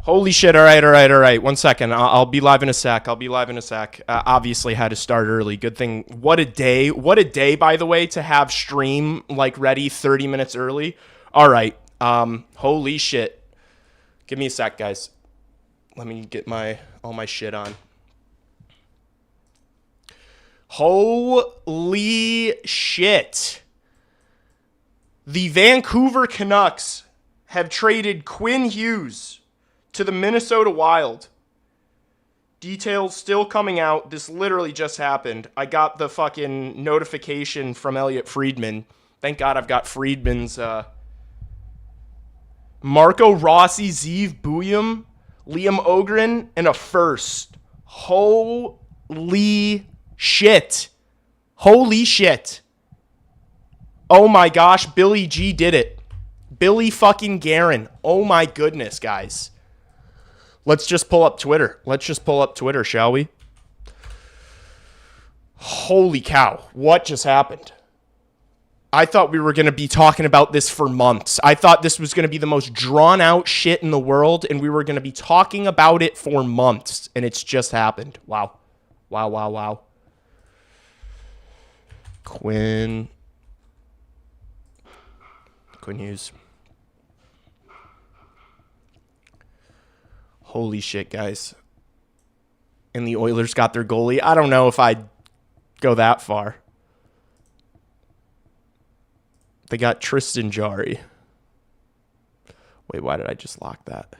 Holy shit. All right. 1 second. I'll be live in a sec. Obviously had to start early. Good thing. What a day. What a day, by the way, to have stream like ready 30 minutes early. All right. Holy shit. Give me a sec, guys. Let me get all my shit on. Holy shit. The Vancouver Canucks have traded Quinn Hughes to the Minnesota Wild. Details still coming out. This literally just happened. I got the fucking notification from Elliot Friedman. Thank God I've got Friedman's Marco Rossi, Zeev Buium, Liam Ogren, and a first. Holy shit. Holy shit. Oh my gosh, Billy G did it. Billy fucking Guerin. Oh my goodness, guys. Let's just pull up Twitter. Shall we? Holy cow. What just happened? I thought we were going to be talking about this for months. I thought this was going to be the most drawn out shit in the world, and we were going to be talking about it for months, and it's just happened. Wow. Quinn Hughes. Holy shit, guys. And the Oilers got their goalie. I don't know if I'd go that far. They got Tristan Jarry. Wait, why did I just lock that?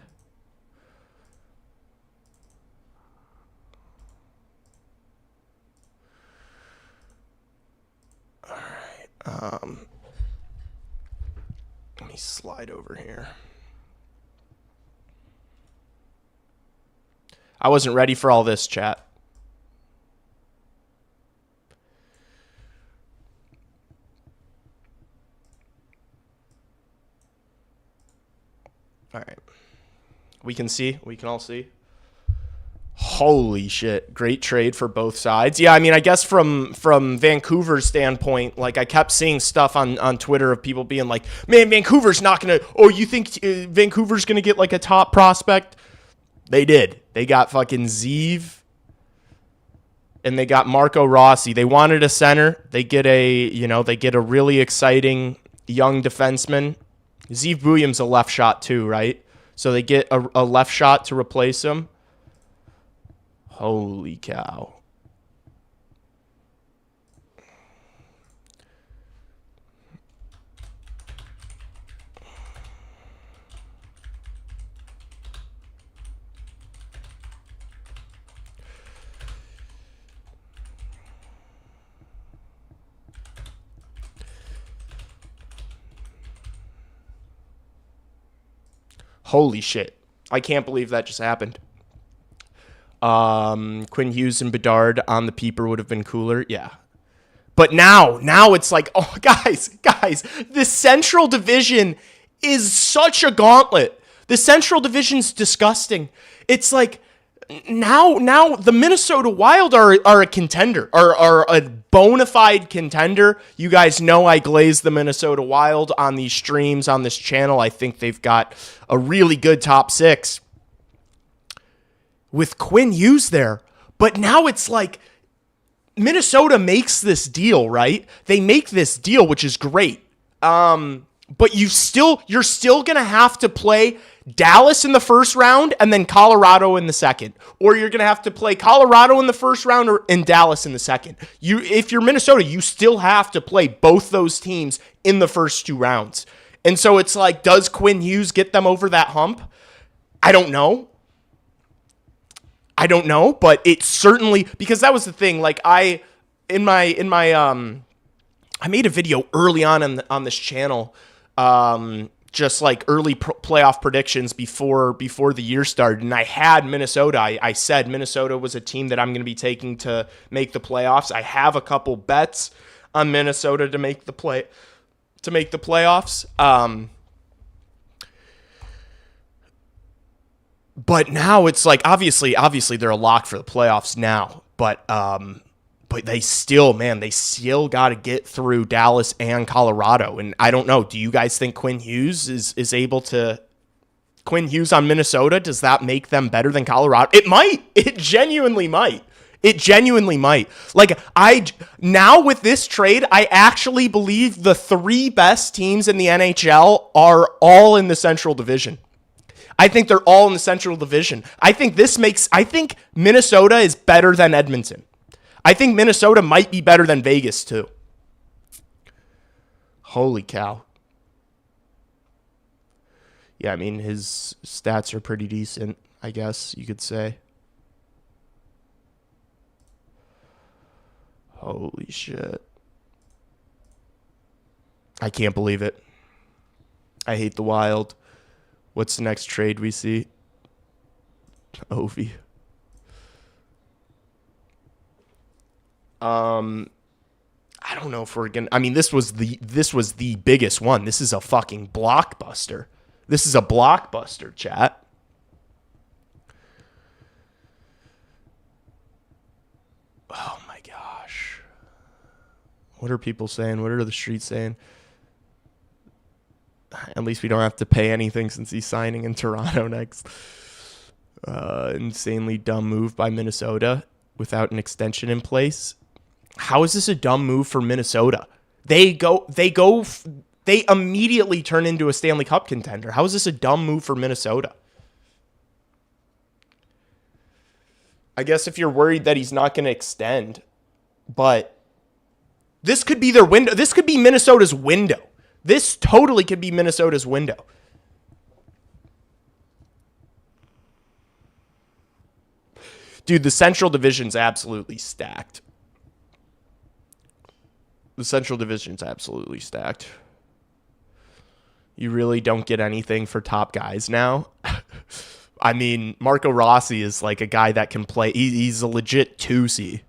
All right. Let me slide over here. I wasn't ready for all this, chat. All right. We can all see. Holy shit. Great trade for both sides. Yeah, I mean, I guess from Vancouver's standpoint, like I kept seeing stuff on Twitter of people being like, man, Vancouver's not going to, you think Vancouver's going to get like a top prospect? They did. They got fucking Zeev and they got Marco Rossi. They wanted a center. They get a really exciting young defenseman. Zeev Buium's a left shot too, right? So they get a left shot to replace him. Holy cow. Holy shit. I can't believe that just happened. Quinn Hughes and Bedard on the peeper would have been cooler. Yeah. But now it's like, oh, guys, the Central Division is such a gauntlet. The Central Division's disgusting. It's like now the Minnesota Wild are a contender, are a bona fide contender. You guys know I glaze the Minnesota Wild on these streams, on this channel. I think they've got a really good top six with Quinn Hughes there. But now it's like Minnesota makes this deal, right? They make this deal, which is great. But you're still going to have to play Dallas in the first round and then Colorado in the second. Or you're going to have to play Colorado in the first round and Dallas in the second. If you're Minnesota, you still have to play both those teams in the first two rounds. And so it's like, does Quinn Hughes get them over that hump? I don't know, but it certainly, because that was the thing. Like I made a video early on this channel, just like early playoff predictions before the year started, and I had Minnesota. I said Minnesota was a team that I'm going to be taking to make the playoffs. I have a couple bets on Minnesota to make the playoffs. But now it's like, obviously they're a lock for the playoffs now, but they still got to get through Dallas and Colorado. And I don't know, do you guys think Quinn Hughes is able to Quinn Hughes on Minnesota, does that make them better than Colorado? It might. It genuinely might. It genuinely might. Like, now with this trade, I actually believe the 3 best teams in the NHL are all in the Central Division. I think they're all in the Central Division. I think Minnesota is better than Edmonton. I think Minnesota might be better than Vegas, too. Holy cow. Yeah, I mean, his stats are pretty decent, I guess you could say. Holy shit. I can't believe it. I hate the Wild. What's the next trade we see? Ovi. I don't know if we're gonna. I mean, this was the biggest one. This is a fucking blockbuster. This is a blockbuster, chat. Oh my gosh. What are people saying? What are the streets saying? At least we don't have to pay anything since he's signing in Toronto next. Insanely dumb move by Minnesota without an extension in place. How is this a dumb move for Minnesota? They immediately turn into a Stanley Cup contender. How is this a dumb move for Minnesota? I guess if you're worried that he's not going to extend, but this could be their window. This could be Minnesota's window. This totally could be Minnesota's window. Dude, the Central Division's absolutely stacked. The Central Division's absolutely stacked. You really don't get anything for top guys now. I mean, Marco Rossi is like a guy that can play. He's a legit 2C.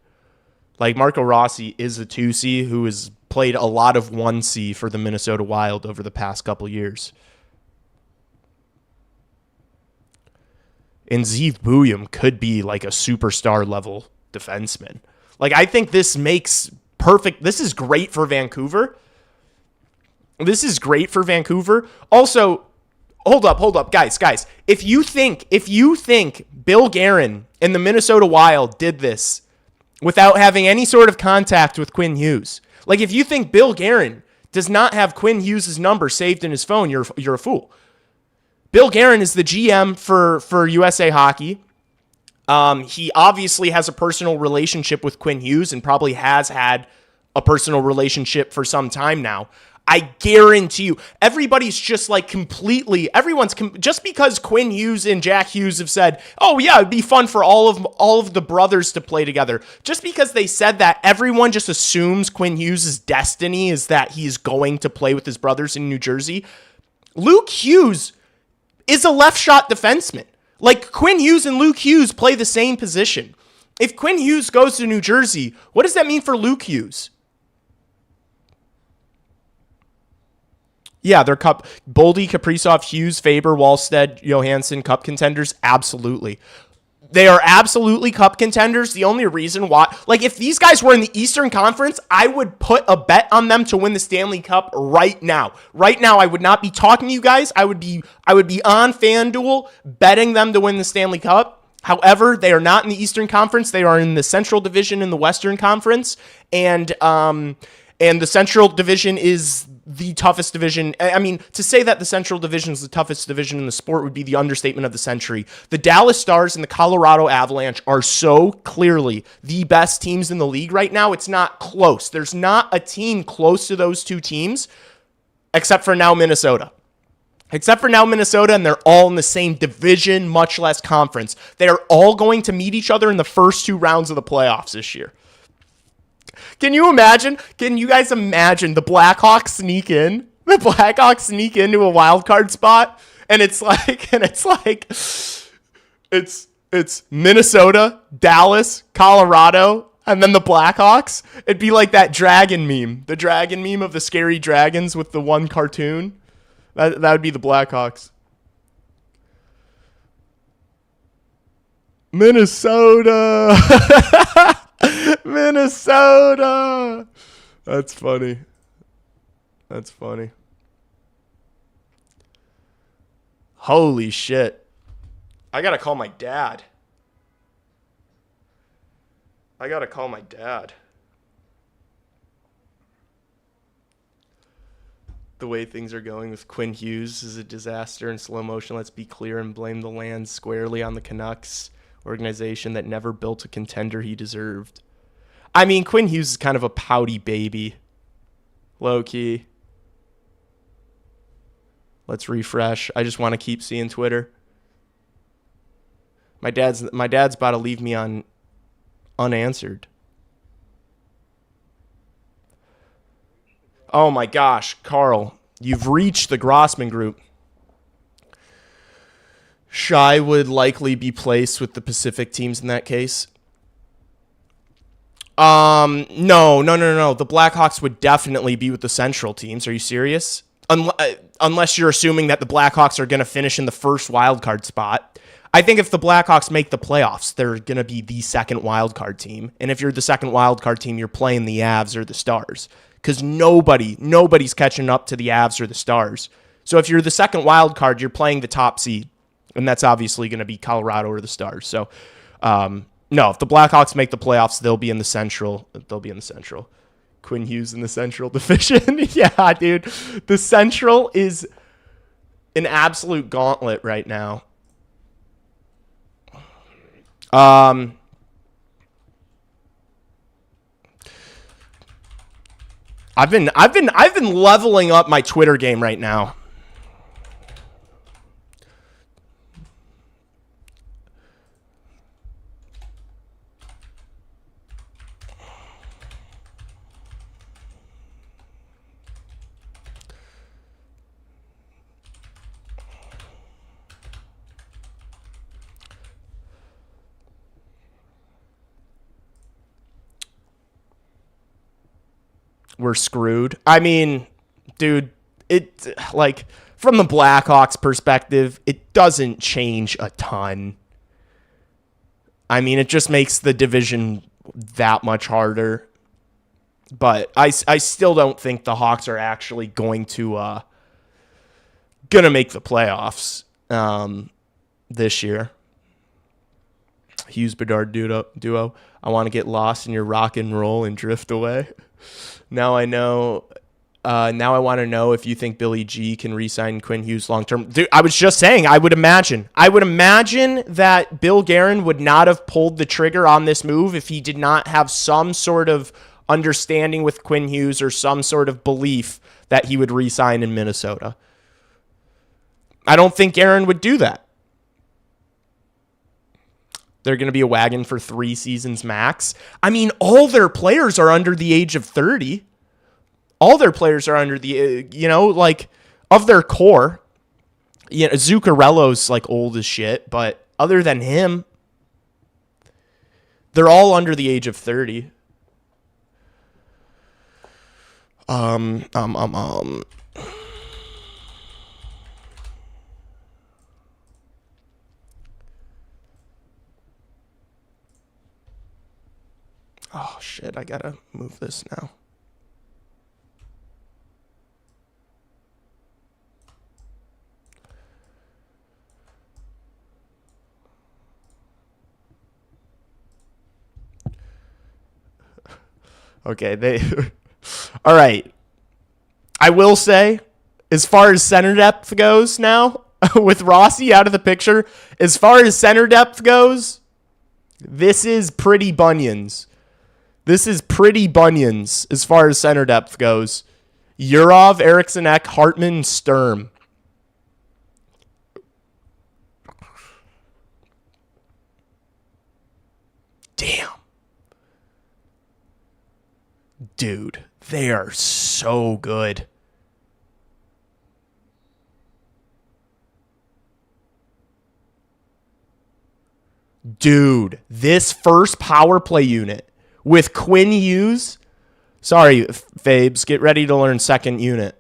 Like, Marco Rossi is a 2C who has played a lot of 1C for the Minnesota Wild over the past couple years. And Zeev Buium could be like a superstar level defenseman. Like, I think this makes perfect. This is great for Vancouver. This is great for Vancouver. Also, hold up, guys. If you think Bill Guerin and the Minnesota Wild did this without having any sort of contact with Quinn Hughes, like if you think Bill Guerin does not have Quinn Hughes' number saved in his phone, you're a fool. Bill Guerin is the GM for USA Hockey. He obviously has a personal relationship with Quinn Hughes and probably has had a personal relationship for some time now. I guarantee you, everybody's just like completely, just because Quinn Hughes and Jack Hughes have said, oh yeah, it'd be fun for all of the brothers to play together. Just because they said that, everyone just assumes Quinn Hughes' destiny is that he's going to play with his brothers in New Jersey. Luke Hughes is a left shot defenseman. Like, Quinn Hughes and Luke Hughes play the same position. If Quinn Hughes goes to New Jersey, what does that mean for Luke Hughes? Yeah, they're Cup. Boldy, Kaprizov, Hughes, Faber, Wallstead, Johansson, Cup contenders. Absolutely. They are absolutely Cup contenders. The only reason why, like, if these guys were in the Eastern Conference, I would put a bet on them to win the Stanley Cup right now. Right now, I would not be talking to you guys. I would be on FanDuel betting them to win the Stanley Cup. However, they are not in the Eastern Conference. They are in the Central Division in the Western Conference, and the Central Division is the toughest division. I mean, to say that the Central Division is the toughest division in the sport would be the understatement of the century. The Dallas Stars and the Colorado Avalanche are so clearly the best teams in the league right now. It's not close. There's not a team close to those two teams, except for now Minnesota. And they're all in the same division, much less conference. They are all going to meet each other in the first 2 rounds of the playoffs this year. Can you guys imagine the Blackhawks sneak in? The Blackhawks sneak into a wild card spot, and it's Minnesota, Dallas, Colorado, and then the Blackhawks. It'd be like that dragon meme. The dragon meme of the scary dragons with the one cartoon. That would be the Blackhawks. Minnesota. Minnesota. That's funny. Holy shit. I gotta call my dad. The way things are going with Quinn Hughes is a disaster in slow motion. Let's be clear and blame the land squarely on the Canucks organization that never built a contender he deserved. I mean, Quinn Hughes is kind of a pouty baby. Low key. Let's refresh. I just want to keep seeing Twitter. My dad's about to leave me unanswered. Oh my gosh, Carl, you've reached the Grossman group. Shai would likely be placed with the Pacific teams in that case. No. The Blackhawks would definitely be with the Central teams. Are you serious? Unless you're assuming that the Blackhawks are going to finish in the first wildcard spot. I think if the Blackhawks make the playoffs, they're going to be the second wildcard team. And if you're the second wildcard team, you're playing the Avs or the Stars. Because nobody's catching up to the Avs or the Stars. So if you're the second wild card, you're playing the top seed. And that's obviously going to be Colorado or the Stars. So, no, if the Blackhawks make the playoffs, they'll be in the Central. Quinn Hughes in the Central division. Yeah, dude. The Central is an absolute gauntlet right now. I've been leveling up my Twitter game right now. We're screwed. I mean, dude, it like from the Blackhawks perspective, it doesn't change a ton. I mean, it just makes the division that much harder. But I still don't think the Hawks are actually going to make the playoffs this year. Hughes Bedard duo. I want to get lost in your rock and roll and drift away. Now I know. Now I want to know if you think Billy G can re-sign Quinn Hughes long term. Dude, I was just saying. I would imagine that Bill Guerin would not have pulled the trigger on this move if he did not have some sort of understanding with Quinn Hughes or some sort of belief that he would re-sign in Minnesota. I don't think Guerin would do that. They're going to be a wagon for 3 seasons max. I mean, all their players are under the age of 30. All their players are under the, of their core. Zuccarello's like old as shit, but other than him, they're all under the age of 30. Oh, shit, I gotta move this now. Okay, all right. I will say, as far as center depth goes now, with Rossi out of the picture, as far as center depth goes, this is pretty bunions. As far as center depth goes. Yurov, Eriksson Ek, Hartman, Sturm. Damn. Dude, they are so good. Dude, this first power play unit with Quinn Hughes. Sorry, Fabes, get ready to learn second unit.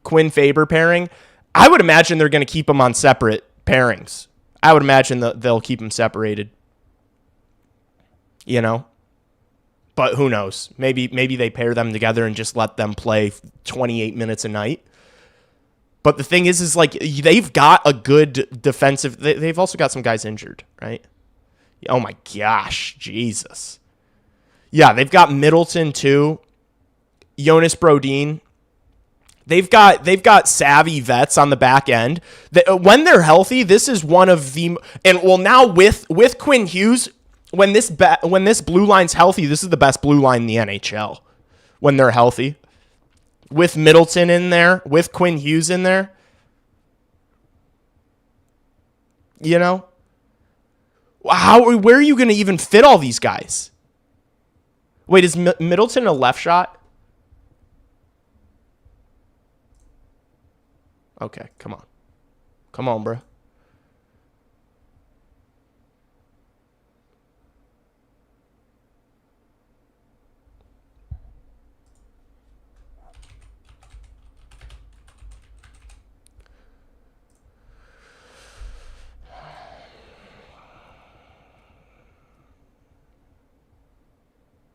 Quinn Faber pairing. I would imagine they're going to keep them on separate pairings. I would imagine that they'll keep them separated. But who knows? Maybe they pair them together and just let them play 28 minutes a night. But the thing is like they've got a good defensive. They've also got some guys injured, right? Oh my gosh, Jesus. Yeah, they've got Middleton too. Jonas Brodin. They've got savvy vets on the back end. When they're healthy, this is one of the now with Quinn Hughes, when this blue line's healthy, this is the best blue line in the NHL. When they're healthy, with Middleton in there, with Quinn Hughes in there, you know, where are you going to even fit all these guys? Wait, is Middleton a left shot? Okay, come on. Come on, bro.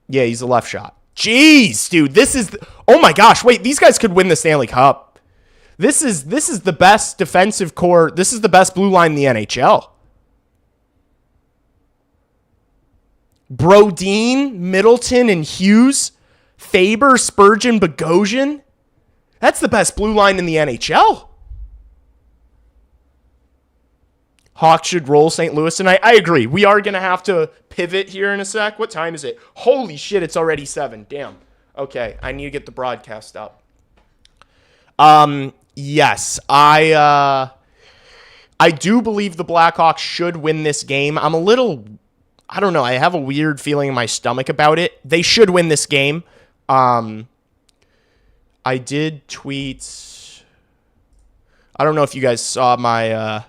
Yeah, he's a left shot. Jeez, dude, this is oh my gosh, wait, these guys could win the Stanley Cup. This is the best defensive core. This is the best blue line in the NHL. Brodin, Middleton, and Hughes, Faber, Spurgeon, Bogosian. That's the best blue line in the NHL. Hawks should roll St. Louis tonight. I agree. We are going to have to pivot here in a sec. What time is it? Holy shit, it's already 7. Damn. Okay, I need to get the broadcast up. Yes, I do believe the Blackhawks should win this game. I don't know, I have a weird feeling in my stomach about it. They should win this game. I did tweet, I don't know if you guys saw my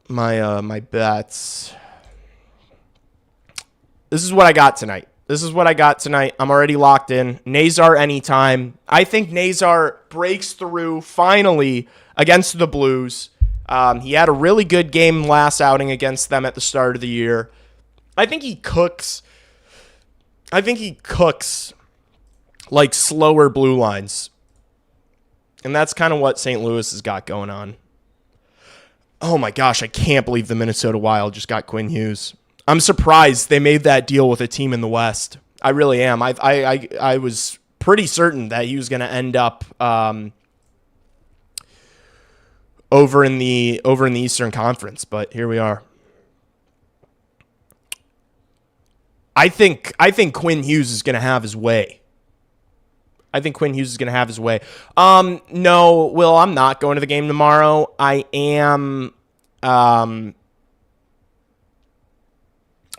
my bets. This is what I got tonight. I'm already locked in. Nazar anytime. I think Nazar breaks through finally against the Blues. He had a really good game last outing against them at the start of the year. I think he cooks like slower blue lines. And that's kind of what St. Louis has got going on. Oh my gosh, I can't believe the Minnesota Wild just got Quinn Hughes. I'm surprised they made that deal with a team in the West. I really am. I was pretty certain that he was going to end up over in the Eastern Conference, but here we are. I think Quinn Hughes is going to have his way. No, Will, I'm not going to the game tomorrow. I am.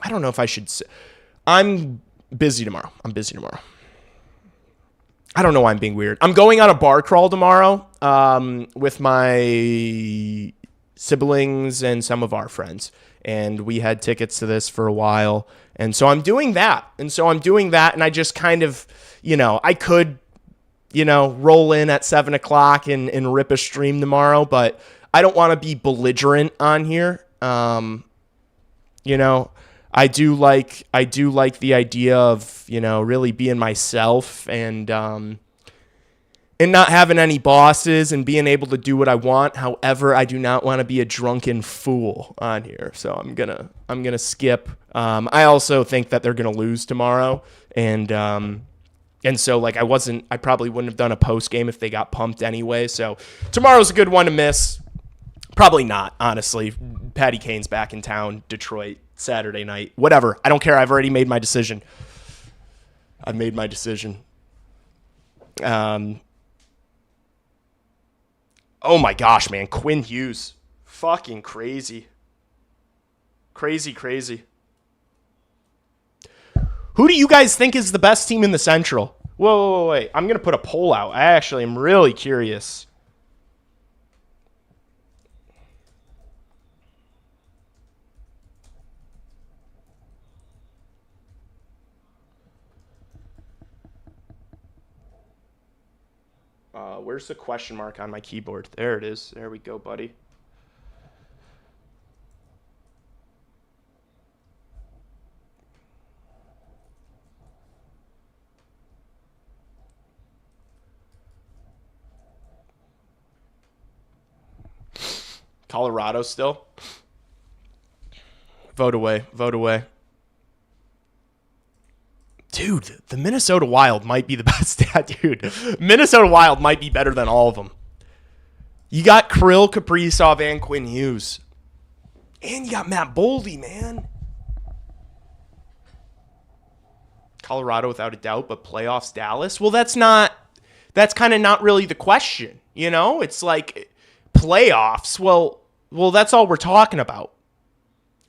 I don't know if I should say. I'm busy tomorrow. I don't know why I'm being weird. I'm going on a bar crawl tomorrow with my siblings and some of our friends. And we had tickets to this for a while. And so I'm doing that. And I just kind of, I could, roll in at 7 o'clock and rip a stream tomorrow. But I don't want to be belligerent on here. I do like the idea of, really being myself and not having any bosses and being able to do what I want. However, I do not want to be a drunken fool on here. So I'm going to skip. I also think that they're going to lose tomorrow. And so I probably wouldn't have done a post game if they got pumped anyway. So tomorrow's a good one to miss. Probably not, honestly. Patty Kane's back in town, Detroit. Saturday night, whatever. I don't care. I've already made my decision. Oh my gosh, man. Quinn Hughes. Fucking crazy. Crazy. Who do you guys think is the best team in the Central? Whoa, wait. I'm going to put a poll out. I actually am really curious. Where's the question mark on my keyboard? There it is. There we go, buddy. Colorado still. Vote away. Vote away. Dude, the Minnesota Wild might be the best. Dude, Minnesota Wild might be better than all of them. You got Kirill Kaprizov and Quinn Hughes. And you got Matt Boldy, man. Colorado without a doubt, but playoffs Dallas? Well, that's kind of not really the question, you know? It's like playoffs. Well, that's all we're talking about.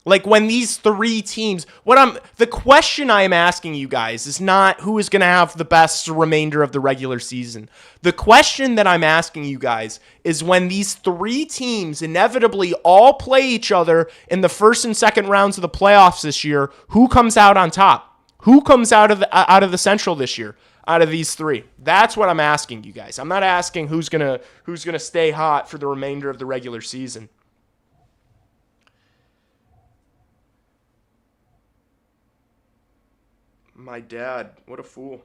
Like when these three teams, the question I am asking you guys is not who is going to have the best remainder of the regular season. The question that I'm asking you guys is when these three teams inevitably all play each other in the first and second rounds of the playoffs this year, who comes out on top? Who comes out of the Central this year? Out of these three, that's what I'm asking you guys. I'm not asking who's gonna stay hot for the remainder of the regular season. My dad, what a fool.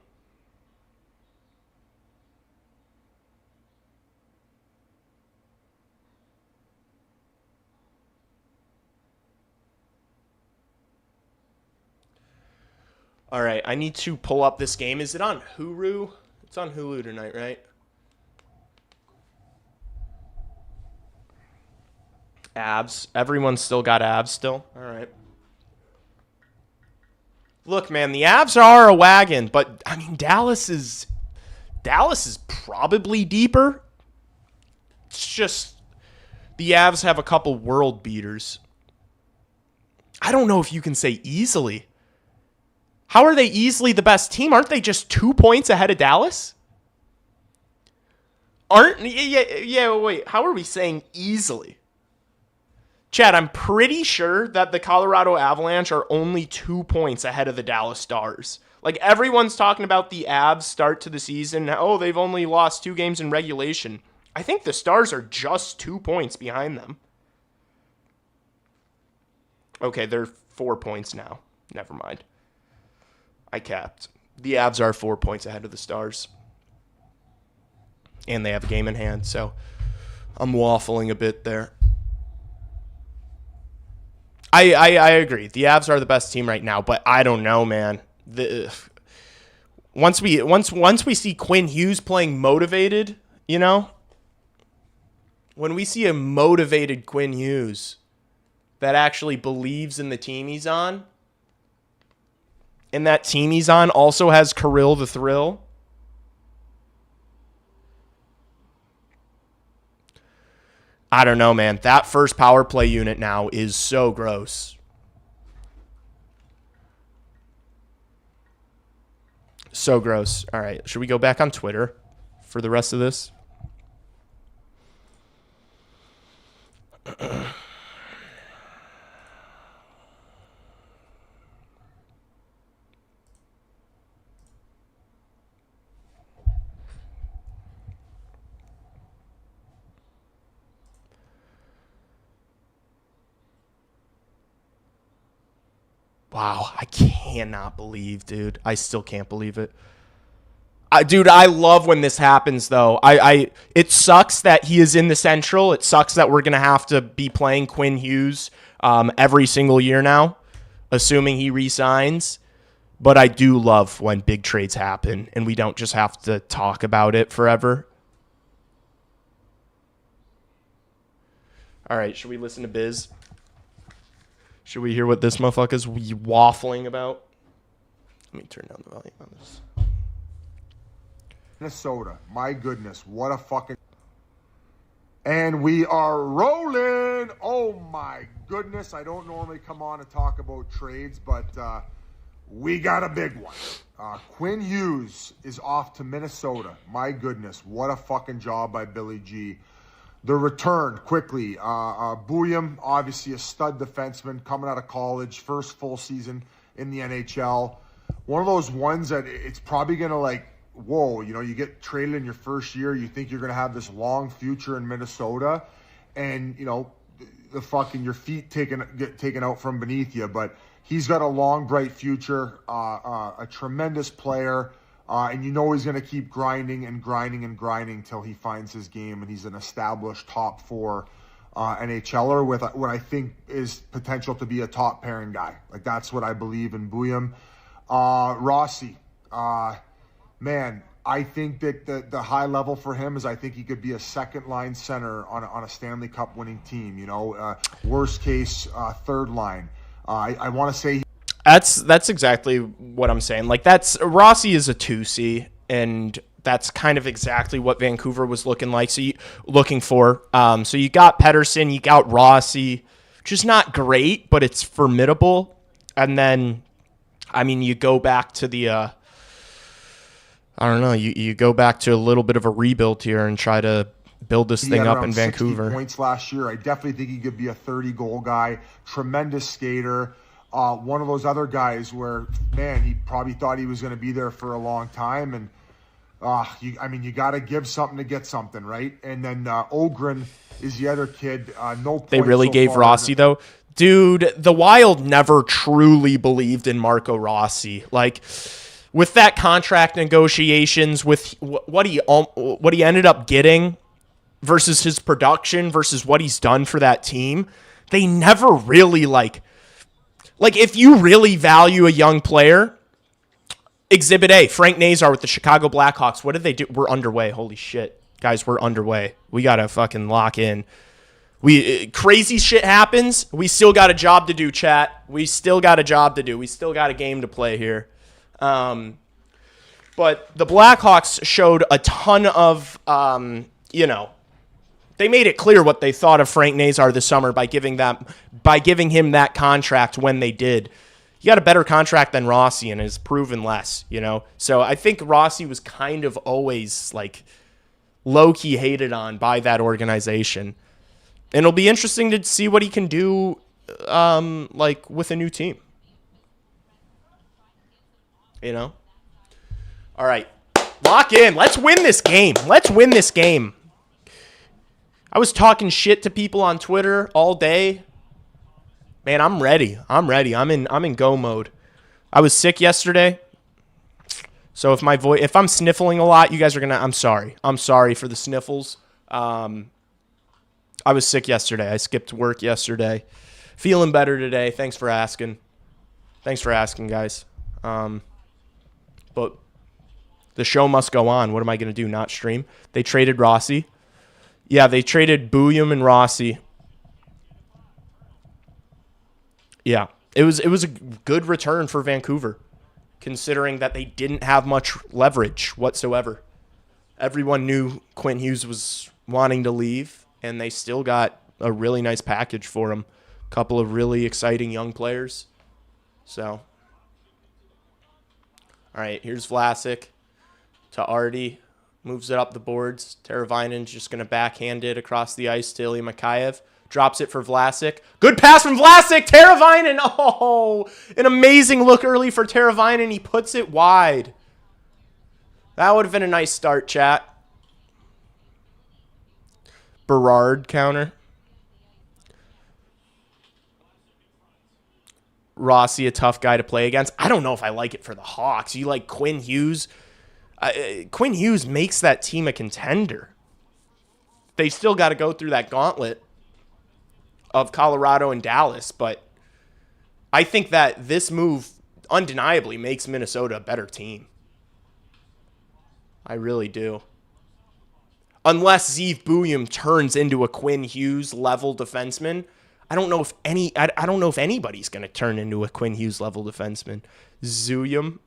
All right, I need to pull up this game. Is it on Hulu? It's on Hulu tonight, right? Abs. Everyone's still got abs still? All right. Look, man, the Avs are a wagon, but, I mean, Dallas is probably deeper. It's just the Avs have a couple world beaters. I don't know if you can say easily. How are they easily the best team? Aren't they just 2 points ahead of Dallas? Wait. How are we saying easily? Chad, I'm pretty sure that the Colorado Avalanche are only 2 points ahead of the Dallas Stars. Like, everyone's talking about the Avs start to the season. Oh, they've only lost 2 games in regulation. I think the Stars are just 2 points behind them. Okay, they're 4 points now. Never mind. I capped. The Avs are 4 points ahead of the Stars. And they have a game in hand, so I'm waffling a bit there. I agree. The Avs are the best team right now, but I don't know, man. Once we see Quinn Hughes playing motivated, you know, when we see a motivated Quinn Hughes that actually believes in the team he's on, and that team he's on also has Kirill the Thrill. I don't know, man. That first power play unit now is so gross. So gross. All right. Should we go back on Twitter for the rest of this? Wow, I cannot believe, dude. I still can't believe it. Dude, I love when this happens, though. It sucks that he is in the Central. It sucks that we're going to have to be playing Quinn Hughes every single year now, assuming he re-signs. But I do love when big trades happen, and we don't just have to talk about it forever. All right, should we listen to Biz? Should we hear what this motherfucker's waffling about? Let me turn down the volume on this. Minnesota. My goodness, what a fucking... And we are rolling! Oh my goodness, I don't normally come on and talk about trades, but we got a big one. Quinn Hughes is off to Minnesota. My goodness, what a fucking job by Billy G. The return, quickly. Bouillon, obviously a stud defenseman coming out of college, first full season in the NHL. One of those ones that it's probably going to like, whoa, you know, you get traded in your first year, you think you're going to have this long future in Minnesota, and, you know, the fucking, your feet get taken out from beneath you. But he's got a long, bright future, a tremendous player. And you know he's going to keep grinding and grinding and grinding till he finds his game and he's an established top 4 NHLer with what I think is potential to be a top pairing guy. Like, that's what I believe in Buyum. Rossi, man, I think that the high level for him is I think he could be a second line center on a Stanley Cup winning team. You know, worst case third line. I want to say that's exactly what I'm saying. Like, Rossi is a 2C, and that's kind of exactly what Vancouver was looking for. So you got Pettersson, you got Rossi, which is not great, but it's formidable. And then, I mean, you go back to the, I don't know, you go back to a little bit of a rebuild here and try to build this thing up in Vancouver. 60 points last year. I definitely think he could be a 30-goal guy. Tremendous skater. One of those other guys where, man, he probably thought he was going to be there for a long time, and you got to give something to get something, right? And then Ogren is the other kid. No points. They really gave Rossi, though. Dude, the Wild never truly believed in Marco Rossi. Like, with that contract negotiations, with what he ended up getting versus his production versus what he's done for that team, they never really, like if you really value a young player, Exhibit A, Frank Nazar with the Chicago Blackhawks. What did they do? We're underway. Holy shit. Guys, we're underway. We got to fucking lock in. Crazy shit happens. We still got a job to do, chat. We still got a job to do. We still got a game to play here. But the Blackhawks showed a ton of, they made it clear what they thought of Frank Nazar this summer by giving him that contract when they did. He got a better contract than Rossi and has proven less, So I think Rossi was kind of always like low-key hated on by that organization. And it'll be interesting to see what he can do with a new team. All right. Lock in. Let's win this game. I was talking shit to people on Twitter all day. Man, I'm ready. I'm in go mode. I was sick yesterday. So if I'm sniffling a lot, you guys are I'm sorry. I'm sorry for the sniffles. I was sick yesterday. I skipped work yesterday. Feeling better today. Thanks for asking, guys. But the show must go on. What am I going to do? Not stream? They traded Rossi. Yeah, they traded Buyum and Rossi. Yeah, it was a good return for Vancouver, considering that they didn't have much leverage whatsoever. Everyone knew Quinn Hughes was wanting to leave, and they still got a really nice package for him. A couple of really exciting young players. So, all right, here's Vlasic to Artie. Moves it up the boards. Teravainen's just going to backhand it across the ice to Ilya Mikheyev. Drops it for Vlasic. Good pass from Vlasic. Teravainen. Oh, an amazing look early for Teravainen. He puts it wide. That would have been a nice start, chat. Bedard counter. Rossi, a tough guy to play against. I don't know if I like it for the Hawks. You like Quinn Hughes? Quinn Hughes makes that team a contender. They still got to go through that gauntlet of Colorado and Dallas, but I think that this move undeniably makes Minnesota a better team. I really do. Unless Zeev Buyum turns into a Quinn Hughes level defenseman, I don't know if anybody's going to turn into a Quinn Hughes level defenseman. Zuyum.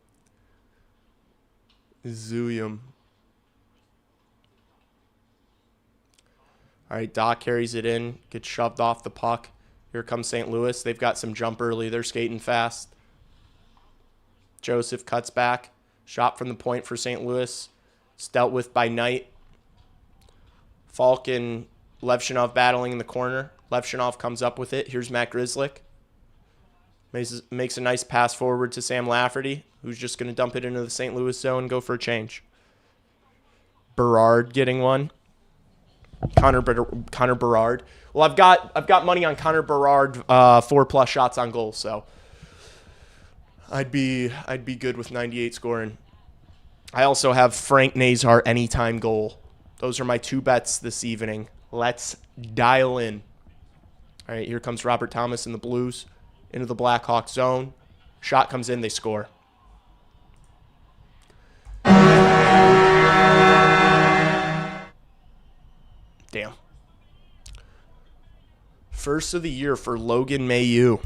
All right, Doc carries it in, gets shoved off the puck. Here comes St. Louis. They've got some jump early. They're skating fast. Joseph cuts back. Shot from the point for St. Louis. It's dealt with by Knight. Falk and Levshinov battling in the corner. Levshinov comes up with it. Here's Matt Grzelcyk. Makes a nice pass forward to Sam Lafferty, who's just going to dump it into the St. Louis zone and go for a change. Bedard getting one. Connor Bedard. Well, I've got money on Connor Bedard 4+ shots on goal, so I'd be good with 98 scoring. I also have Frank Nazar anytime goal. Those are my two bets this evening. Let's dial in. All right, here comes Robert Thomas in the Blues into the Blackhawks zone. Shot comes in, they score. Damn. First of the year for Logan Mailloux.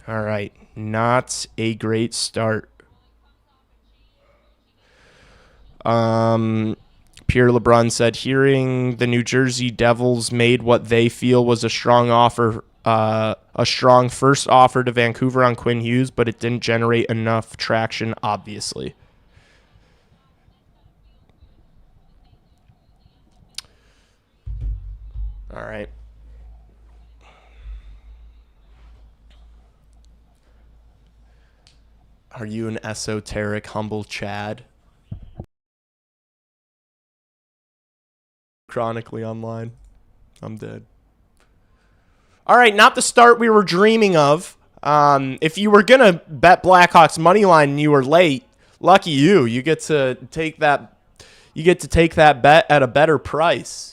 All right, not a great start. Pierre LeBrun said, hearing the New Jersey Devils made what they feel was a strong offer, a strong first offer to Vancouver on Quinn Hughes, but it didn't generate enough traction, obviously. All right. Are you an esoteric, humble Chad? Chronically online. I'm dead. All right, not the start we were dreaming of. If you were gonna bet Blackhawks money line and you were late, lucky you. You get to take that. You get to take that bet at a better price.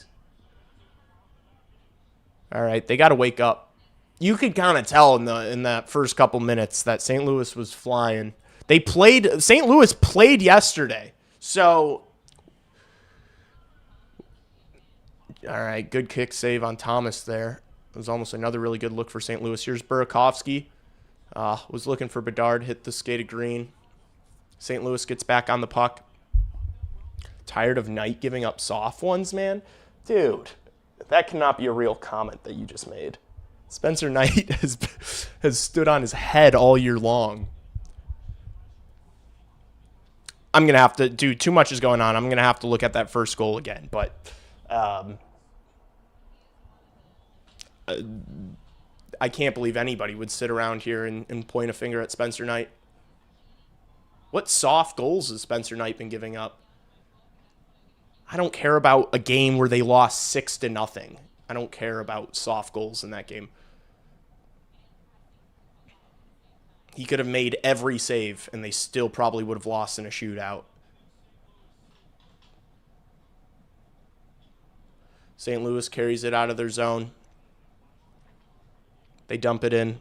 All right, they got to wake up. You could kind of tell in that first couple minutes that St. Louis was flying. St. Louis played yesterday. So, all right, good kick save on Thomas there. It was almost another really good look for St. Louis. Here's Burakovsky. Was looking for Bedard, hit the skated green. St. Louis gets back on the puck. Tired of Knight giving up soft ones, man? Dude, that cannot be a real comment that you just made. Spencer Knight has stood on his head all year long. I'm going to have to, dude, too much is going on. I'm going to have to look at that first goal again. But I can't believe anybody would sit around here and point a finger at Spencer Knight. What soft goals has Spencer Knight been giving up? I don't care about a game where they lost 6-0. I don't care about soft goals in that game. He could have made every save, and they still probably would have lost in a shootout. St. Louis carries it out of their zone. They dump it in.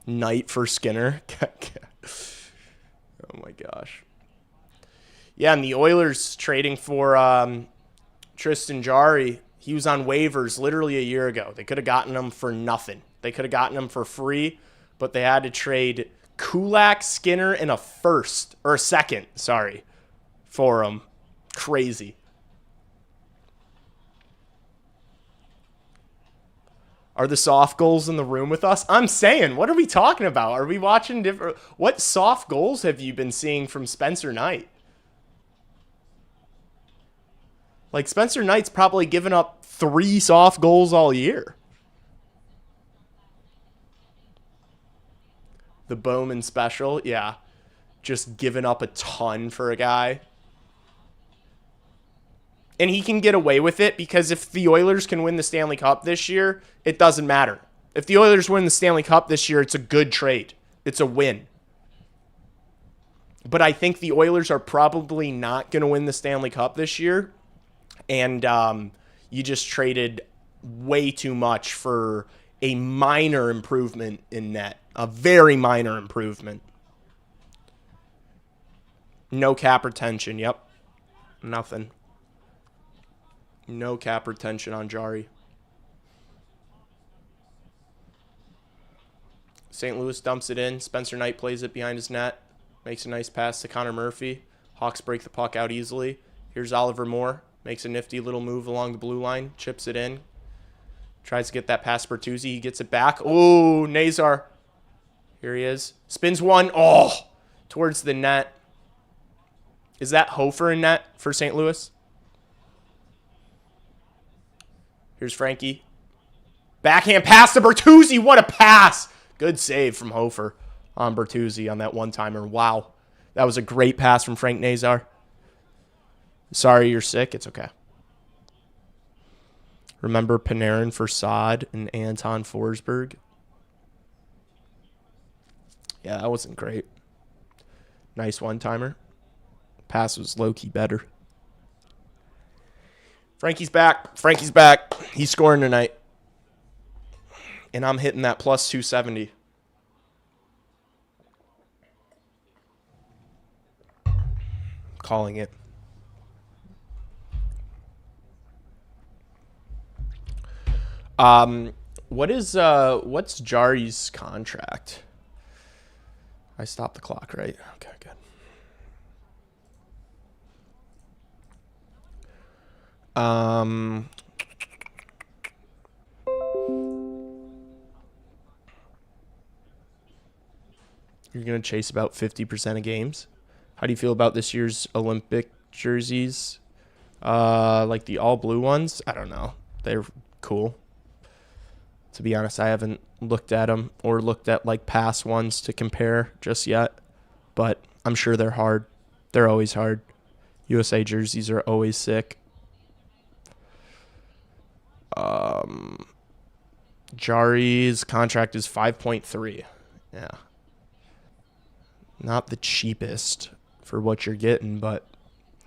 Knight for Skinner. Oh, my gosh. Yeah, and the Oilers trading for Tristan Jarry. He was on waivers literally a year ago. They could have gotten him for nothing. They could have gotten him for free, but they had to trade Kulak, Skinner, and a second, for him. Crazy. Are the soft goals in the room with us? I'm saying, what are we talking about? Are we watching different? What soft goals have you been seeing from Spencer Knight? Like, Spencer Knight's probably given up 3 soft goals all year. The Bowman special, yeah. Just giving up a ton for a guy. And he can get away with it because if the Oilers can win the Stanley Cup this year, it doesn't matter. If the Oilers win the Stanley Cup this year, it's a good trade. It's a win. But I think the Oilers are probably not going to win the Stanley Cup this year. And you just traded way too much for a minor improvement in net. A very minor improvement. No cap retention. Yep. Nothing. No cap retention on Jarry. St. Louis dumps it in. Spencer Knight plays it behind his net. Makes a nice pass to Connor Murphy. Hawks break the puck out easily. Here's Oliver Moore. Makes a nifty little move along the blue line. Chips it in. Tries to get that past Bertuzzi. He gets it back. Oh, Nazar. Here he is. Spins one. Oh, towards the net. Is that Hofer in net for St. Louis? Here's Frankie. Backhand pass to Bertuzzi. What a pass. Good save from Hofer on Bertuzzi on that one-timer. Wow. That was a great pass from Frank Nazar. Sorry you're sick. It's okay. Remember Panarin for Saad and Anton Forsberg? Yeah, that wasn't great. Nice one-timer. Pass was low-key better. Frankie's back. Frankie's back. He's scoring tonight. And I'm hitting that plus 270. Calling it. What's Jari's contract? I stopped the clock, right? Okay, good. You're gonna chase about 50% of games. How do you feel about this year's Olympic jerseys? Like the all blue ones? I don't know. They're cool. To be honest, I haven't looked at them or looked at like past ones to compare just yet. But I'm sure they're hard. They're always hard. USA jerseys are always sick. Jari's contract is 5.3. Yeah. Not the cheapest for what you're getting, but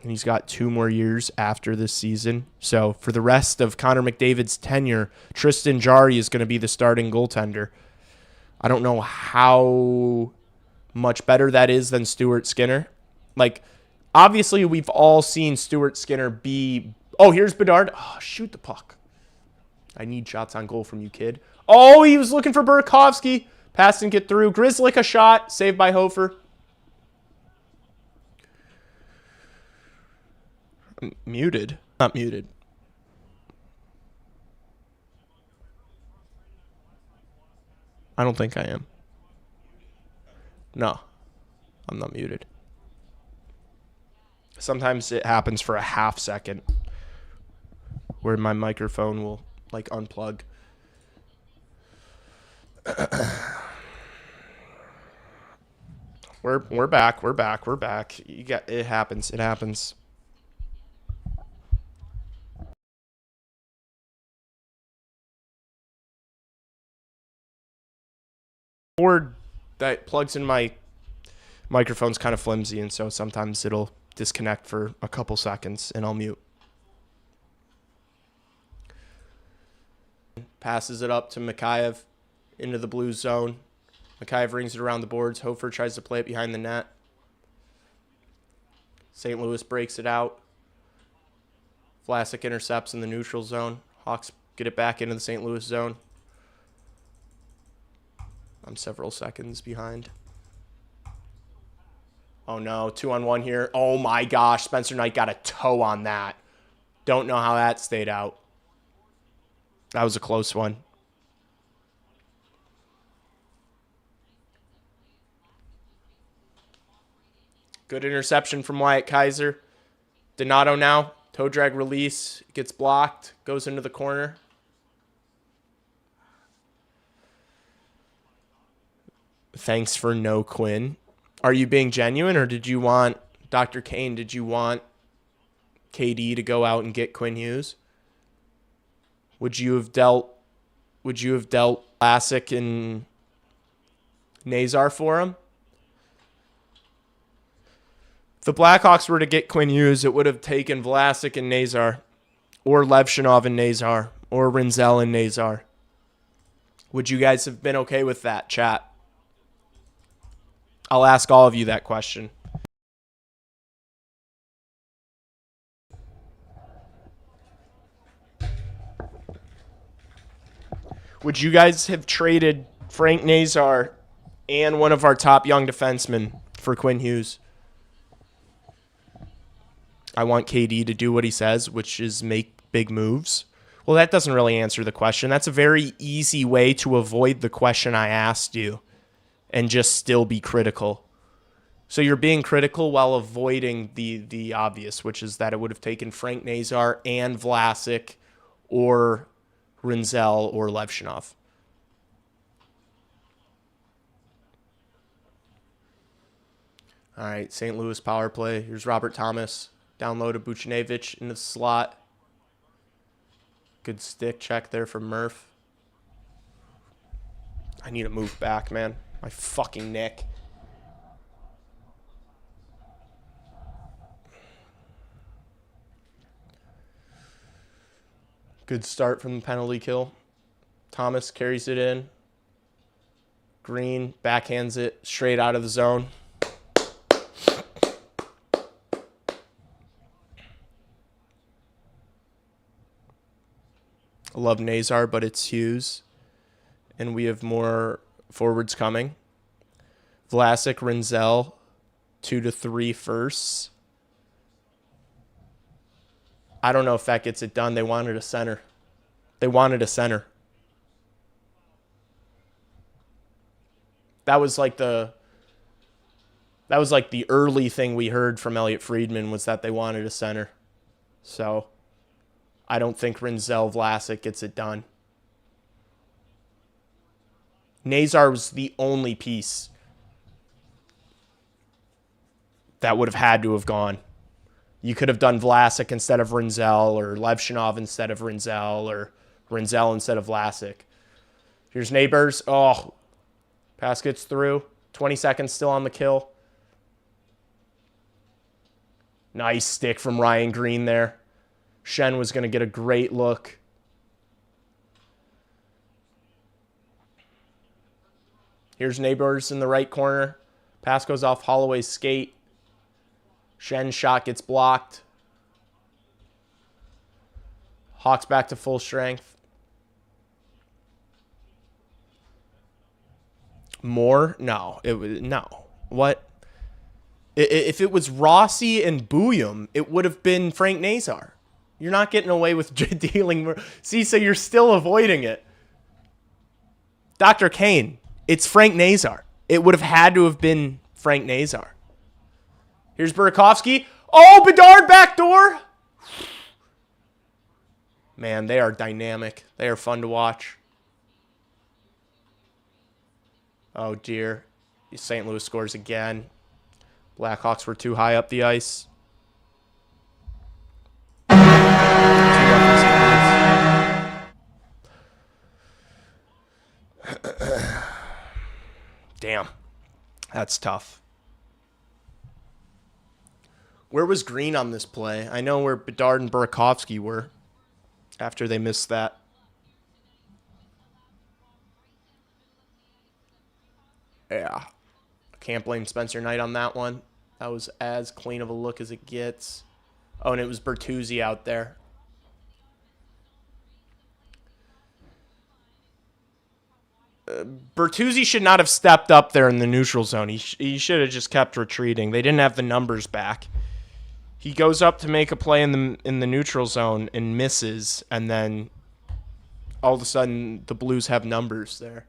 he's got 2 more years after this season. So for the rest of Connor McDavid's tenure, Tristan Jarry is going to be the starting goaltender. I don't know how much better that is than Stuart Skinner. Like, obviously, we've all seen Stuart Skinner be... Oh, here's Bedard. Oh, shoot the puck. I need shots on goal from you, kid. Oh, he was looking for Burakovsky. Pass didn't get through. Grizzlick a shot. Saved by Hofer. Muted. Not muted. I don't think I am. No. I'm not muted. Sometimes it happens for a half second where my microphone will like unplug. We're back. We're back. We're back. It happens. It happens. Cord that plugs in my microphone's kind of flimsy, and so sometimes it'll disconnect for a couple seconds and I'll mute. Passes it up to Mikheyev into the blue zone. Mikheyev rings it around the boards. Hofer tries to play it behind the net. St. Louis breaks it out. Vlasic intercepts in the neutral zone. Hawks get it back into the St. Louis zone. I'm several seconds behind. Oh no, 2-on-1 here. Oh my gosh, Spencer Knight got a toe on that. Don't know how that stayed out. That was a close one. Good interception from Wyatt Kaiser. Donato now. Toe drag release. Gets blocked. Goes into the corner. Thanks for no Quinn. Are you being genuine, or did you want, Dr. Kane, did you want KD to go out and get Quinn Hughes? Would you have dealt Vlasic and Nazar for him? If the Blackhawks were to get Quinn Hughes, it would have taken Vlasic and Nazar, or Levshinov and Nazar, or Rinzel and Nazar. Would you guys have been okay with that, chat? I'll ask all of you that question. Would you guys have traded Frank Nazar and one of our top young defensemen for Quinn Hughes? I want KD to do what he says, which is make big moves. Well, that doesn't really answer the question. That's a very easy way to avoid the question I asked you and just still be critical. So you're being critical while avoiding the obvious, which is that it would have taken Frank Nazar and Vlasic or Rinzel or Levshinov. All right, St. Louis power play. Here's Robert Thomas. Down low to Buchnevich in the slot. Good stick check there from Murph. I need to move back, man. My fucking neck. Good start from the penalty kill. Thomas carries it in. Green backhands it straight out of the zone. I love Nazar, but it's Hughes. And we have more forwards coming. Vlasic, Rinzel, 2 to 3 firsts. I don't know if that gets it done. They wanted a center. They wanted a center. That was like the early thing we heard from Elliot Friedman was that they wanted a center. So I don't think Rinzel Vlasic gets it done. Nazar was the only piece that would have had to have gone. You could have done Vlasic instead of Rinzel, or Levshinov instead of Rinzel, or Rinzel instead of Vlasic. Here's Neighbors. Oh, pass gets through. 20 seconds still on the kill. Nice stick from Ryan Green there. Shen was going to get a great look. Here's Neighbors in the right corner. Pass goes off Holloway's skate. Shen's shot gets blocked. Hawks back to full strength. More? No. No. What? If it was Rossi and Bouillon, it would have been Frank Nazar. You're not getting away with dealing. See, so you're still avoiding it. Dr. Kane, it's Frank Nazar. It would have had to have been Frank Nazar. Here's Burakovsky. Oh, Bedard backdoor. Man, they are dynamic. They are fun to watch. Oh, dear. St. Louis scores again. Blackhawks were too high up the ice. Damn. That's tough. Where was Green on this play? I know where Bedard and Burakovsky were after they missed that. Yeah. Can't blame Spencer Knight on that one. That was as clean of a look as it gets. Oh, and it was Bertuzzi out there. Bertuzzi should not have stepped up there in the neutral zone. He should have just kept retreating. They didn't have the numbers back. He goes up to make a play in the neutral zone and misses, and then all of a sudden the Blues have numbers there.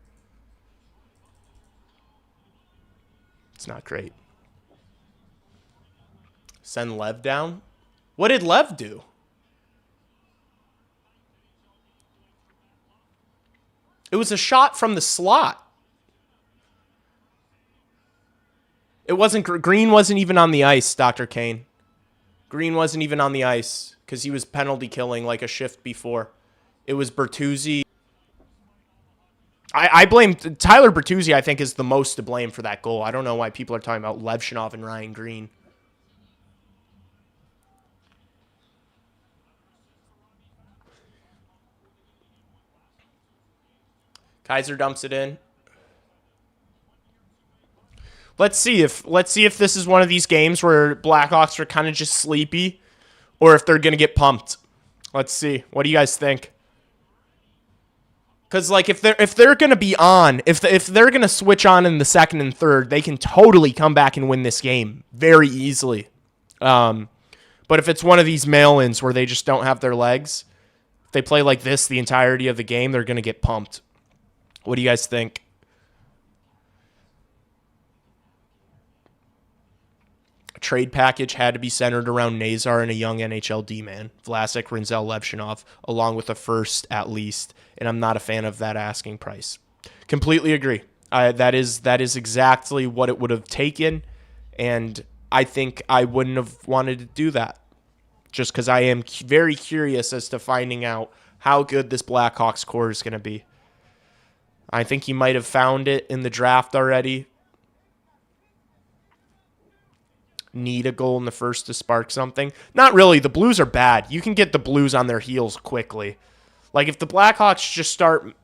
It's not great. Send Lev down? What did Lev do? It was a shot from the slot. It wasn't Green wasn't even on the ice, Dr. Kane. Green wasn't even on the ice because he was penalty killing like a shift before. It was Bertuzzi. I blame Tyler Bertuzzi, I think, is the most to blame for that goal. I don't know why people are talking about Levshinov and Ryan Green. Kaiser dumps it in. Let's see if this is one of these games where Blackhawks are kind of just sleepy, or if they're gonna get pumped. Let's see. What do you guys think? Because like if they're gonna be on, if they're gonna switch on in the second and third, they can totally come back and win this game very easily. But if it's one of these mail-ins where they just don't have their legs, if they play like this the entirety of the game, they're gonna get pumped. What do you guys think? Trade package had to be centered around Nazar and a young NHL D-man, Vlasic, Rinzel, Levshinov, along with a first at least, and I'm not a fan of that asking price. Completely agree. That is exactly what it would have taken, and I think I wouldn't have wanted to do that, just because I am very curious as to finding out how good this Blackhawks core is going to be. I think you might have found it in the draft already. Need a goal in the first to spark something. Not really. The Blues are bad. You can get the Blues on their heels quickly. Like, if the Blackhawks just start,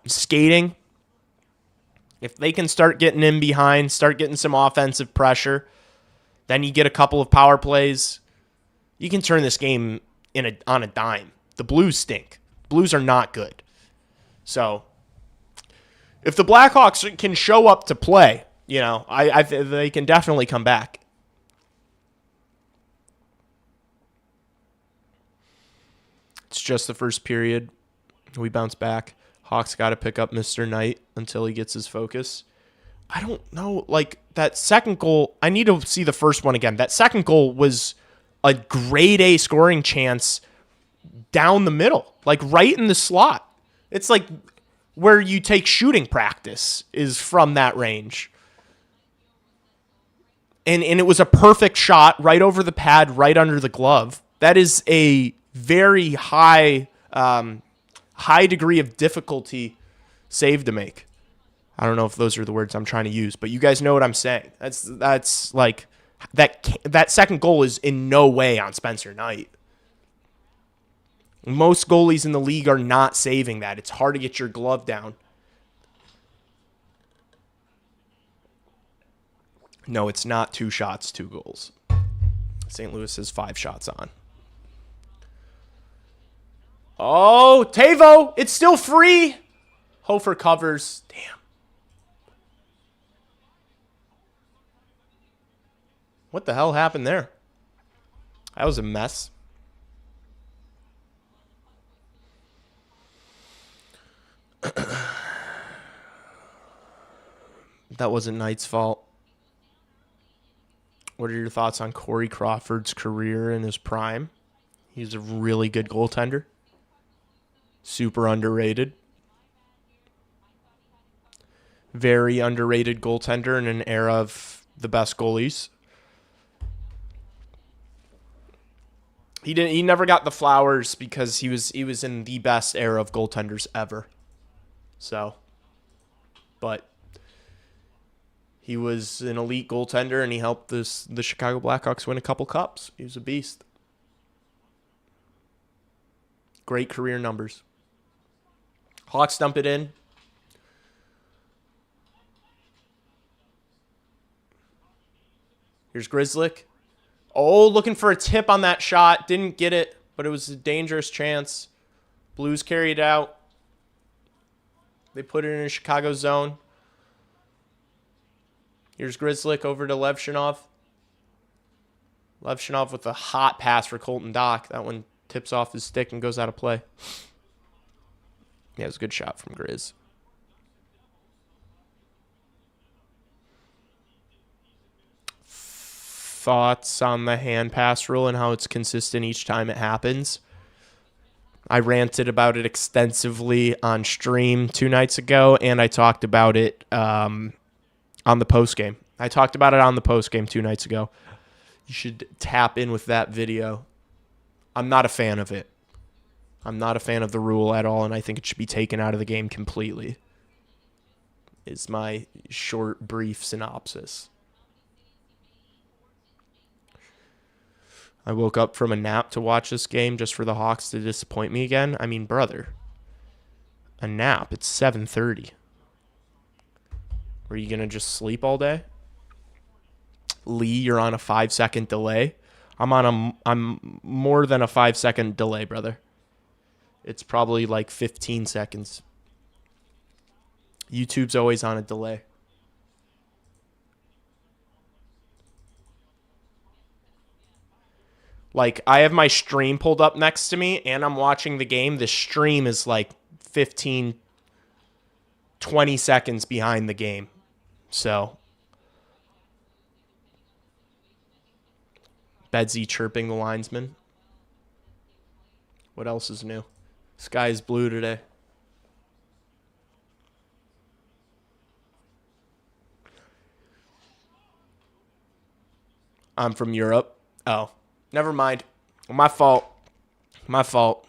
skating, if they can start getting in behind, start getting some offensive pressure, then you get a couple of power plays, you can turn this game on a dime. The Blues stink. Blues are not good. So, if the Blackhawks can show up to play, they can definitely come back. It's just the first period. We bounce back. Hawks got to pick up Mr. Knight until he gets his focus. I don't know. Like, that second goal, I need to see the first one again. That second goal was a grade A scoring chance down the middle, like right in the slot. It's like where you take shooting practice is from that range. And it was a perfect shot right over the pad, right under the glove. That is a very high degree of difficulty save to make. I don't know if those are the words I'm trying to use, but you guys know what I'm saying. That's like that second goal is in no way on Spencer Knight. Most goalies in the league are not saving that. It's hard to get your glove down. No, it's not 2 shots, 2 goals. St. Louis has 5 shots on. Oh, Tavo, it's still free. Hofer covers. Damn. What the hell happened there? That was a mess. That wasn't Knight's fault. What are your thoughts on Corey Crawford's career in his prime? He's a really good goaltender. Super underrated. Very underrated goaltender in an era of the best goalies. He never got the flowers because he was in the best era of goaltenders ever. So, but he was an elite goaltender, and he helped the Chicago Blackhawks win a couple cups. He was a beast. Great career numbers. Hawks dump it in. Here's Grzelcyk. Oh, looking for a tip on that shot. Didn't get it, but it was a dangerous chance. Blues carried out. They put it in a Chicago zone. Here's Grzelcyk over to Levshinov. Levshinov with a hot pass for Colton Dock. That one tips off his stick and goes out of play. Yeah, it was a good shot from Grizz. Thoughts on the hand pass rule and how it's consistent each time it happens? I ranted about it extensively on stream 2 nights ago, and I talked about it on the postgame. I talked about it on the postgame 2 nights ago. You should tap in with that video. I'm not a fan of it. I'm not a fan of the rule at all, and I think it should be taken out of the game completely. Is my short, brief synopsis. I woke up from a nap to watch this game just for the Hawks to disappoint me again. I mean, brother, a nap. It's 7:30. Were you going to just sleep all day? Lee, you're on a 5-second delay. I'm more than a 5-second delay, brother. It's probably like 15 seconds. YouTube's always on a delay. Like, I have my stream pulled up next to me, and I'm watching the game. The stream is like 15, 20 seconds behind the game. So, Bedsy chirping the linesman. What else is new? Sky is blue today. I'm from Europe. Oh. Never mind. My fault. My fault.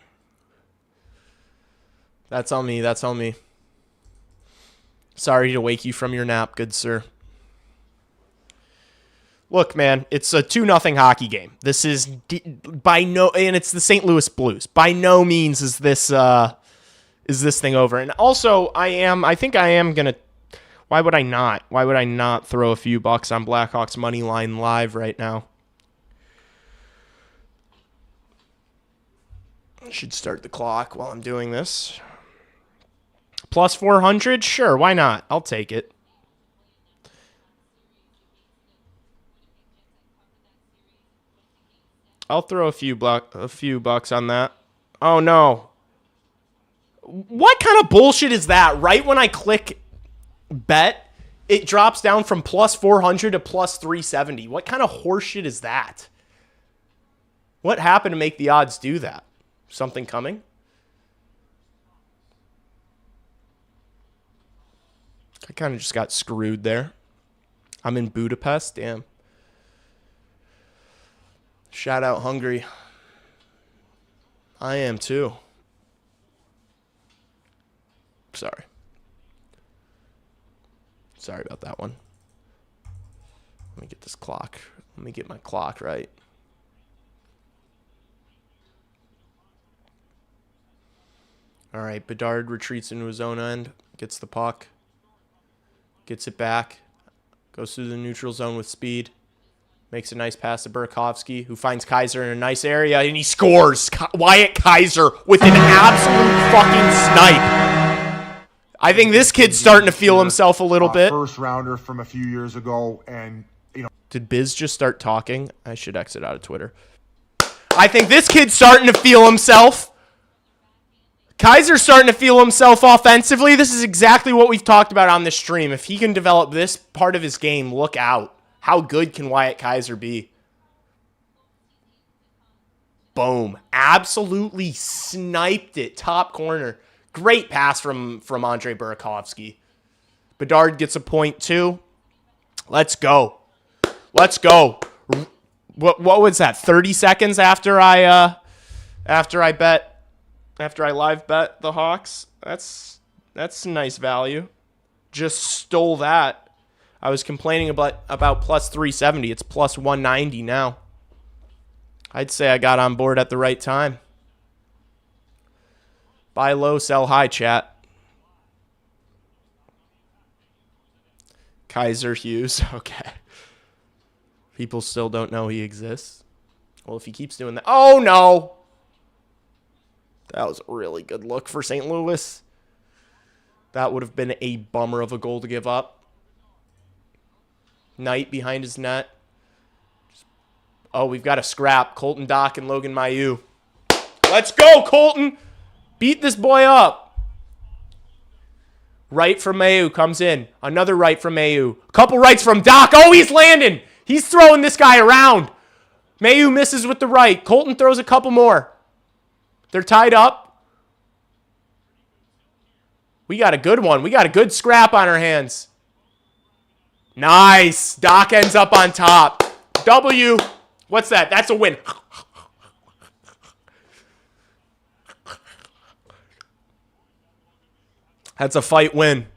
That's on me. That's on me. Sorry to wake you from your nap, good sir. Look, man, it's a 2-0 hockey game. This is and it's the St. Louis Blues. By no means is this thing over. And also, I think I am gonna. Why would I not? Why would I not throw a few bucks on Blackhawks money line live right now? I should start the clock while I'm doing this. Plus 400? Sure, why not? I'll take it. I'll throw a few bucks on that. Oh, no. What kind of bullshit is that? Right when I click bet, it drops down from plus 400 to plus 370. What kind of horseshit is that? What happened to make the odds do that? Something coming? I kind of just got screwed there. I'm in Budapest. Damn. Shout out Hungary. I am too. Sorry. Sorry about that one. Let me get this clock. Let me get my clock right. All right, Bedard retreats into his own end, gets the puck, gets it back, goes through the neutral zone with speed, makes a nice pass to Burakovsky, who finds Kaiser in a nice area, and he scores. Wyatt Kaiser with an absolute fucking snipe. I think this kid's starting to feel himself a little bit. First rounder from a few years ago, and Did Biz just start talking? I should exit out of Twitter. I think this kid's starting to feel himself. Kaiser's starting to feel himself offensively. This is exactly what we've talked about on this stream. If he can develop this part of his game, look out. How good can Wyatt Kaiser be? Boom. Absolutely sniped it. Top corner. Great pass from Andre Burakovsky. Bedard gets a point too. Let's go. Let's go. What was that? 30 seconds after I live bet the Hawks. That's nice value. Just stole that. I was complaining about plus 370. It's plus 190 now. I'd say I got on board at the right time. Buy low, sell high, chat. Kaiser Hughes. Okay. People still don't know he exists. Well, if he keeps doing that. Oh, no. That was a really good look for St. Louis. That would have been a bummer of a goal to give up. Knight behind his net. Oh, we've got a scrap. Colton Dock and Logan Mailloux. Let's go, Colton. Beat this boy up. Right from Mailloux comes in. Another right from Mailloux. A couple rights from Dock. Oh, he's landing. He's throwing this guy around. Mailloux misses with the right. Colton throws a couple more. They're tied up. We got a good one. We got a good scrap on our hands. Nice. Doc ends up on top. W. What's that? That's a win. That's a fight win.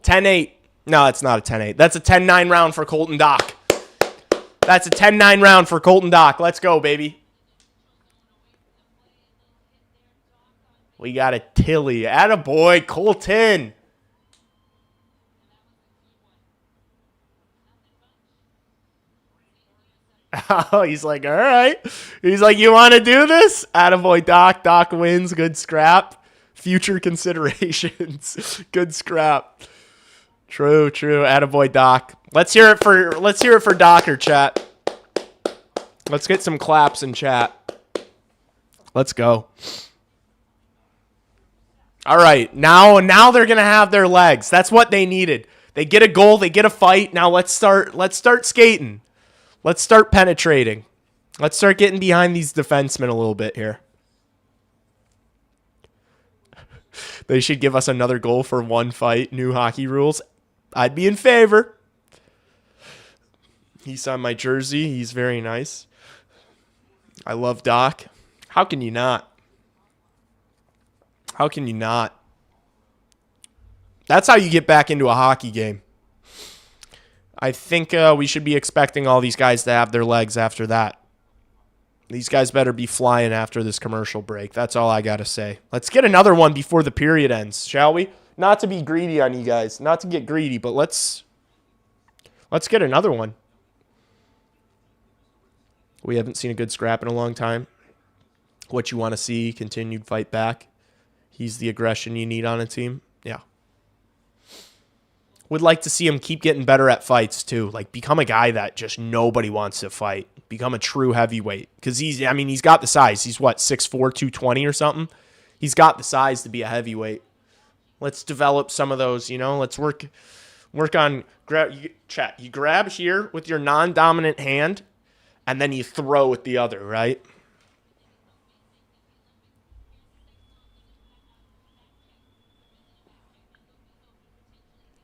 10-8. No, it's not a 10-8. That's a 10-9 round for Colton Dock. That's a 10-9 round for Colton Dock. Let's go, baby. We got a Tilly. Attaboy, Colton. Oh, he's like, all right. He's like, you want to do this? Attaboy, Doc. Doc wins. Good scrap. Future considerations. Good scrap. True. Attaboy, Doc. Let's hear it for Docker, chat. Let's get some claps in chat. Let's go. All right, now they're gonna have their legs. That's what they needed. They get a goal, they get a fight. Now let's start skating. Let's start penetrating. Let's start getting behind these defensemen a little bit here. They should give us another goal for one fight. New hockey rules. I'd be in favor. He's on my jersey. He's very nice. I love Doc. How can you not? How can you not? That's how you get back into a hockey game. I think we should be expecting all these guys to have their legs after that. These guys better be flying after this commercial break. That's all I got to say. Let's get another one before the period ends, shall we? Not to be greedy on you guys. Not to get greedy, but let's get another one. We haven't seen a good scrap in a long time. What you want to see, continued fight back. He's the aggression you need on a team. Yeah. Would like to see him keep getting better at fights, too. Like, become a guy that just nobody wants to fight. Become a true heavyweight. Because he's got the size. He's, 6'4", 220 or something? He's got the size to be a heavyweight. Let's develop some of those, Let's work on... You grab here with your non-dominant hand, and then you throw with the other, right?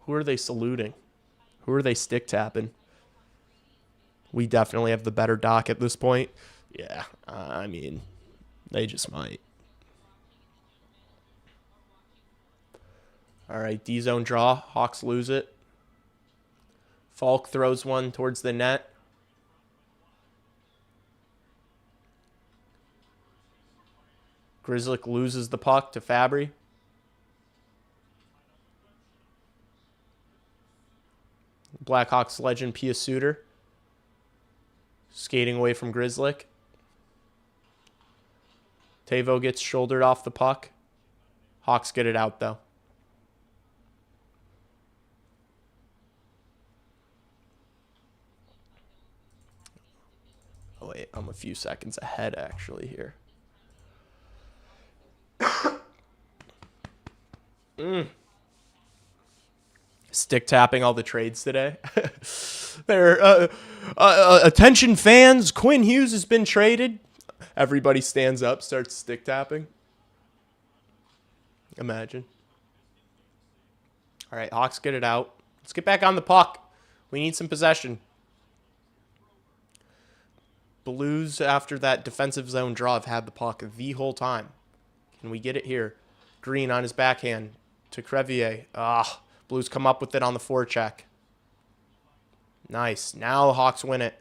Who are they saluting? Who are they stick tapping? We definitely have the better dock at this point. Yeah, they just might. All right, D-zone draw. Hawks lose it. Falk throws one towards the net. Grzelcyk loses the puck to Fabry. Blackhawks legend Pia Suter skating away from Grzelcyk. Teuvo gets shouldered off the puck. Hawks get it out, though. Oh, wait. I'm a few seconds ahead, actually, here. Stick tapping all the trades today. Attention fans, Quinn Hughes has been traded. Everybody stands up, starts stick tapping. Imagine. All right, Hawks get it out. Let's get back on the puck. We need some possession. Blues, after that defensive zone draw, have had the puck the whole time. Can we get it here? Green on his backhand to Crevier. Blues come up with it on the forecheck. Nice. Now Hawks win it.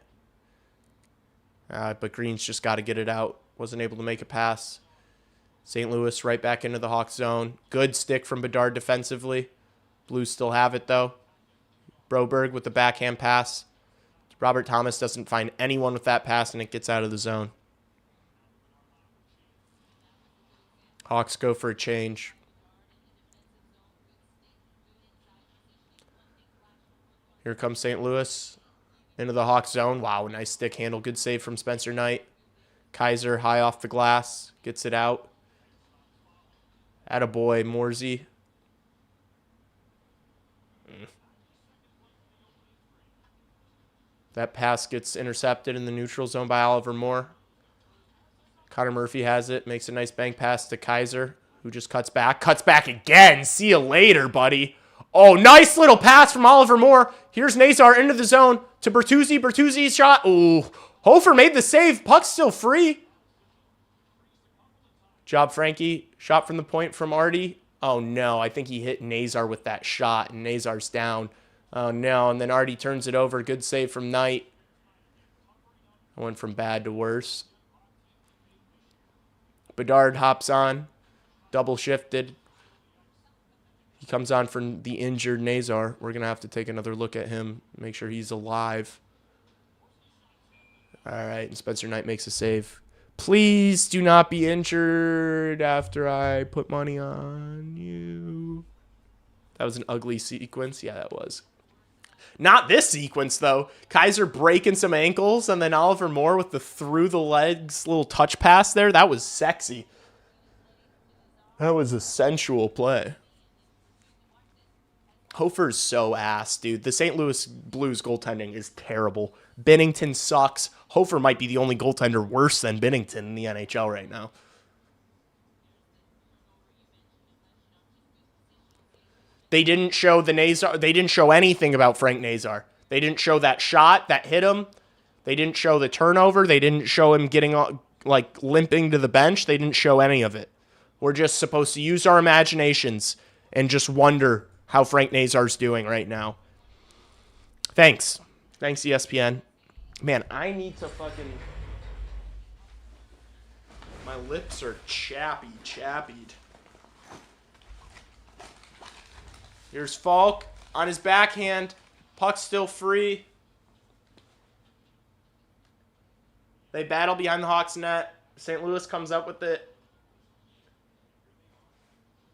But Green's just got to get it out. Wasn't able to make a pass. St. Louis right back into the Hawks zone. Good stick from Bedard defensively. Blues still have it, though. Broberg with the backhand pass. Robert Thomas doesn't find anyone with that pass, and it gets out of the zone. Hawks go for a change. Here comes St. Louis into the Hawks zone. Wow, nice stick handle. Good save from Spencer Knight. Kaiser high off the glass. Gets it out. Attaboy, Morsey. That pass gets intercepted in the neutral zone by Oliver Moore. Connor Murphy has it. Makes a nice bank pass to Kaiser, who just cuts back. Cuts back again. See you later, buddy. Oh, nice little pass from Oliver Moore. Here's Nazar into the zone to Bertuzzi. Bertuzzi's shot. Ooh. Hofer made the save. Puck's still free. Job, Frankie. Shot from the point from Artie. Oh, no. I think he hit Nazar with that shot, and Nazar's down. Oh, no. And then Artie turns it over. Good save from Knight. I went from bad to worse. Bedard hops on. Double shifted. He comes on for the injured Nazar. We're going to have to take another look at him. Make sure he's alive. All right. And Spencer Knight makes a save. Please do not be injured after I put money on you. That was an ugly sequence. Yeah, that was. Not this sequence, though. Kaiser breaking some ankles, and then Oliver Moore with the through-the-legs little touch pass there. That was sexy. That was a sensual play. Hofer's so ass, dude. The St. Louis Blues goaltending is terrible. Binnington sucks. Hofer might be the only goaltender worse than Binnington in the NHL right now. They didn't show the Nazar. They didn't show anything about Frank Nazar. They didn't show that shot that hit him. They didn't show the turnover. They didn't show him getting limping to the bench. They didn't show any of it. We're just supposed to use our imaginations and just wonder how Frank Nazar's doing right now. Thanks, ESPN. Man, I need to fucking. My lips are chappied. Here's Falk on his backhand. Puck's still free. They battle behind the Hawks net. St. Louis comes up with it.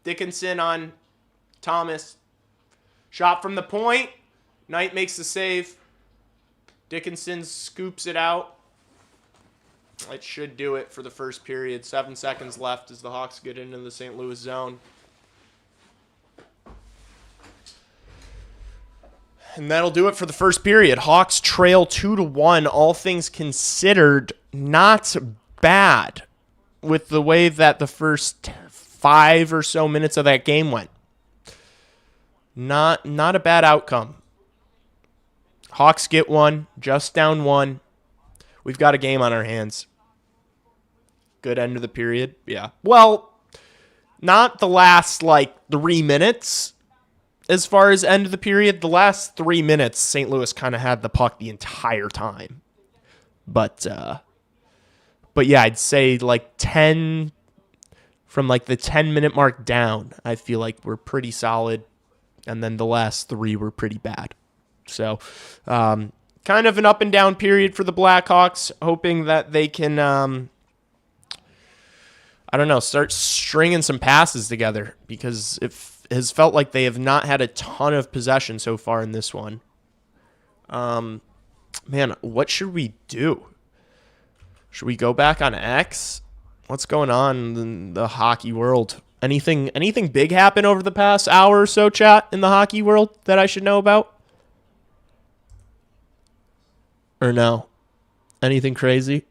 Dickinson on Thomas. Shot from the point. Knight makes the save. Dickinson scoops it out. It should do it for the first period. 7 seconds left as the Hawks get into the St. Louis zone. And that'll do it for the first period. Hawks trail 2-1. All things considered, not bad with the way that the first 5 or so minutes of that game went. Not a bad outcome. Hawks get one, just down 1. We've got a game on our hands. Good end of the period. Yeah. Well, not the last, 3 minutes. As far as end of the period, the last 3 minutes, St. Louis kind of had the puck the entire time. But yeah, I'd say 10, from the 10-minute mark down, I feel like we're pretty solid. And then the last 3 were pretty bad. So, kind of an up and down period for the Blackhawks, hoping that they can, start stringing some passes together, because it has felt like they have not had a ton of possession so far in this one. Man, what should we do? Should we go back on X? What's going on in the hockey world? Anything big happen over the past hour or so, chat, in the hockey world that I should know about? Or no? Anything crazy?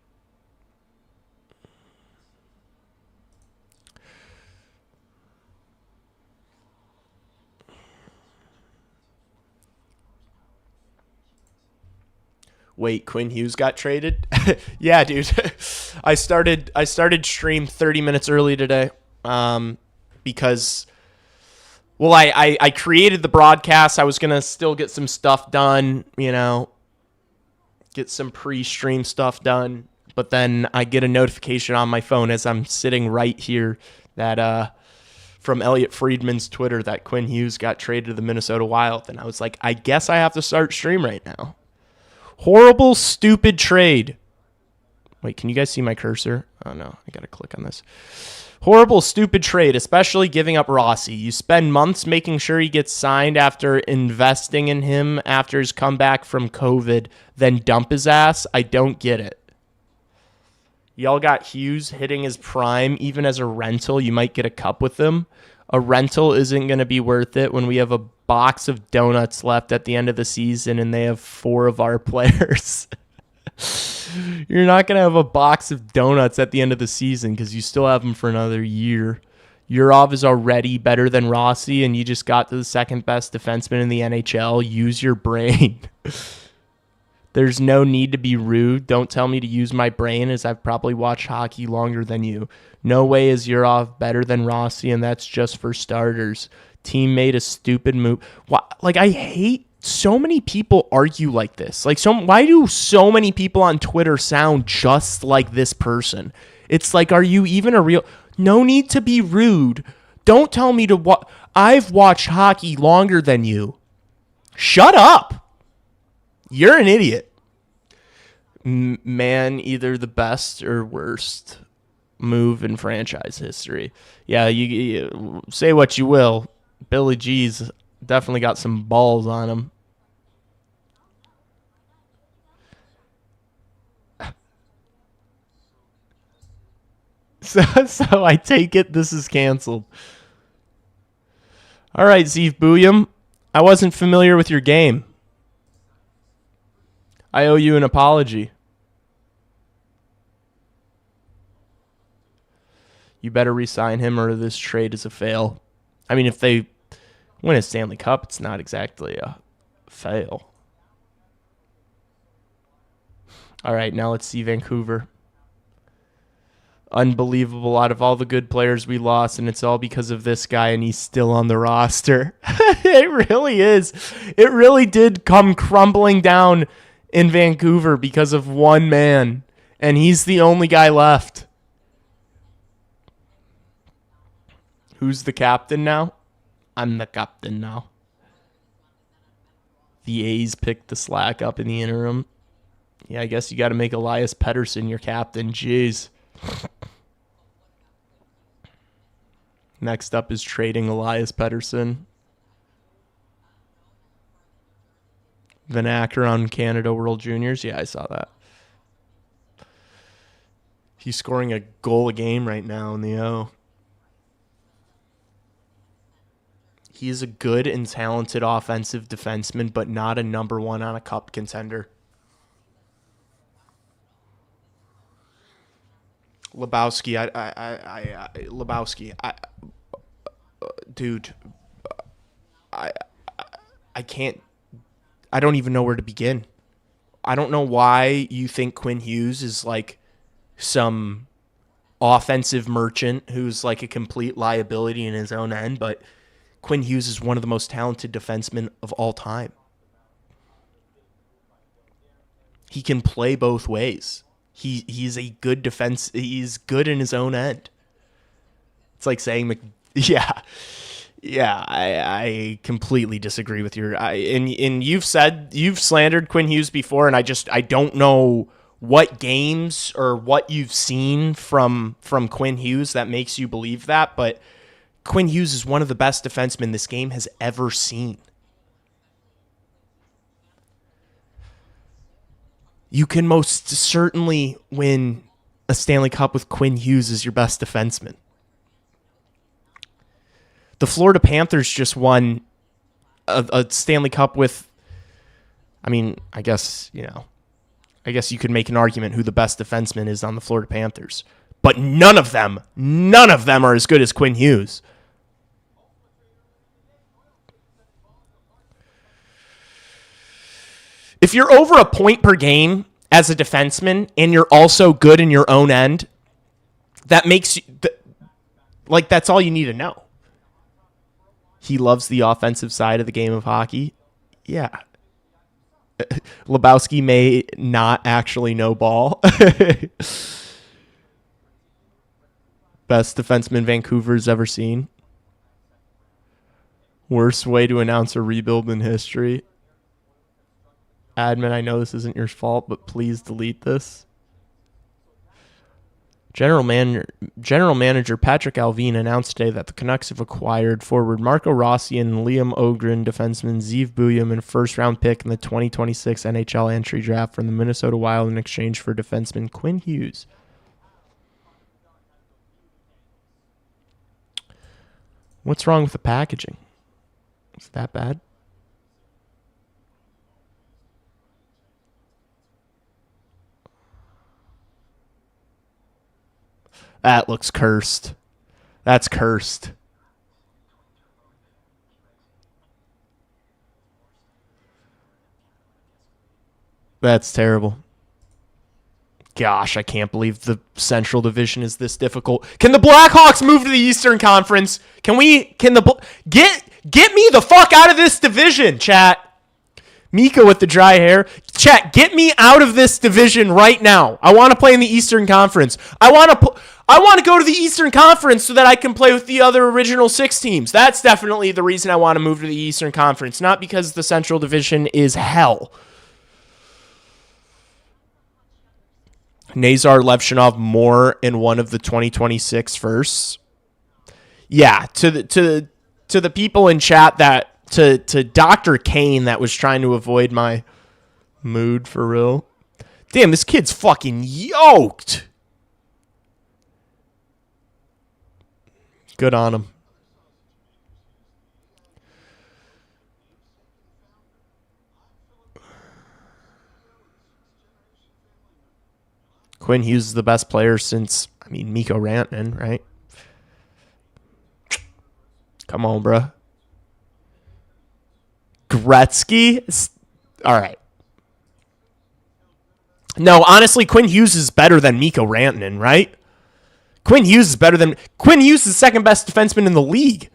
Wait, Quinn Hughes got traded? Yeah, dude. I started stream 30 minutes early today because, well, I created the broadcast. I was going to still get some stuff done, get some pre-stream stuff done. But then I get a notification on my phone as I'm sitting right here that from Elliot Friedman's Twitter that Quinn Hughes got traded to the Minnesota Wild. And I was like, I guess I have to start stream right now. Horrible, stupid trade. Wait, can you guys see my cursor? Oh, no. I got to click on this. Horrible, stupid trade, especially giving up Rossi. You spend months making sure he gets signed after investing in him after his comeback from COVID, then dump his ass. I don't get it. Y'all got Hughes hitting his prime. Even as a rental, you might get a cup with him. A rental isn't going to be worth it when we have a box of donuts left at the end of the season and they have 4 of our players. You're not going to have a box of donuts at the end of the season because you still have them for another year. Yurov is already better than Rossi, and you just got to the second best defenseman in the NHL. Use your brain. There's no need to be rude. Don't tell me to use my brain, as I've probably watched hockey longer than you. No way is Yurov better than Rossi, and that's just for starters. Team made a stupid move. I hate so many people argue like this. Why do so many people on Twitter sound just like this person? It's like, are you even a real... No need to be rude. Don't tell me to... I've watched hockey longer than you. Shut up. You're an idiot. Man, either the best or worst move in franchise history. Yeah, you say what you will. Billy G's definitely got some balls on him. So I take it this is canceled. All right, Zeev Booyam. I wasn't familiar with your game. I owe you an apology. You better re-sign him or this trade is a fail. I mean, if they win a Stanley Cup, it's not exactly a fail. All right, now let's see Vancouver. Unbelievable. Out of all the good players we lost, and it's all because of this guy, and he's still on the roster. It really is. It really did come crumbling down in Vancouver because of one man, and he's the only guy left. Who's the captain now? I'm the captain now. The A's picked the slack up in the interim. Yeah, I guess you got to make Elias Pettersson your captain. Jeez. Next up is trading Elias Pettersson. Vanacker on Canada World Juniors. Yeah, I saw that. He's scoring a goal a game right now in the O. He is a good and talented offensive defenseman, but not a number one on a cup contender. Lebowski, dude, I can't. I don't even know where to begin. I don't know why you think Quinn Hughes is like some offensive merchant who's like a complete liability in his own end, but Quinn Hughes is one of the most talented defensemen of all time. He can play both ways. He's a good defense. He's good in his own end. It's like saying, I completely disagree with your. And you've slandered Quinn Hughes before, and I don't know what games or what you've seen from Quinn Hughes that makes you believe that, but Quinn Hughes is one of the best defensemen this game has ever seen. You can most certainly win a Stanley Cup with Quinn Hughes as your best defenseman. The Florida Panthers just won a Stanley Cup with, I guess you could make an argument who the best defenseman is on the Florida Panthers. But none of them are as good as Quinn Hughes. If you're over a point per game as a defenseman and you're also good in your own end, that makes you that's all you need to know. He loves the offensive side of the game of hockey. Yeah. Lebowski may not actually know ball. Best defenseman Vancouver's ever seen. Worst way to announce a rebuild in history. Admin, I know this isn't your fault, but please delete this. General Manager Patrick Alvin announced today that the Canucks have acquired forward Marco Rossi and Liam Ogren, defenseman Zeev Buyam, and first-round pick in the 2026 NHL entry draft from the Minnesota Wild in exchange for defenseman Quinn Hughes. What's wrong with the packaging? Is it that bad? That looks cursed. That's cursed. That's terrible. Gosh, I can't believe the Central Division is this difficult. Can the Blackhawks move to the Eastern Conference? Get me the fuck out of this division, chat. Mika with the dry hair. Chat, get me out of this division right now. I want to play in the Eastern Conference. I want to go to the Eastern Conference so that I can play with the other original 6 teams. That's definitely the reason I want to move to the Eastern Conference, not because the Central Division is hell. Nazar Levshinov more in one of the 2026 firsts. Yeah, to the people in chat that to Dr. Kane that was trying to avoid my mood for real. Damn, this kid's fucking yoked. Good on him. Quinn Hughes is the best player since, Mikko Rantanen, right? Come on, bro. Gretzky? All right. No, honestly, Quinn Hughes is better than Mikko Rantanen, right? Quinn Hughes is better than Quinn Hughes is the second best defenseman in the league.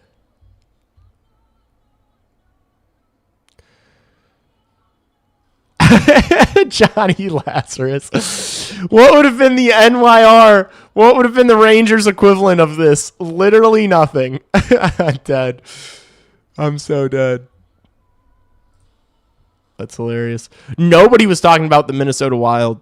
Johnny Lazarus. What would have been the NYR? What would have been the Rangers equivalent of this? Literally nothing. I'm dead. I'm so dead. That's hilarious. Nobody was talking about the Minnesota Wild.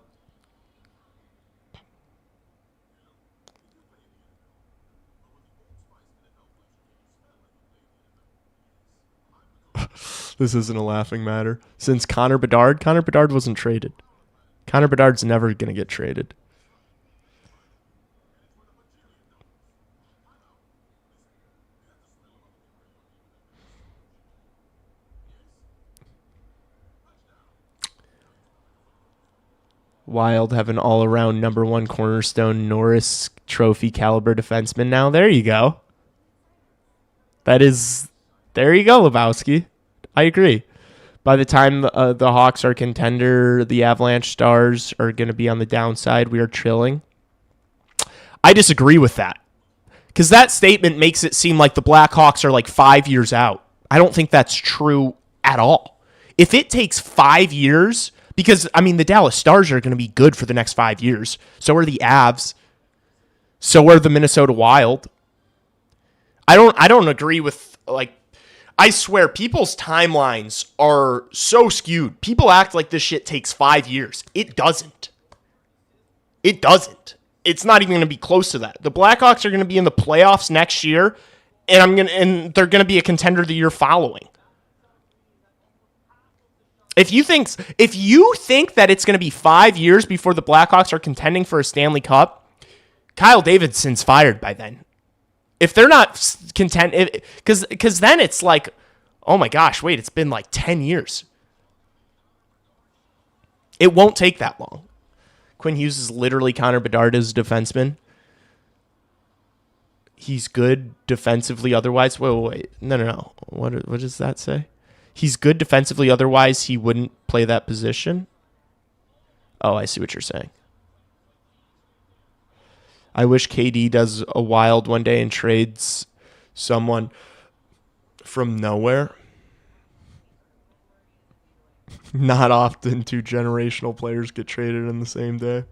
This isn't a laughing matter. Since Connor Bedard wasn't traded. Connor Bedard's never going to get traded. Wild have an all-around number one cornerstone Norris Trophy caliber defenseman now. There you go. There you go, Lebowski. I agree. By the time the Hawks are contender, the Avalanche Stars are going to be on the downside. We are chilling. I disagree with that. Because that statement makes it seem like the Blackhawks are like 5 years out. I don't think that's true at all. If it takes 5 years, because, I mean, the Dallas Stars are going to be good for the next 5 years. So are the Avs. So are the Minnesota Wild. I don't agree with, like, I swear, people's timelines are so skewed. People act like this shit takes 5 years. It doesn't. It doesn't. It's not even going to be close to that. The Blackhawks are going to be in the playoffs next year, and they're going to be a contender the year following. If you think that it's going to be 5 years before the Blackhawks are contending for a Stanley Cup, Kyle Davidson's fired by then. If they're not content, because then it's like, oh my gosh, wait, it's been like 10 years. It won't take that long. Quinn Hughes is literally Connor Bedard as a defenseman. He's good defensively otherwise. Wait. No. What does that say? He's good defensively otherwise he wouldn't play that position. Oh, I see what you're saying. I wish KD does a Wild one day and trades someone from nowhere. Not often do generational players get traded in the same day.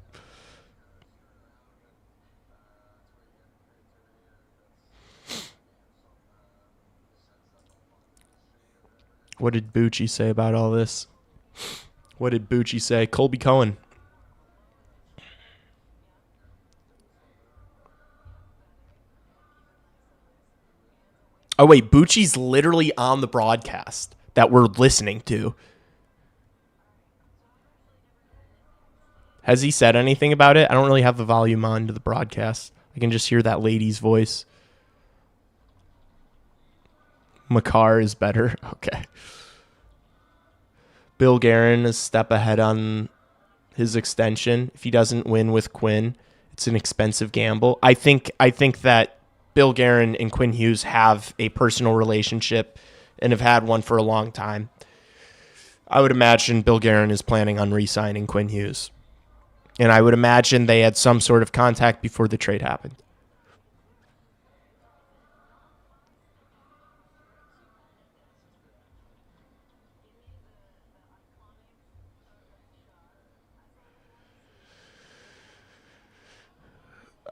What did Bucci say about all this? What did Bucci say? Colby Cohen. Oh, wait, Bucci's literally on the broadcast that we're listening to. Has he said anything about it? I don't really have the volume on to the broadcast. I can just hear that lady's voice. Makar is better. Okay. Bill Guerin is a step ahead on his extension. If he doesn't win with Quinn, it's an expensive gamble. I think that Bill Guerin and Quinn Hughes have a personal relationship and have had one for a long time. I would imagine Bill Guerin is planning on re-signing Quinn Hughes. And I would imagine they had some sort of contact before the trade happened.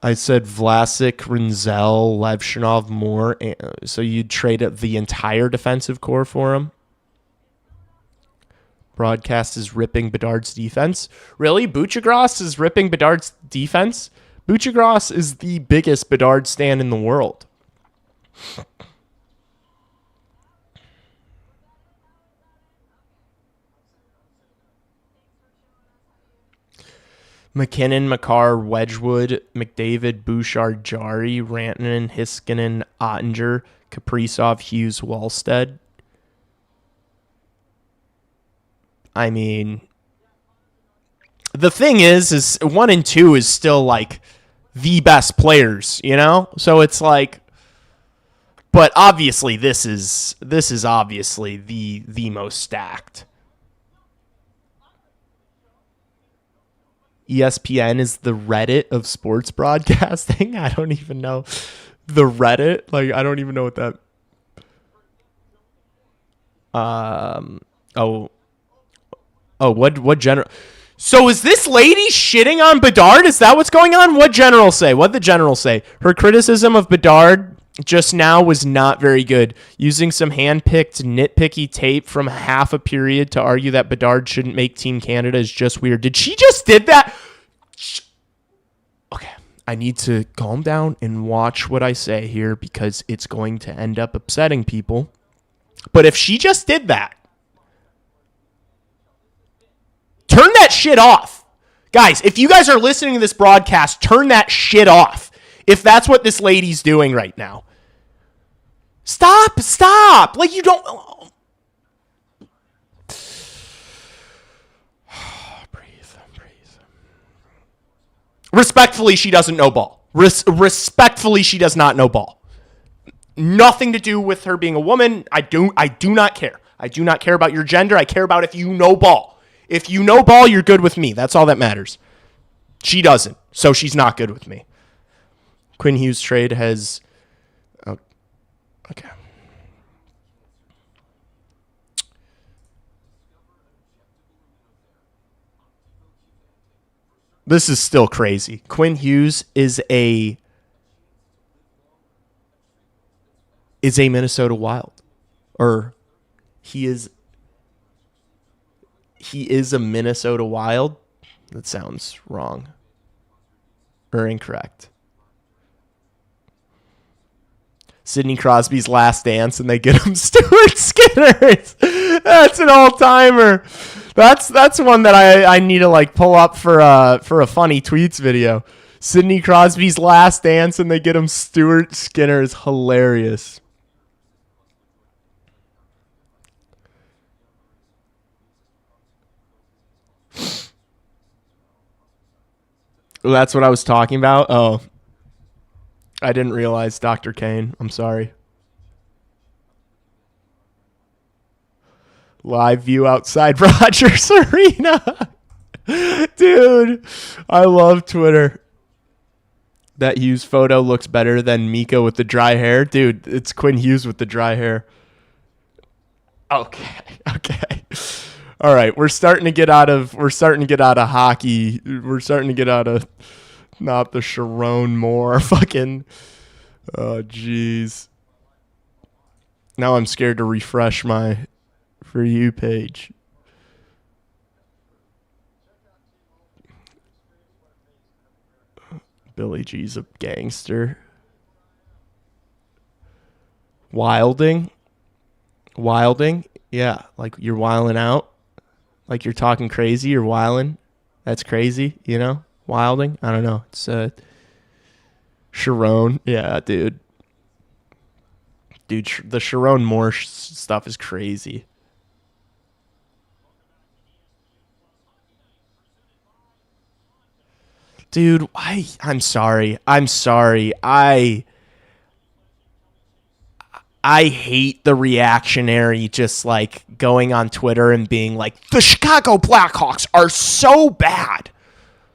I said Vlasic, Rinzel, Levshinov, Moore. So you'd trade up the entire defensive core for him? Broadcast is ripping Bedard's defense. Really? Buchagras is ripping Bedard's defense? Buchagras is the biggest Bedard stan in the world. McKinnon, Makar, Wedgwood, McDavid, Bouchard, Jari, Rantanen, Hiskinen, Ottinger, Kaprizov, Hughes, Wallstead. I mean, the thing is 1 and 2 is still like the best players, you know? So it's like, but obviously this is obviously the most stacked. ESPN is the Reddit of sports broadcasting. I don't even know. The Reddit? Like, I don't even know what that... What general... So is this lady shitting on Bedard? Is that what's going on? What general say? What'd the general say? Her criticism of Bedard just now was not very good. Using some hand-picked, nitpicky tape from half a period to argue that Bedard shouldn't make Team Canada is just weird. Did she just did that? Okay, I need to calm down and watch what I say here because it's going to end up upsetting people. But if she just did that, turn that shit off. Guys, if you guys are listening to this broadcast, turn that shit off. If that's what this lady's doing right now. Stop. Like, you don't... Breathe. Respectfully, she doesn't know ball. Respectfully, she does not know ball. Nothing to do with her being a woman. I do not care. I do not care about your gender. I care about if you know ball. If you know ball, you're good with me. That's all that matters. She doesn't, so she's not good with me. Quinn Hughes trade has... Oh, okay. This is still crazy. Quinn Hughes is a Minnesota Wild. Or he is a Minnesota Wild. That sounds wrong. Or incorrect. Sidney Crosby's last dance and they get him Stuart Skinner. That's an all-timer. That's one that I need to like pull up for a funny tweets video. Sidney Crosby's last dance and they get him Stuart Skinner is hilarious. That's what I was talking about. Oh, I didn't realize Dr. Kane. I'm sorry. Live view outside Rogers Arena. Dude, I love Twitter. That Hughes photo looks better than Mika with the dry hair. Dude, it's Quinn Hughes with the dry hair. Okay. All right, we're starting to get out of hockey. We're starting to get out of not the Sharon Moore fucking. Oh jeez. Now I'm scared to refresh my For You page. Billy G's a gangster. Wilding, yeah, like you're wilding out. Like you're talking crazy, you're wilding. That's crazy, you know? Wilding? I don't know. It's Sharon. Yeah, dude. Dude, the Sharon Moore stuff is crazy. Dude, I'm sorry. I hate the reactionary just like going on Twitter and being like, the Chicago Blackhawks are so bad.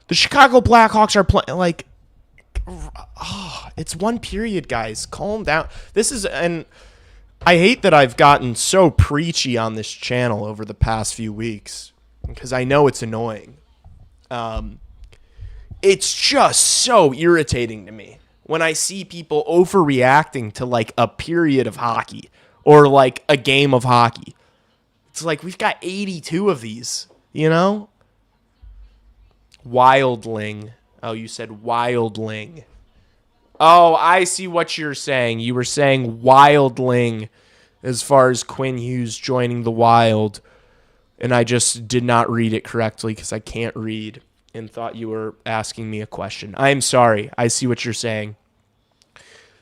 The Chicago Blackhawks are playing like, it's one period, guys. Calm down. And I hate that I've gotten so preachy on this channel over the past few weeks because I know it's annoying. It's just so irritating to me when I see people overreacting to like a period of hockey or like a game of hockey. It's like we've got 82 of these, you know? Wildling. Oh, you said wildling. Oh, I see what you're saying. You were saying wildling as far as Quinn Hughes joining the Wild. And I just did not read it correctly because I can't read and thought you were asking me a question. I'm sorry. I see what you're saying.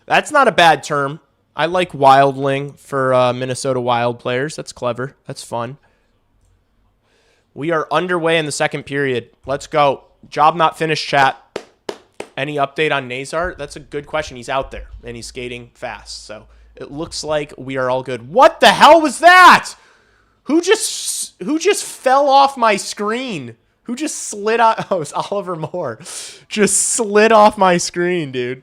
That's not a bad term. I like wildling for Minnesota Wild players. That's clever. That's fun. We are underway in the second period. Let's go. Job not finished, chat. Any update on Nazar? That's a good question. He's out there, and he's skating fast. So it looks like we are all good. What the hell was that? Who just fell off my screen? Who just slid out? Oh, it's Oliver Moore. Just slid off my screen, dude.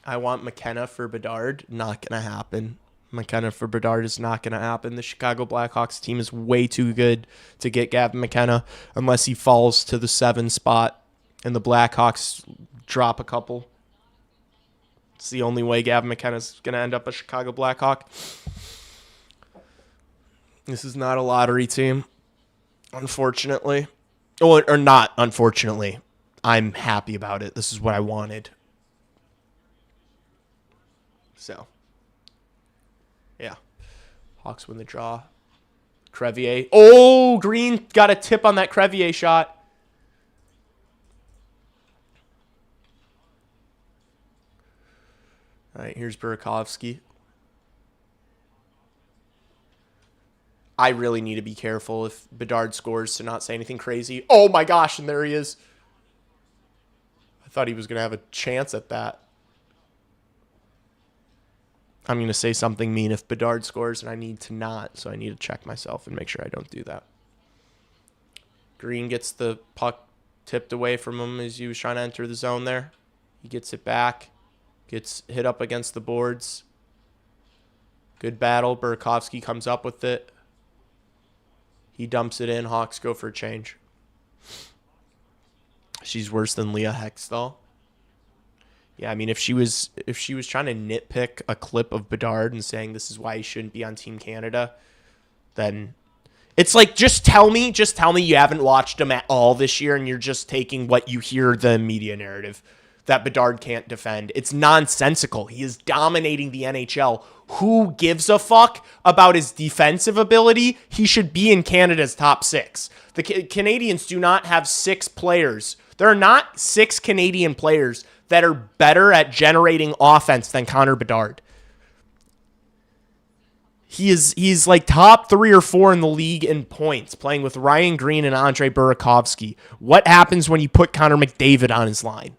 I want McKenna for Bedard. Not going to happen. McKenna for Bedard is not going to happen. The Chicago Blackhawks team is way too good to get Gavin McKenna unless he falls to the 7 spot and the Blackhawks drop a couple. It's the only way Gavin McKenna's going to end up a Chicago Blackhawk. This is not a lottery team, unfortunately. Or not, unfortunately. I'm happy about it. This is what I wanted. So, yeah. Hawks win the draw. Crevier. Oh, Green got a tip on that Crevier shot. All right, here's Burakovsky. I really need to be careful if Bedard scores to not say anything crazy. Oh, my gosh, and there he is. I thought he was going to have a chance at that. I'm going to say something mean if Bedard scores, and I need to not, so I need to check myself and make sure I don't do that. Green gets the puck tipped away from him as he was trying to enter the zone there. He gets it back, gets hit up against the boards. Good battle. Burakovsky comes up with it. He dumps it in. Hawks go for a change. She's worse than Leah Hextall. Yeah, I mean, if she was trying to nitpick a clip of Bedard and saying this is why he shouldn't be on Team Canada, then it's like, just tell me you haven't watched him at all this year and you're just taking what you hear the media narrative that Bedard can't defend. It's nonsensical. He is dominating the NHL. Who gives a fuck about his defensive ability? He should be in Canada's top 6. The Canadians do not have 6 players. There are not 6 Canadian players that are better at generating offense than Connor Bedard. He's like top 3 or 4 in the league in points, playing with Ryan Green and Andrei Burakovsky. What happens when you put Connor McDavid on his line?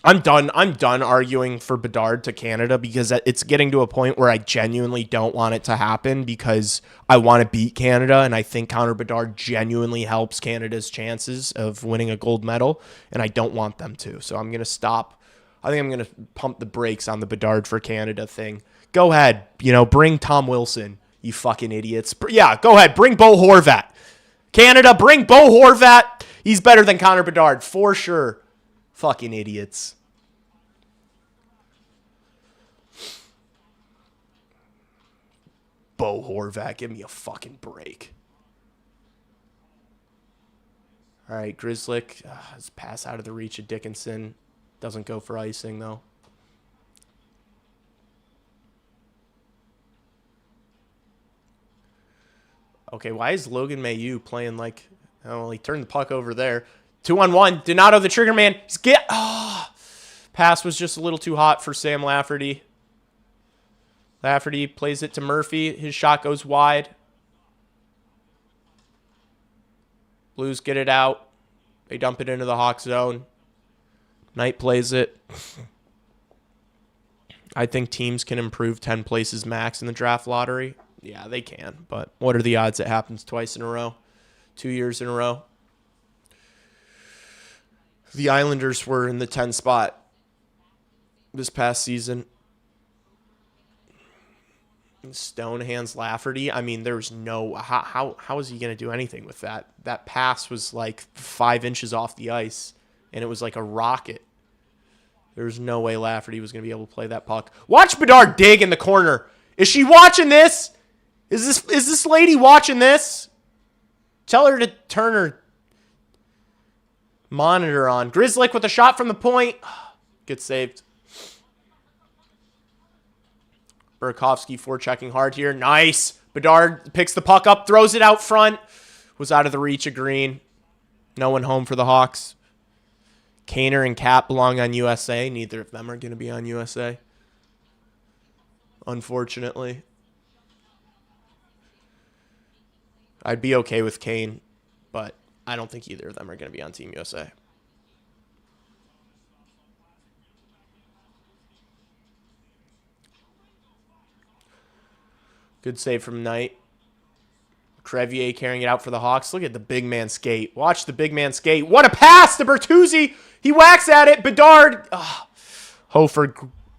I'm done arguing for Bedard to Canada because it's getting to a point where I genuinely don't want it to happen because I want to beat Canada, and I think Connor Bedard genuinely helps Canada's chances of winning a gold medal, and I don't want them to. So I'm going to stop. I think I'm going to pump the brakes on the Bedard for Canada thing. Go ahead. Bring Tom Wilson, you fucking idiots. Yeah, go ahead. Bring Bo Horvat. Canada, bring Bo Horvat. He's better than Connor Bedard, for sure. Fucking idiots. Bo Horvat, give me a fucking break. All right, Grzelcyk. His pass out of the reach of Dickinson. Doesn't go for icing, though. Okay, why is Logan Mailloux playing like... Oh, he turned the puck over there. 2-on-1. Donato, the trigger man. Pass was just a little too hot for Sam Lafferty. Lafferty plays it to Murphy. His shot goes wide. Blues get it out. They dump it into the Hawk zone. Knight plays it. I think teams can improve 10 places max in the draft lottery. Yeah, they can. But what are the odds it happens twice in a row? 2 years in a row? The Islanders were in the 10 spot this past season. Stone hands Lafferty. I mean, there's no... How is he going to do anything with that? That pass was like 5 inches off the ice, and it was like a rocket. There's no way Lafferty was going to be able to play that puck. Watch Bedard dig in the corner. Is she watching this? Is this lady watching this? Tell her to turn her monitor on. Grzelcyk with a shot from the point. Gets saved. Burakovsky forechecking hard here. Nice. Bedard picks the puck up, throws it out front. Was out of the reach of Green. No one home for the Hawks. Kaner and Cap belong on USA. Neither of them are going to be on USA. Unfortunately. I'd be okay with Kane, but I don't think either of them are going to be on Team USA. Good save from Knight. Crevier carrying it out for the Hawks. Look at the big man skate. Watch the big man skate. What a pass to Bertuzzi. He whacks at it. Bedard. Oh. Hofer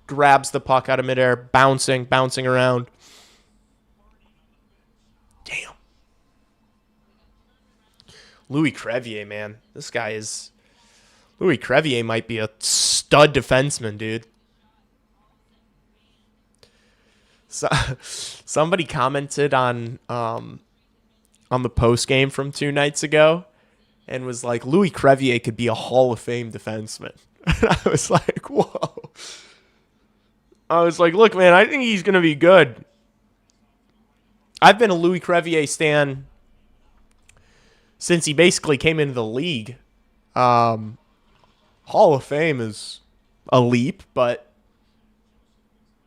grabs the puck out of midair. Bouncing around. Damn. Louis Crevier, man. This guy is... Louis Crevier might be a stud defenseman, dude. So, somebody commented on the post game from 2 nights ago and was like, Louis Crevier could be a Hall of Fame defenseman. And I was like, whoa. I was like, look, man, I think he's going to be good. I've been a Louis Crevier stan since he basically came into the league. Hall of Fame is a leap, but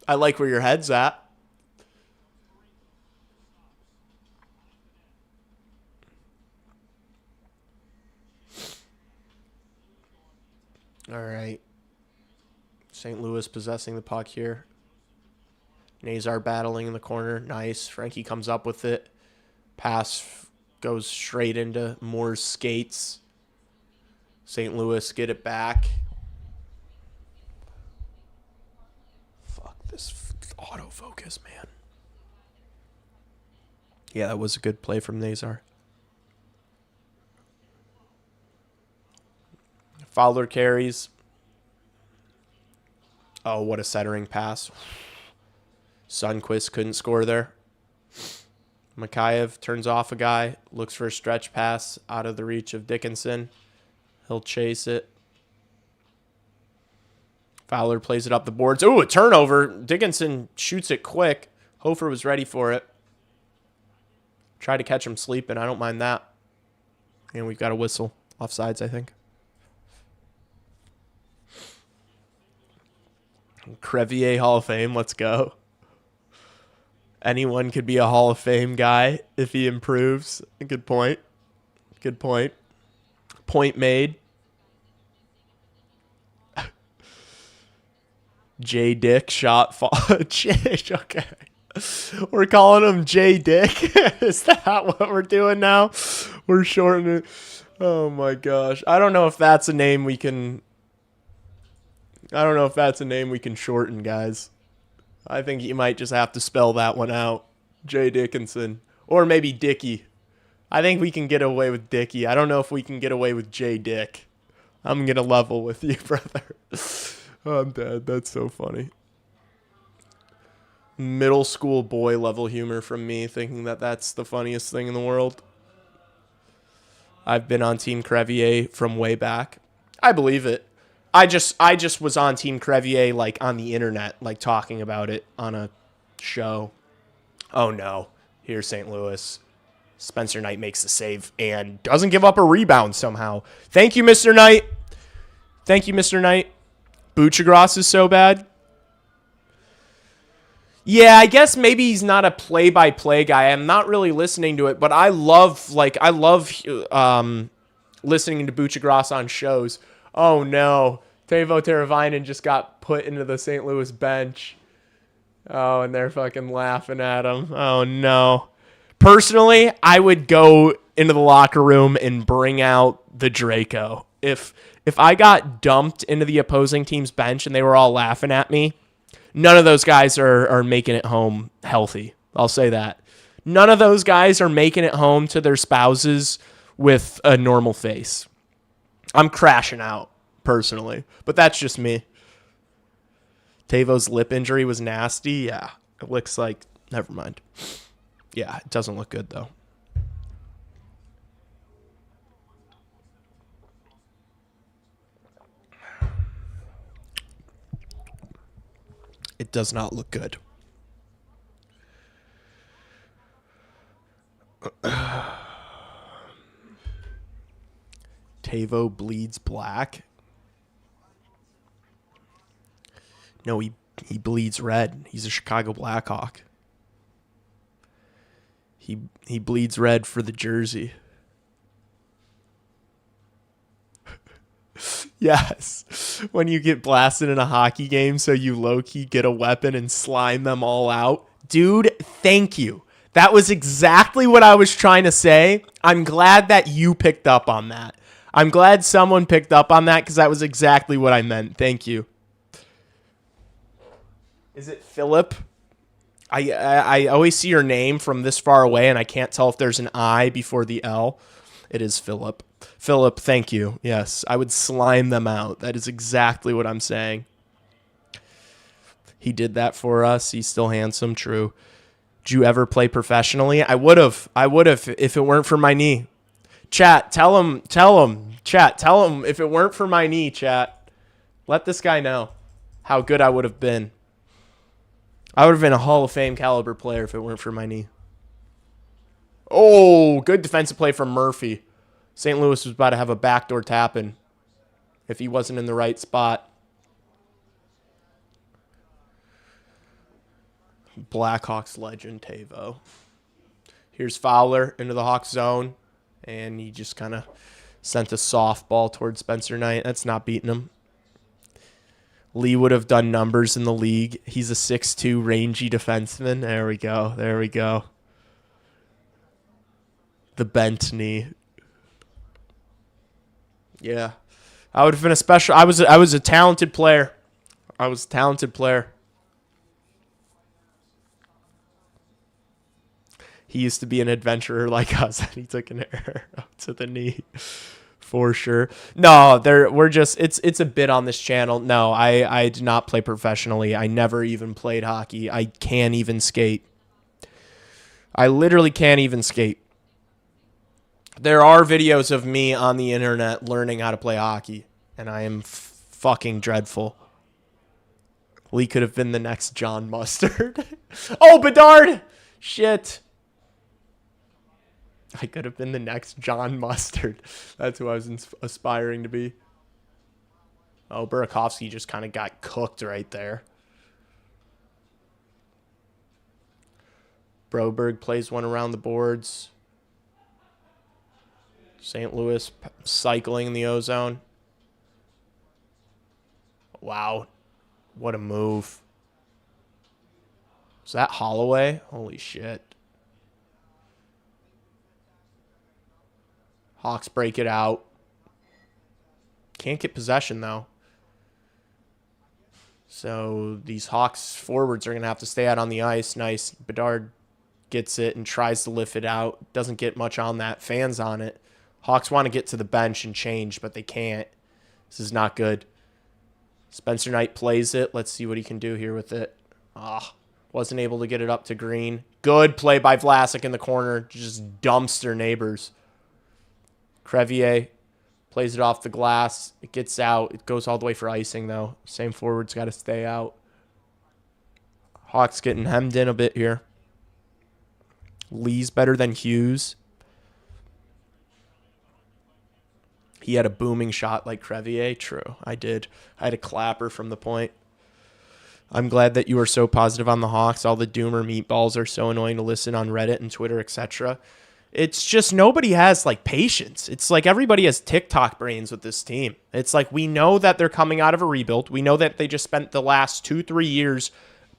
I like where your head's at. All right. St. Louis possessing the puck here. Nazar battling in the corner. Nice. Frankie comes up with it. Pass goes straight into Moore's skates. St. Louis get it back. Fuck this autofocus, man. Yeah, that was a good play from Nazar. Fowler carries. Oh, what a centering pass. Sundqvist couldn't score there. Mikheyev turns off a guy. Looks for a stretch pass out of the reach of Dickinson. He'll chase it. Fowler plays it up the boards. Ooh, a turnover. Dickinson shoots it quick. Hofer was ready for it. Tried to catch him sleeping. I don't mind that. And we've got a whistle. Offsides, I think. Crevier Hall of Fame. Let's go. Anyone could be a Hall of Fame guy if he improves. Good point. Good point. Point made. J Dick shot. Okay. We're calling him J Dick. Is that what we're doing now? We're shortening it. Oh my gosh. I don't know if that's a name we can shorten, guys. I think you might just have to spell that one out. J Dickinson. Or maybe Dicky. I think we can get away with Dicky. I don't know if we can get away with J Dick. I'm going to level with you, brother. Oh, I'm dead. That's so funny. Middle school boy level humor from me, thinking that that's the funniest thing in the world. I've been on Team Crevier from way back. I believe it. I just was on Team Crevier, like, on the internet, like, talking about it on a show. Oh, no. Here's St. Louis. Spencer Knight makes the save and doesn't give up a rebound somehow. Thank you, Mr. Knight. Thank you, Mr. Knight. Buchagras is so bad. Yeah, I guess maybe he's not a play-by-play guy. I'm not really listening to it, but I love listening to Buchagras on shows. Oh, no. Teuvo Teravainen just got put into the St. Louis bench. Oh, and they're fucking laughing at him. Oh, no. Personally, I would go into the locker room and bring out the Draco. If I got dumped into the opposing team's bench and they were all laughing at me, none of those guys are making it home healthy. I'll say that. None of those guys are making it home to their spouses with a normal face. I'm crashing out, personally. But that's just me. Tavo's lip injury was nasty. Yeah. It looks like... Never mind. Yeah, it doesn't look good, though. It does not look good. Tavo bleeds black. No, he bleeds red. He's a Chicago Blackhawk. He bleeds red for the jersey. Yes. When you get blasted in a hockey game, so you low-key get a weapon and slime them all out. Dude, thank you. That was exactly what I was trying to say. I'm glad that you picked up on that. I'm glad someone picked up on that because that was exactly what I meant. Thank you. Is it Philip? I always see your name from this far away, and I can't tell if there's an I before the L. It is Philip. Philip, thank you. Yes, I would slime them out. That is exactly what I'm saying. He did that for us. He's still handsome. True. Did you ever play professionally? I would have if it weren't for my knee. Chat, tell him. Chat, tell him if it weren't for my knee, chat. Let this guy know how good I would have been. I would have been a Hall of Fame caliber player if it weren't for my knee. Oh, good defensive play from Murphy. St. Louis was about to have a backdoor tap-in if he wasn't in the right spot. Blackhawks legend, Tavo. Here's Fowler into the Hawks zone, and he just kind of sent a softball towards Spencer Knight. That's not beating him. Lee would have done numbers in the league. He's a 6'2", rangy defenseman. There we go. There we go. The bent knee. Yeah. I would have been a special... I was a talented player. I was a talented player. He used to be an adventurer like us, and he took an arrow to the knee. For sure. No, we're just it's a bit on this channel. No, I did not play professionally. I never even played hockey. I can't even skate. I literally can't even skate. There are videos of me on the internet learning how to play hockey, and I am fucking dreadful. Lee could have been the next John Mustard. Oh, Bedard! Shit. I could have been the next John Mustard. That's who I was aspiring to be. Oh, Burakovsky just kind of got cooked right there. Broberg plays one around the boards. St. Louis cycling in the ozone. Wow. What a move. Is that Holloway? Holy shit. Hawks break it out. Can't get possession, though. So these Hawks forwards are going to have to stay out on the ice. Nice. Bedard gets it and tries to lift it out. Doesn't get much on that. Fans on it. Hawks want to get to the bench and change, but they can't. This is not good. Spencer Knight plays it. Let's see what he can do here with it. Wasn't able to get it up to Green. Good play by Vlasic in the corner. Just dumps their neighbors. Crevier plays it off the glass. It gets out. It goes all the way for icing, though. Same forward's got to stay out. Hawks getting hemmed in a bit here. Lee's better than Hughes. He had a booming shot like Crevier. True, I did. I had a clapper from the point. I'm glad that you are so positive on the Hawks. All the doomer meatballs are so annoying to listen on Reddit and Twitter, etc. It's just nobody has, like, patience. It's like everybody has TikTok brains with this team. It's like we know that they're coming out of a rebuild. We know that they just spent the last 2-3 years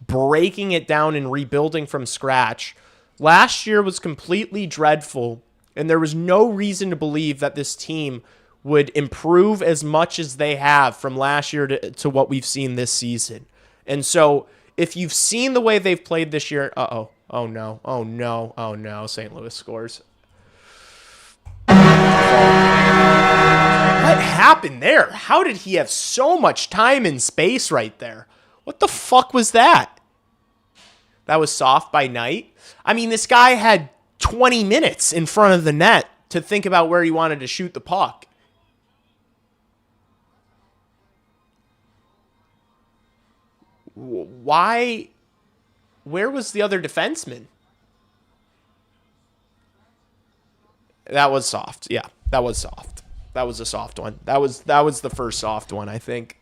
breaking it down and rebuilding from scratch. Last year was completely dreadful, and there was no reason to believe that this team would improve as much as they have from last year to what we've seen this season. And so if you've seen the way they've played this year, oh no, St. Louis scores. What happened there? How did he have so much time and space right there? What the fuck was that? That was soft by Knight. I mean, this guy had 20 minutes in front of the net to think about where he wanted to shoot the puck. Why? Where was the other defenseman? That was soft. Yeah, that was soft. That was a soft one. That was the first soft one, I think.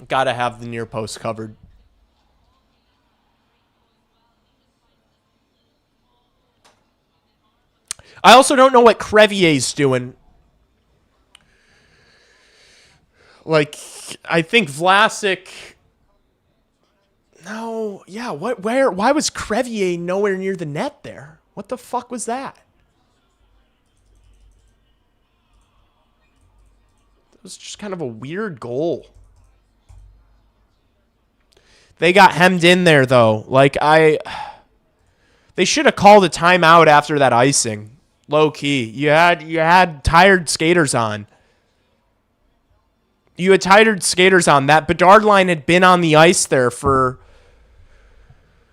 Got to have the near post covered. I also don't know what Crevier's doing. Like, I think Vlasic... No, yeah, why was Crevier nowhere near the net there? What the fuck was that? It was just kind of a weird goal. They got hemmed in there, though. They should have called a timeout after that icing. Low key. You had tired skaters on. That Bedard line had been on the ice there for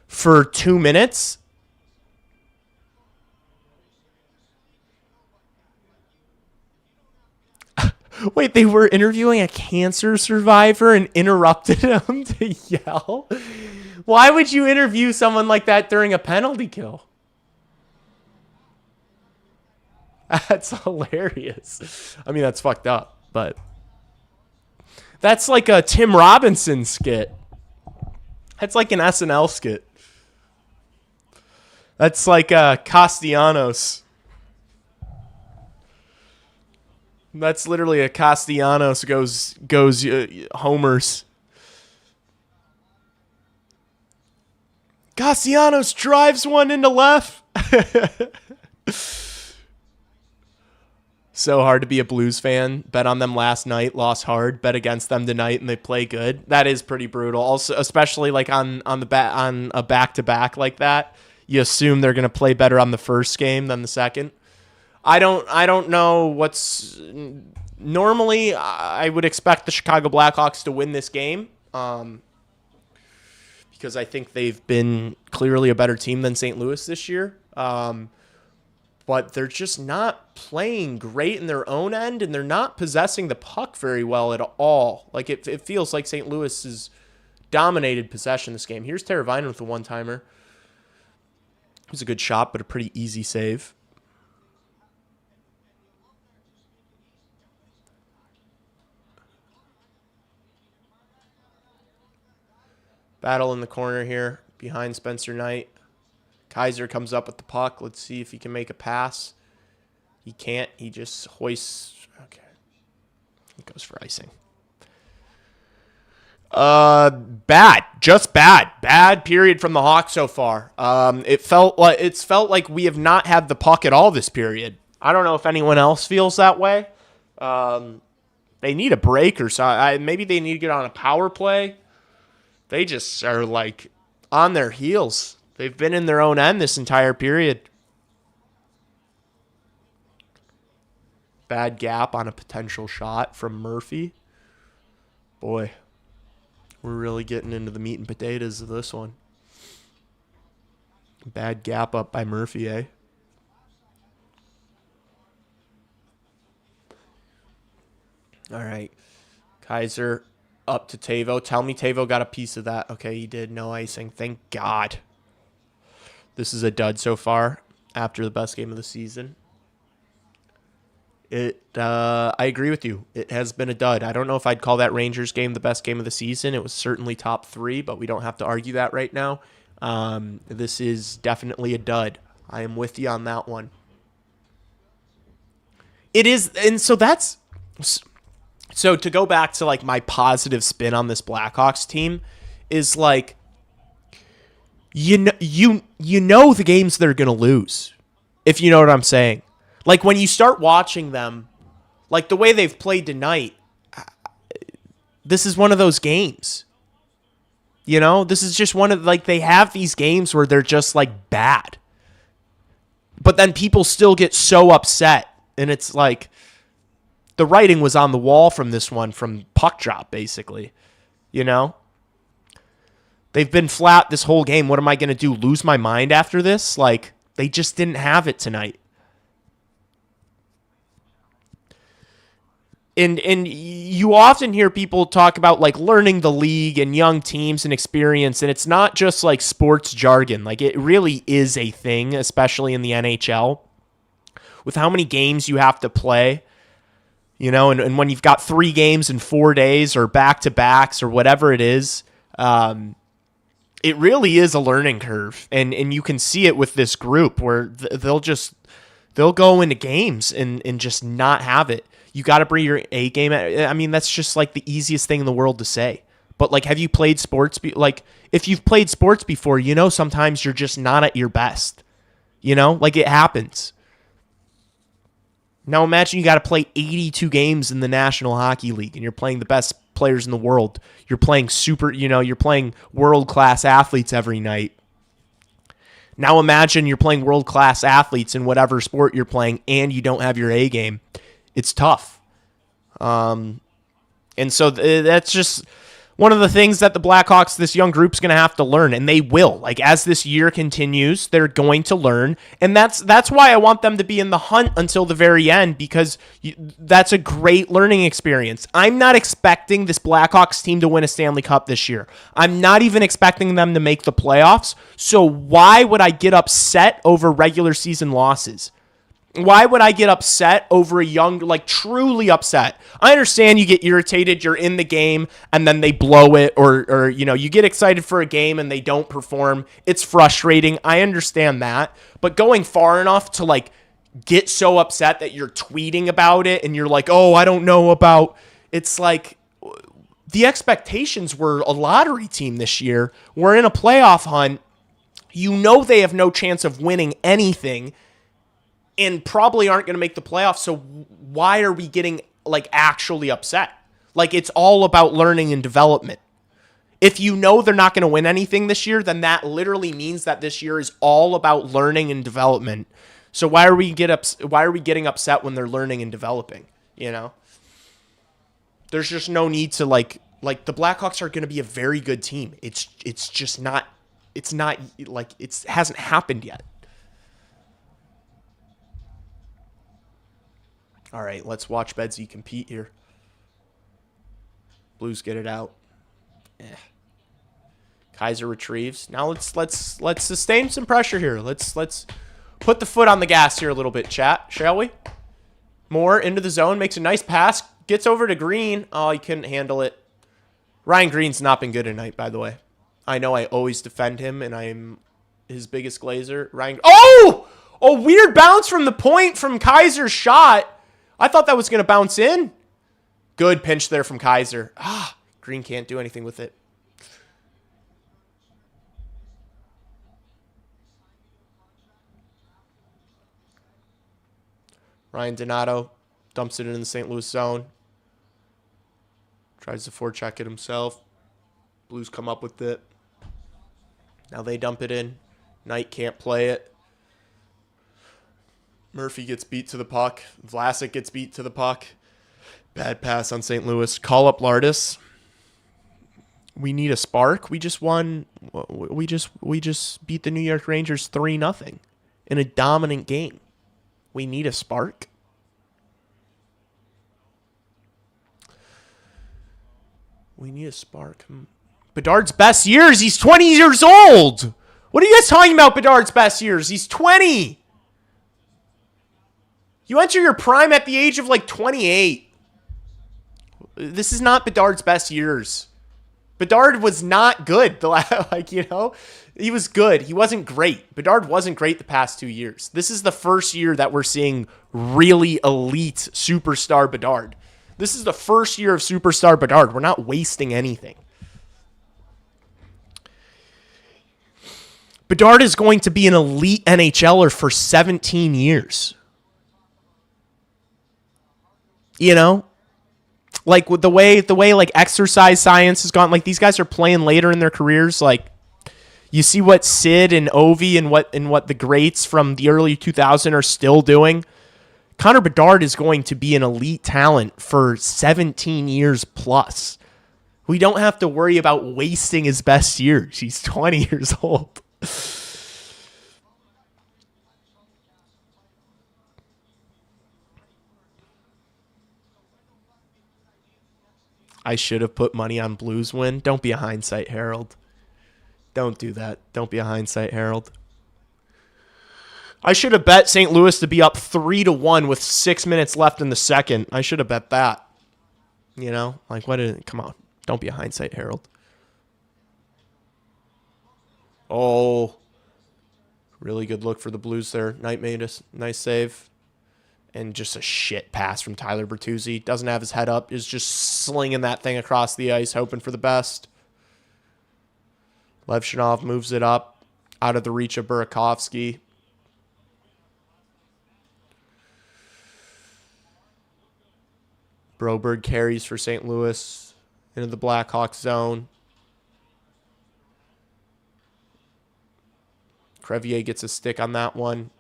2 minutes. Wait, they were interviewing a cancer survivor and interrupted him to yell? Why would you interview someone like that during a penalty kill? That's hilarious. I mean, that's fucked up, but that's like a Tim Robinson skit. That's like an SNL skit. That's like Castellanos. That's literally a Castellanos goes homers. Castellanos drives one into left. So hard to be a Blues fan. Bet on them last night, lost hard. Bet against them tonight, and they play good. That is pretty brutal. Also, especially like on a back-to-back like that, you assume they're gonna play better on the first game than the second. I don't know what's normally. I would expect the Chicago Blackhawks to win this game, because I think they've been clearly a better team than St. Louis this year. But they're just not playing great in their own end, and they're not possessing the puck very well at all. Like it feels like St. Louis has dominated possession this game. Here's Teravainen with a one-timer. It was a good shot, but a pretty easy save. Battle in the corner here behind Spencer Knight. Kaiser comes up with the puck. Let's see if he can make a pass. He can't. He just hoists. Okay. He goes for icing. Bad. Just bad. Bad period from the Hawks so far. It's felt like we have not had the puck at all this period. I don't know if anyone else feels that way. They need a break or so. Maybe they need to get on a power play. They just are like on their heels. They've been in their own end this entire period. Bad gap on a potential shot from Murphy. Boy, we're really getting into the meat and potatoes of this one. Bad gap up by Murphy, eh? All right. Kaiser up to Tavo. Tell me Tavo got a piece of that. Okay, he did. No icing. Thank God. This is a dud so far after the best game of the season. I agree with you. It has been a dud. I don't know if I'd call that Rangers game the best game of the season. It was certainly top 3, but we don't have to argue that right now. This is definitely a dud. I am with you on that one. It is, and so that's... So to go back to like my positive spin on this Blackhawks team is like, you know the games they're going to lose, if you know what I'm saying. Like when you start watching them, like the way they've played tonight, this is one of those games. You know, this is just one of, like, they have these games where they're just like bad. But then people still get so upset, and it's like the writing was on the wall from this one, from puck drop, basically. You know? They've been flat this whole game. What am I going to do? Lose my mind after this? Like, they just didn't have it tonight. And you often hear people talk about, like, learning the league and young teams and experience, and it's not just, like, sports jargon. Like, it really is a thing, especially in the NHL, with how many games you have to play. You know, and when you've got 3 games in 4 days or back-to-backs or whatever it is, it really is a learning curve. And you can see it with this group where they'll go into games and just not have it. You got to bring your A game. I mean, that's just like the easiest thing in the world to say. But like, have you played sports? Like, if you've played sports before, you know, sometimes you're just not at your best. You know, like it happens. Now imagine you got to play 82 games in the National Hockey League and you're playing the best players in the world. You're playing you're playing world-class athletes every night. Now imagine you're playing world-class athletes in whatever sport you're playing and you don't have your A game. It's tough. And so that's just one of the things that the Blackhawks, this young group's going to have to learn, and they will. Like, as this year continues, they're going to learn, and that's why I want them to be in the hunt until the very end, because that's a great learning experience. I'm not expecting this Blackhawks team to win a Stanley Cup this year. I'm not even expecting them to make the playoffs, so why would I get upset over regular season losses? Why would I get upset over a young, like truly upset? I understand you get irritated, you're in the game, and then they blow it, or you know, you get excited for a game and they don't perform. It's frustrating. I understand that. But going far enough to like get so upset that you're tweeting about it and you're like, oh, I don't know about, it's like the expectations were a lottery team this year. We're in a playoff hunt. You know they have no chance of winning anything and probably aren't going to make the playoffs. So why are we getting like actually upset? Like, it's all about learning and development. If you know they're not going to win anything this year, then that literally means that this year is all about learning and development. So why are we getting upset when they're learning and developing? You know, there's just no need to like the Blackhawks are going to be a very good team. It's just not. It's not like it hasn't happened yet. All right, let's watch Bedsy compete here. Blues get it out. Kaiser retrieves. Now let's sustain some pressure here. Let's put the foot on the gas here a little bit, chat, shall we? Moore into the zone, makes a nice pass, gets over to Green. Oh, he couldn't handle it. Ryan Green's not been good tonight, by the way. I know I always defend him, and I'm his biggest glazer. Oh! A weird bounce from the point from Kaiser's shot. I thought that was going to bounce in. Good pinch there from Kaiser. Green can't do anything with it. Ryan Donato dumps it in the St. Louis zone. Tries to forecheck it himself. Blues come up with it. Now they dump it in. Knight can't play it. Murphy gets beat to the puck. Vlasic gets beat to the puck. Bad pass on St. Louis. Call up Lardis. We need a spark. We just won. We just beat the New York Rangers 3-0 in a dominant game. We need a spark. We need a spark. Bedard's best years. He's 20 years old. What are you guys talking about, Bedard's best years? He's 20. You enter your prime at the age of like 28. This is not Bedard's best years. Bedard was not good. He was good. He wasn't great. Bedard wasn't great the past 2 years. This is the first year that we're seeing really elite superstar Bedard. This is the first year of superstar Bedard. We're not wasting anything. Bedard is going to be an elite NHLer for 17 years. You know, like with the way like exercise science has gone, like these guys are playing later in their careers. Like you see what Sid and Ovi and what the greats from the early 2000s are still doing. Connor Bedard is going to be an elite talent for 17 years plus. We don't have to worry about wasting his best years. He's 20 years old. I should have put money on Blues win. Don't be a hindsight Harold. Don't do that. Don't be a hindsight Harold. I should have bet St. Louis to be up 3-1 with 6 minutes left in the second. I should have bet that. You know, like come on. Don't be a hindsight Harold. Oh, really good look for the Blues there. Knight made a nice save. And just a shit pass from Tyler Bertuzzi. Doesn't have his head up. Is just slinging that thing across the ice, hoping for the best. Levshunov moves it up out of the reach of Burakovsky. Broberg carries for St. Louis into the Blackhawks zone. Crevier gets a stick on that one.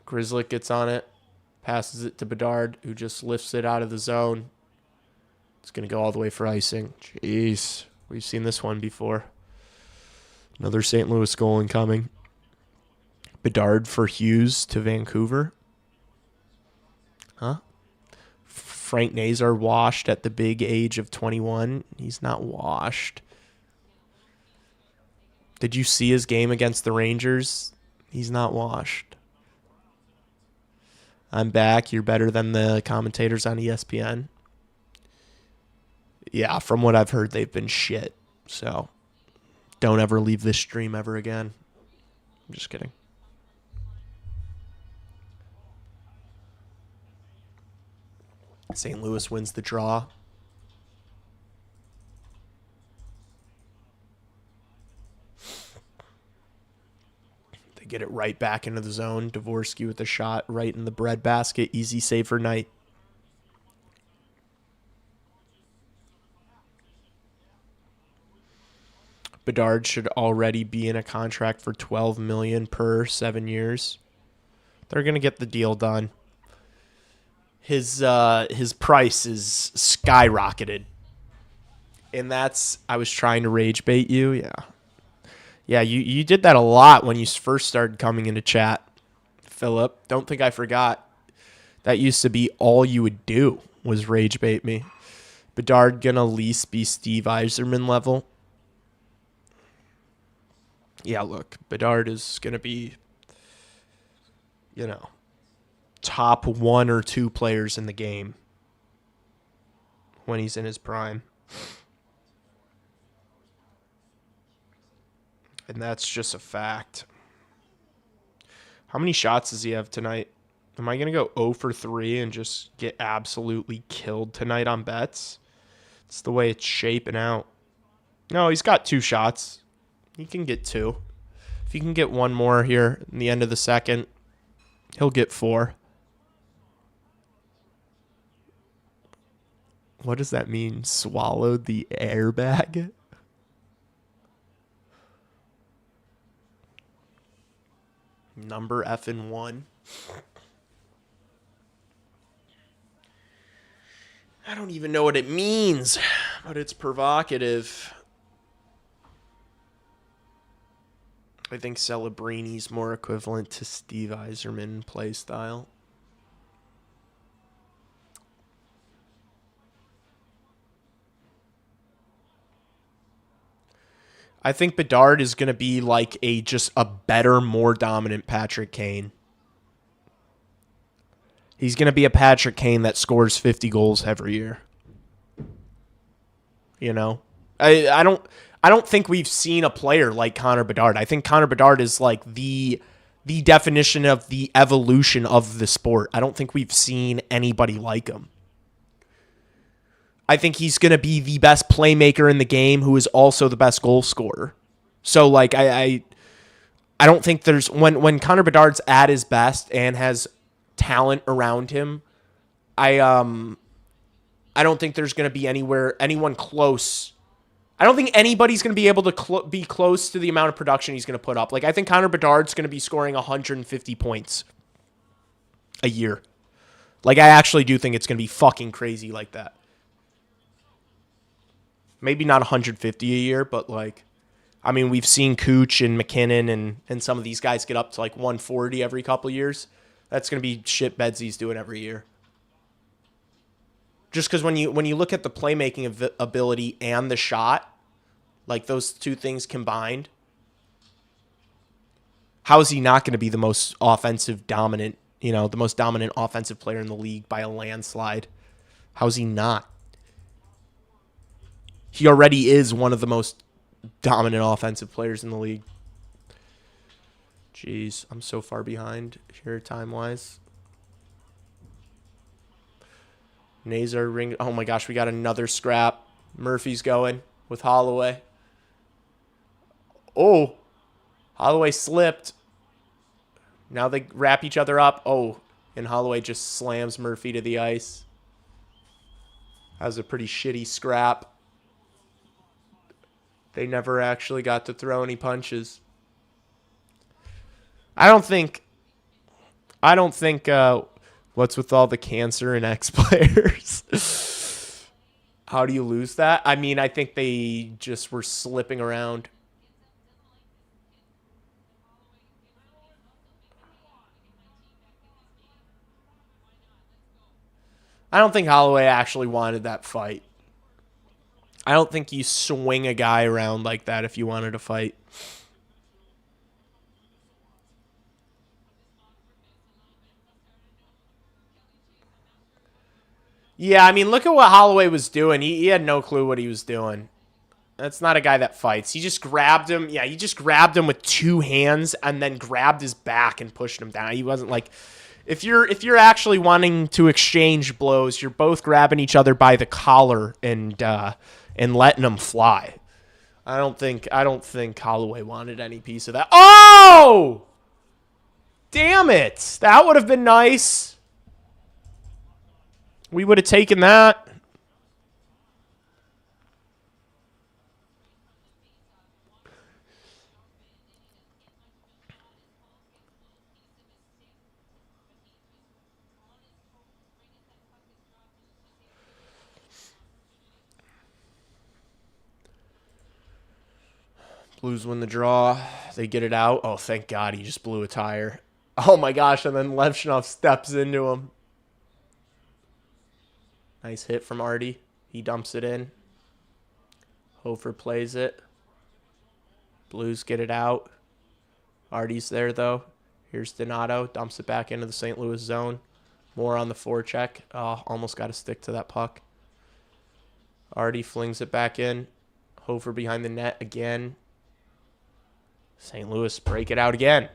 Grzelcyk gets on it. Passes it to Bedard, who just lifts it out of the zone. It's going to go all the way for icing. Jeez. We've seen this one before. Another St. Louis goal incoming. Bedard for Hughes to Vancouver. Huh? Frank Nazar washed at the big age of 21. He's not washed. Did you see his game against the Rangers? He's not washed. I'm back. You're better than the commentators on ESPN. Yeah, from what I've heard, they've been shit. So don't ever leave this stream ever again. I'm just kidding. St. Louis wins the draw. They get it right back into the zone. Dvorsky with a shot right in the breadbasket. Easy save for Knight. Bedard should already be in a contract for $12 million per 7 years. They're going to get the deal done. His price is skyrocketed. And that's, I was trying to rage bait you. Yeah. Yeah, you did that a lot when you first started coming into chat, Philip. Don't think I forgot. That used to be all you would do was rage bait me. Bedard going to at least be Steve Yzerman level. Yeah, look, Bedard is going to be, top 1 or 2 players in the game when he's in his prime. And that's just a fact. How many shots does he have tonight? Am I going to go 0 for 3 and just get absolutely killed tonight on bets? It's the way it's shaping out. No, he's got 2 shots. He can get 2. If he can get 1 more here in the end of the second, he'll get 4. What does that mean? Swallowed the airbag? Number effing 1. I don't even know what it means, but it's provocative. I think Celebrini's more equivalent to Steve Yzerman play style. I think Bedard is going to be like just a better, more dominant Patrick Kane. He's going to be a Patrick Kane that scores 50 goals every year. I don't think we've seen a player like Connor Bedard. I think Connor Bedard is like the definition of the evolution of the sport. I don't think we've seen anybody like him. I think he's going to be the best playmaker in the game who is also the best goal scorer. So, like, I don't think there's... When Connor Bedard's at his best and has talent around him, I don't think there's going to be anyone close. I don't think anybody's going to be able to be close to the amount of production he's going to put up. Like, I think Connor Bedard's going to be scoring 150 points a year. Like, I actually do think it's going to be fucking crazy like that. Maybe not 150 a year, but like, I mean, we've seen Cooch and McKinnon and some of these guys get up to like 140 every couple of years. That's going to be shit Bedsy's doing every year. Just because when you look at the playmaking ability and the shot, like those two things combined, how is he not going to be the most dominant offensive player in the league by a landslide? How is he not? He already is one of the most dominant offensive players in the league. Jeez, I'm so far behind here time-wise. Nazar ring. Oh my gosh, we got another scrap. Murphy's going with Holloway. Oh, Holloway slipped. Now they wrap each other up. Oh, and Holloway just slams Murphy to the ice. That was a pretty shitty scrap. They never actually got to throw any punches. I don't think what's with all the cancer and ex-players? How do you lose that? I mean, I think they just were slipping around. I don't think Holloway actually wanted that fight. I don't think you swing a guy around like that if you wanted to fight. Yeah, I mean, look at what Holloway was doing. He had no clue what he was doing. That's not a guy that fights. He just grabbed him. Yeah, he just grabbed him with two hands and then grabbed his back and pushed him down. He wasn't like... If you're actually wanting to exchange blows, you're both grabbing each other by the collar and letting them fly. I don't think Holloway wanted any piece of that. Oh! Damn it. That would have been nice. We would have taken that. Blues win the draw. They get it out. Oh, thank God he just blew a tire. Oh, my gosh. And then Levshinov steps into him. Nice hit from Artie. He dumps it in. Hofer plays it. Blues get it out. Artie's there, though. Here's Donato. Dumps it back into the St. Louis zone. More on the forecheck. Oh, almost got to stick to that puck. Artie flings it back in. Hofer behind the net again. St. Louis break it out again.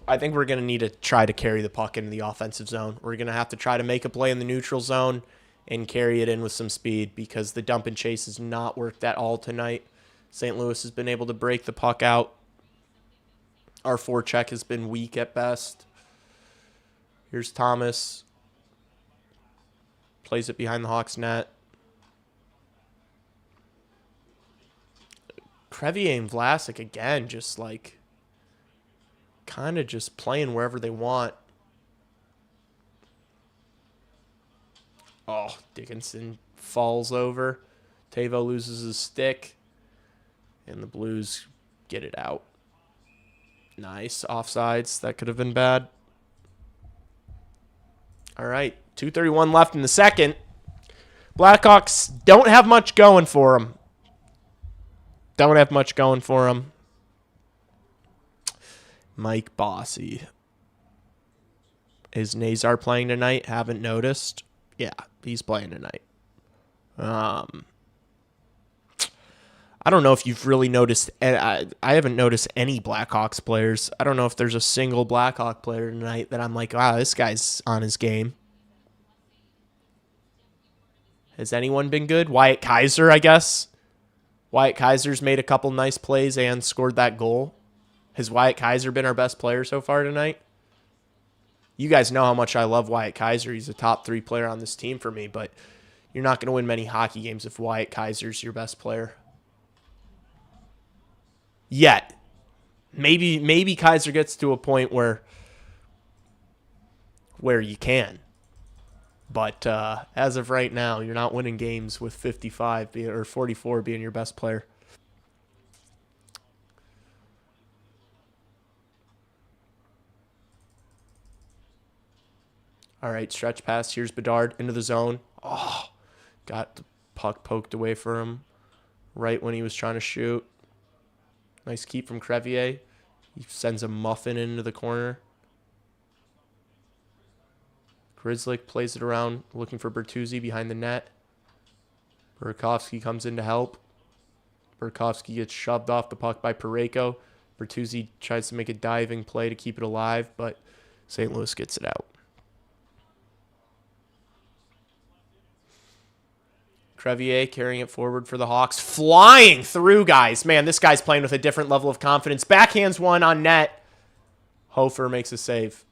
I think we're going to need to try to carry the puck into the offensive zone. We're going to have to try to make a play in the neutral zone and carry it in with some speed because the dump and chase has not worked at all tonight. St. Louis has been able to break the puck out. Our forecheck has been weak at best. Here's Thomas. Plays it behind the Hawks net. Crevier and Vlasic again, just like kind of just playing wherever they want. Oh, Dickinson falls over. Tavo loses his stick. And the Blues get it out. Nice. Offsides. That could have been bad. All right. 2:31 left in the second. Blackhawks don't have much going for them. Don't have much going for them. Mike Bossy. Is Nazar playing tonight? Haven't noticed. Yeah, he's playing tonight. I don't know if you've really noticed. I haven't noticed any Blackhawks players. I don't know if there's a single Blackhawk player tonight that I'm like, wow, this guy's on his game. Has anyone been good? Wyatt Kaiser, I guess. Wyatt Kaiser's made a couple nice plays and scored that goal. Has Wyatt Kaiser been our best player so far tonight? You guys know how much I love Wyatt Kaiser. He's a top 3 player on this team for me, but you're not going to win many hockey games if Wyatt Kaiser's your best player. Yet. Maybe Kaiser gets to a point where you can. But as of right now, you're not winning games with 55 or 44 being your best player. All right, stretch pass. Here's Bedard into the zone. Oh, got the puck poked away from him right when he was trying to shoot. Nice keep from Crevier. He sends a muffin into the corner. Grzelcyk plays it around, looking for Bertuzzi behind the net. Burakovsky comes in to help. Burakovsky gets shoved off the puck by Parayko. Bertuzzi tries to make a diving play to keep it alive, but St. Louis gets it out. Crevier carrying it forward for the Hawks. Flying through, guys. Man, this guy's playing with a different level of confidence. Backhands one on net. Hofer makes a save.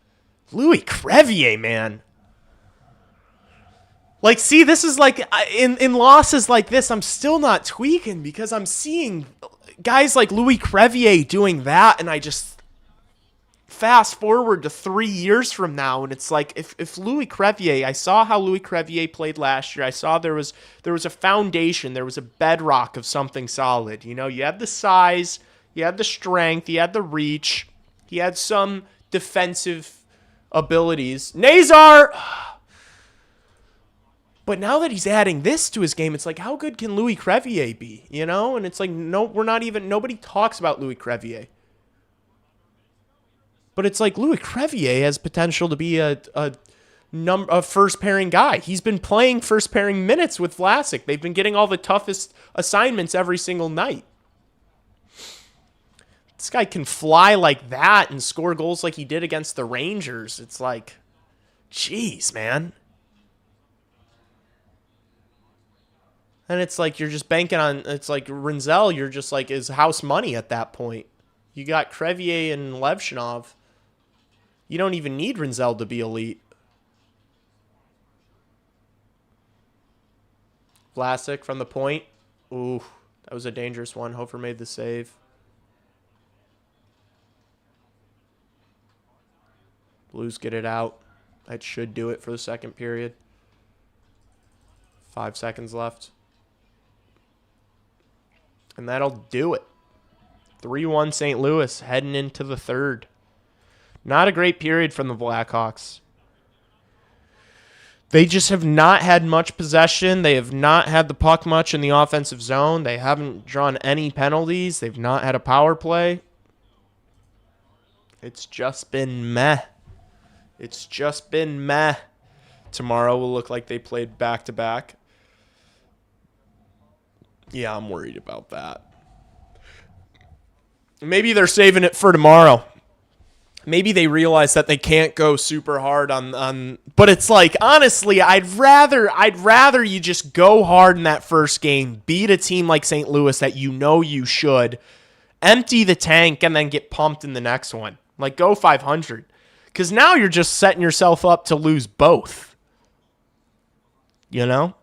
Louis Crevier, man. Like, see, this is like, in losses like this, I'm still not tweaking because I'm seeing guys like Louis Crevier doing that, and I just fast forward to 3 years from now, and it's like, if Louis Crevier, I saw how Louis Crevier played last year. I saw there was a foundation, there was a bedrock of something solid. You know, you had the size, you had the strength, you had the reach, he had some defensive abilities. Nazar! But now that he's adding this to his game, it's like, how good can Louis Crevier be? You know? And it's like, no, nobody talks about Louis Crevier. But it's like, Louis Crevier has potential to be a first pairing guy. He's been playing first pairing minutes with Vlasic. They've been getting all the toughest assignments every single night. This guy can fly like that and score goals like he did against the Rangers. It's like, jeez, man. And it's like you're just banking on, it's like Rinzel, you're just like, is house money at that point. You got Crevier and Levshinov. You don't even need Rinzel to be elite. Vlasic from the point. Ooh, that was a dangerous one. Hofer made the save. Blues get it out. That should do it for the second period. 5 seconds left. And that'll do it. 3-1 St. Louis heading into the third. Not a great period from the Blackhawks. They just have not had much possession. They have not had the puck much in the offensive zone. They haven't drawn any penalties. They've not had a power play. It's just been meh. It's just been meh. Tomorrow will look like they played back-to-back. Yeah, I'm worried about that. Maybe they're saving it for tomorrow. Maybe they realize that they can't go super hard on but it's like, honestly, I'd rather you just go hard in that first game, beat a team like St. Louis that you know you should, empty the tank, and then get pumped in the next one. Like, go 500. Because now you're just setting yourself up to lose both. You know?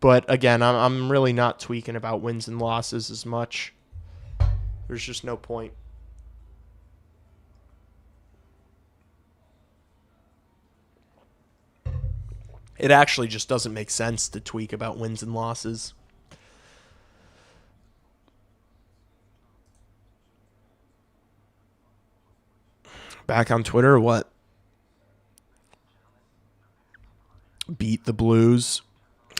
But again, I'm really not tweaking about wins and losses as much. There's just no point. It actually just doesn't make sense to tweak about wins and losses. Back on Twitter or what? Beat the Blues.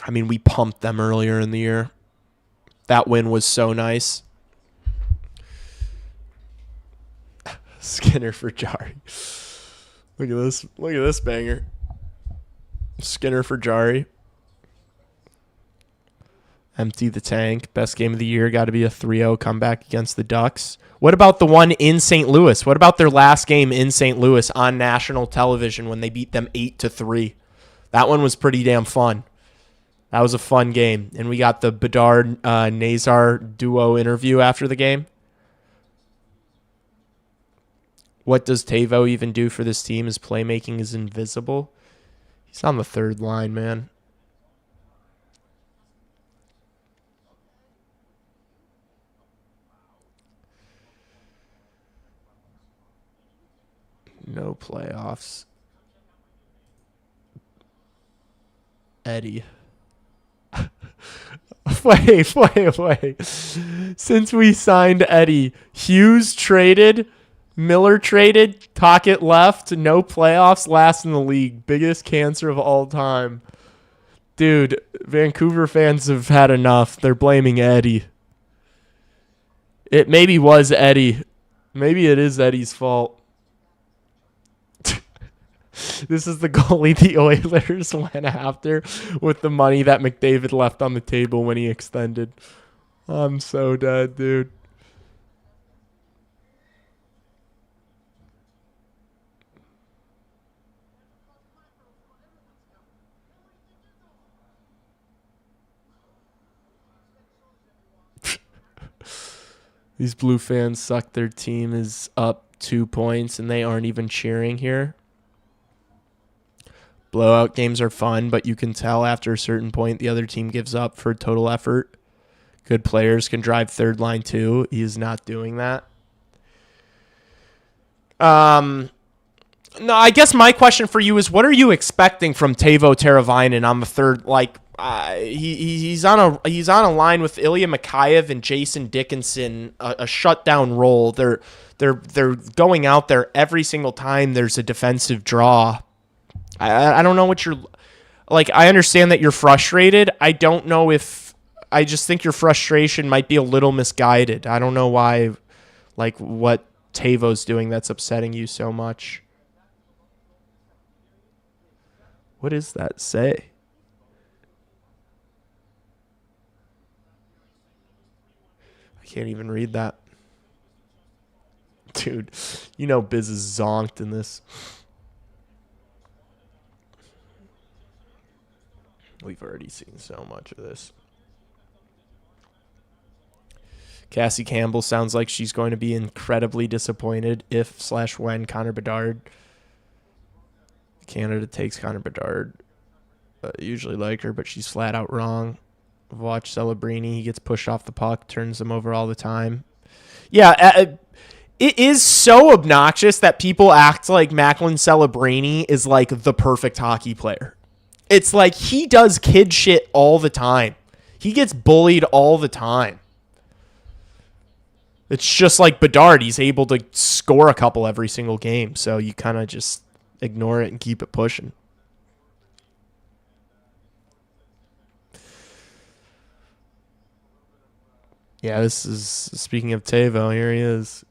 I mean, we pumped them earlier in the year. That win was so nice. Skinner for Jari. Look at this. Look at this banger. Skinner for Jari. Empty the tank. Best game of the year. Got to be a 3-0 comeback against the Ducks. What about the one in St. Louis? What about their last game in St. Louis on national television when they beat them 8-3? That one was pretty damn fun. That was a fun game. And we got the Bedard Nazar duo interview after the game. What does Tavo even do for this team? His playmaking is invisible. He's on the third line, man. No playoffs. Eddie. Wait. Since we signed Eddie, Hughes traded, Miller traded, Tocchet left, no playoffs, last in the league. Biggest cancer of all time. Dude, Vancouver fans have had enough. They're blaming Eddie. It maybe was Eddie. Maybe it is Eddie's fault. This is the goalie the Oilers went after with the money that McDavid left on the table when he extended. I'm so dead, dude. These Blue fans suck. Their team is up 2 points and they aren't even cheering here. Blowout games are fun, but you can tell after a certain point the other team gives up for total effort. Good players can drive third line too. He is not doing that. No, I guess my question for you is, what are you expecting from Teuvo Teravainen on the third? Like, he's on a line with Ilya Mikheyev and Jason Dickinson, a shutdown role. They're going out there every single time there's a defensive draw. I don't know what you're like. I understand that you're frustrated. I don't know if I just think your frustration might be a little misguided. I don't know why, like what Teuvo's doing that's upsetting you so much. What does that say? I can't even read that. Dude, you know Biz is zonked in this. We've already seen so much of this. Cassie Campbell sounds like she's going to be incredibly disappointed if/when Connor Bedard. Canada takes Connor Bedard. Usually like her, but she's flat out wrong. Watch Celebrini. He gets pushed off the puck, turns them over all the time. Yeah, it is so obnoxious that people act like Macklin Celebrini is like the perfect hockey player. It's like he does kid shit all the time. He gets bullied all the time. It's just like Bedard. He's able to score a couple every single game, so you kind of just ignore it and keep it pushing. Yeah, this is, speaking of Teuvo, here he is.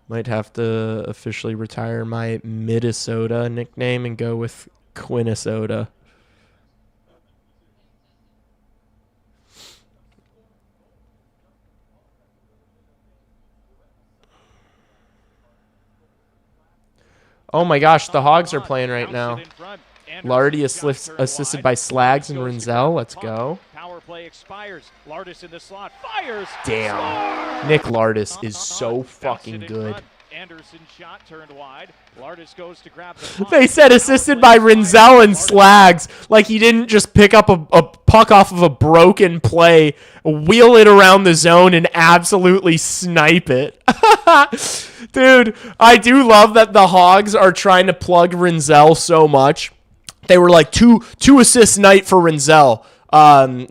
Might have to officially retire my Minnesota nickname and go with Quinnesota. Oh my gosh, the Hogs are playing right now. Lardy assisted by Slags and Rinzel. Let's go. Power play expires. Lardis in the slot. Fires. Damn. Nick Lardis is so fucking good. Anderson shot turned wide. Lardis goes to grab the They said assisted by Rinzel and Slags. Like he didn't just pick up a puck off of a broken play, wheel it around the zone, and absolutely snipe it. Dude, I do love that the Hogs are trying to plug Rinzel so much. They were like two assists night for Rinzel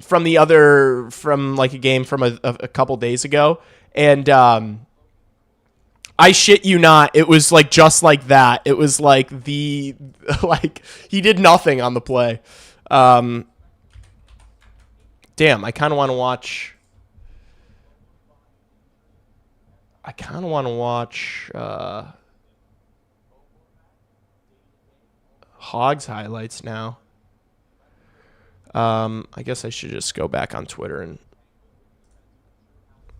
from like a game from a couple days ago. And I shit you not, it was like just like that. It was like he did nothing on the play. Damn, I kind of want to watch. Hogs highlights now. I guess I should just go back on Twitter and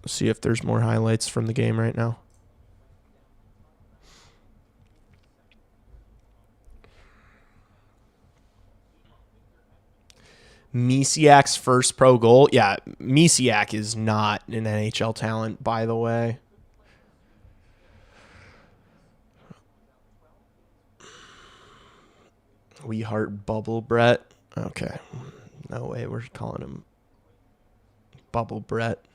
see if there's more highlights from the game right now. Misiak's first pro goal. Yeah, Misiak is not an NHL talent, by the way. We heart Bubble Brett. Okay. No way we're calling him Bubble Brett.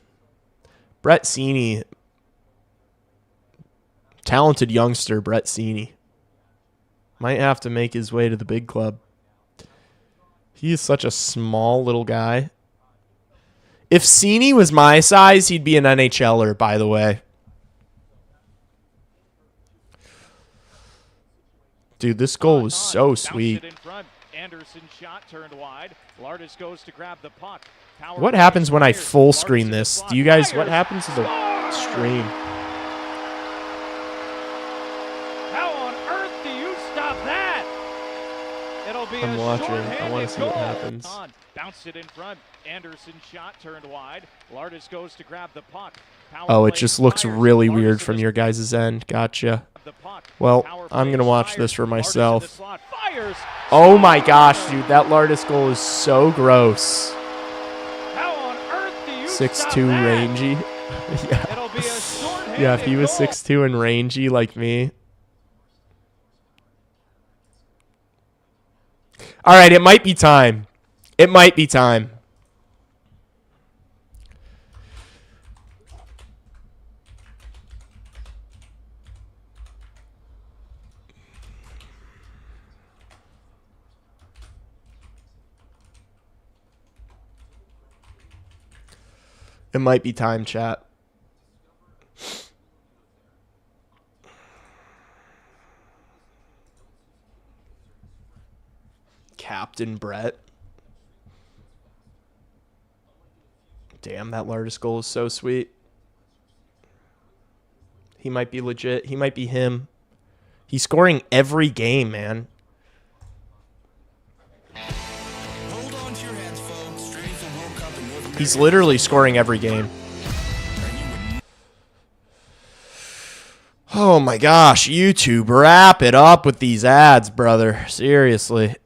Brett Seney. Talented youngster, Brett Seney. Might have to make his way to the big club. He is such a small little guy. If Seney was my size, he'd be an NHLer, by the way. Dude, this goal was so sweet. Anderson shot turned wide. Lardis goes to grab the puck. What happens when I full screen this? Do you guys, what happens to the stream? How on earth do you stop that? It'll be I'm watching. I want to see what happens. Bounced it in front. Anderson shot turned wide. Lardis goes to grab the puck. Oh, it just looks really weird from your guys' end. Gotcha. Well, I'm going to watch this for myself. Oh my gosh, dude. That Lardis goal is so gross. 6'2" rangy. Yeah. Yeah, if he was 6'2" and rangy like me. All right, it might be time. It might be time. It might be time, chat. Captain Brett. Damn, that Lardis goal is so sweet. He might be legit. He might be him. He's scoring every game, man. Hold on to your hats, folks. Straight for World Cup in North America. He's literally scoring every game. Oh my gosh, YouTube, wrap it up with these ads, brother. Seriously.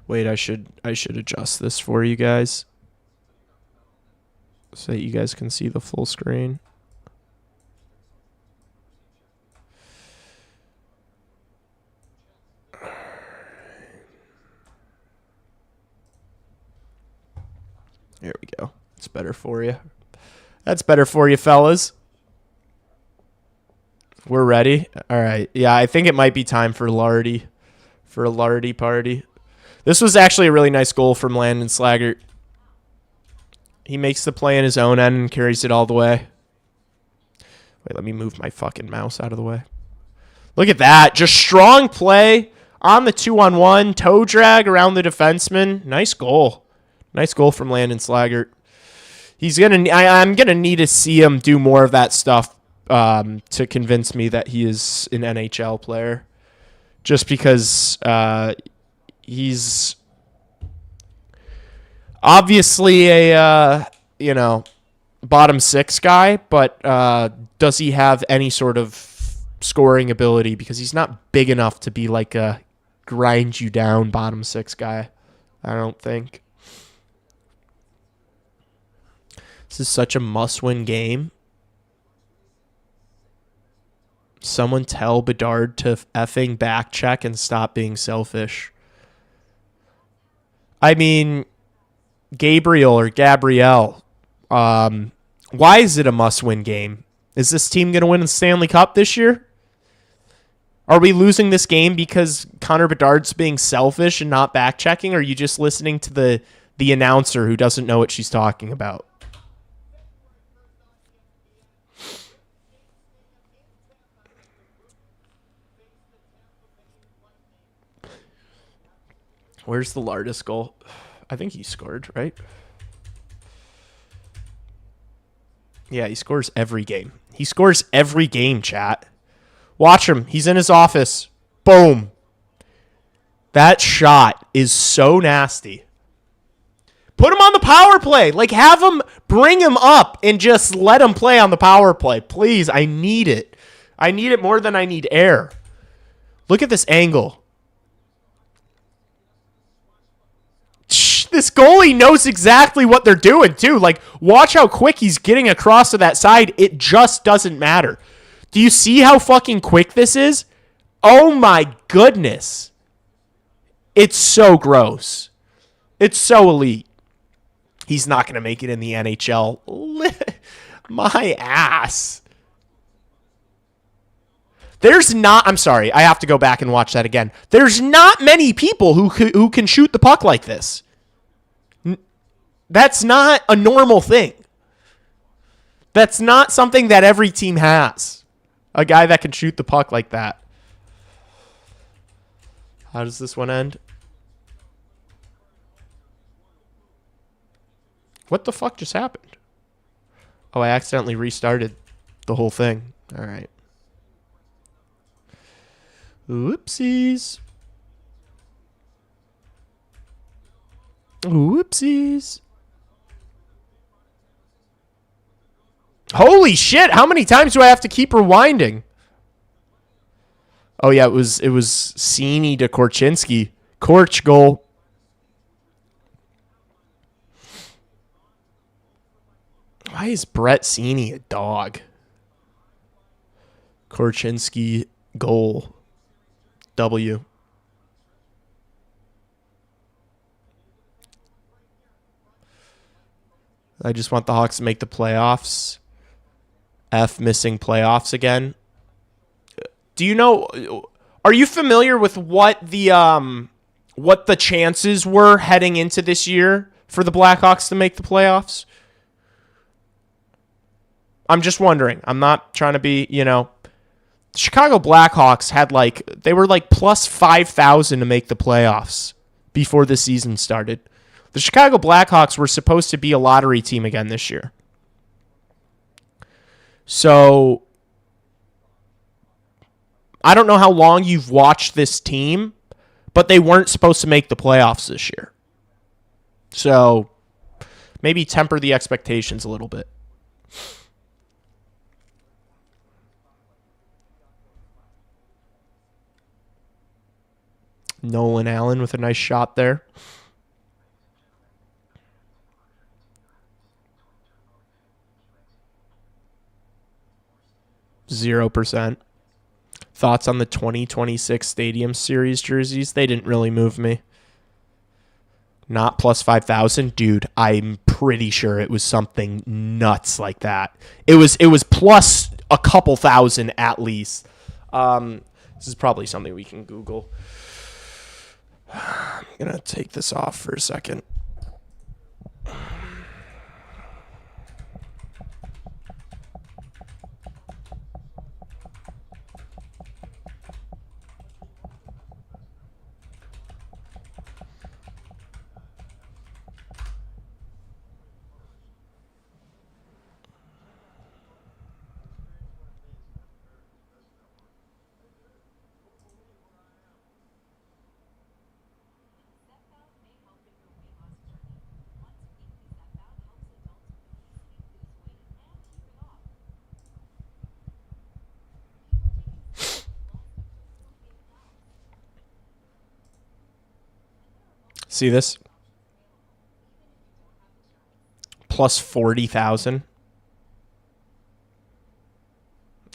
Wait, I should adjust this for you guys so that you guys can see the full screen. There we go. It's better for you. That's better for you, fellas. We're ready. All right. Yeah, I think it might be time for Lardy, for a Lardy party. This was actually a really nice goal from Landon Slaggert. He makes the play in his own end and carries it all the way. Wait, let me move my fucking mouse out of the way. Look at that. Just strong play on the 2-on-1. Toe drag around the defenseman. Nice goal. Nice goal from Landon Slaggert. I'm gonna need to see him do more of that stuff to convince me that he is an NHL player. Just because he's obviously a bottom six guy, but does he have any sort of scoring ability? Because he's not big enough to be like a grind you down bottom six guy. I don't think. This is such a must-win game. Someone tell Bedard to effing back check and stop being selfish. I mean, Gabriel or Gabrielle, why is it a must-win game? Is this team going to win the Stanley Cup this year? Are we losing this game because Connor Bedard's being selfish and not back-checking? Or are you just listening to the announcer who doesn't know what she's talking about? Where's the Lardis goal? I think he scored, right? Yeah, he scores every game. He scores every game, chat. Watch him. He's in his office. Boom. That shot is so nasty. Put him on the power play. Like, have him bring him up and just let him play on the power play. Please, I need it. I need it more than I need air. Look at this angle. This goalie knows exactly what they're doing, too. Like, watch how quick he's getting across to that side. It just doesn't matter. Do you see how fucking quick this is? Oh, my goodness. It's so gross. It's so elite. He's not going to make it in the NHL. My ass. I'm sorry. I have to go back and watch that again. There's not many people who can shoot the puck like this. That's not a normal thing. That's not something that every team has. A guy that can shoot the puck like that. How does this one end? What the fuck just happened? Oh, I accidentally restarted the whole thing. All right. Whoopsies. Whoopsies. Holy shit, how many times do I have to keep rewinding? Oh yeah, it was Cini to Korchinski. Korch goal. Why is Brett Cini a dog? Korchinski goal. W. I just want the Hawks to make the playoffs. F missing playoffs again. Do you know? Are you familiar with what the chances were heading into this year for the Blackhawks to make the playoffs? I'm just wondering. I'm not trying to be, the Chicago Blackhawks had they were plus 5,000 to make the playoffs before the season started. The Chicago Blackhawks were supposed to be a lottery team again this year. So I don't know how long you've watched this team, but they weren't supposed to make the playoffs this year. So maybe temper the expectations a little bit. Nolan Allen with a nice shot there. %. Thoughts on the 2026 Stadium Series jerseys? They didn't really move me. Not plus 5,000, dude. I'm pretty sure it was something nuts like that. It was plus a couple thousand at least. This is probably something we can Google. I'm gonna take this off for a second. See this? Plus 40,000.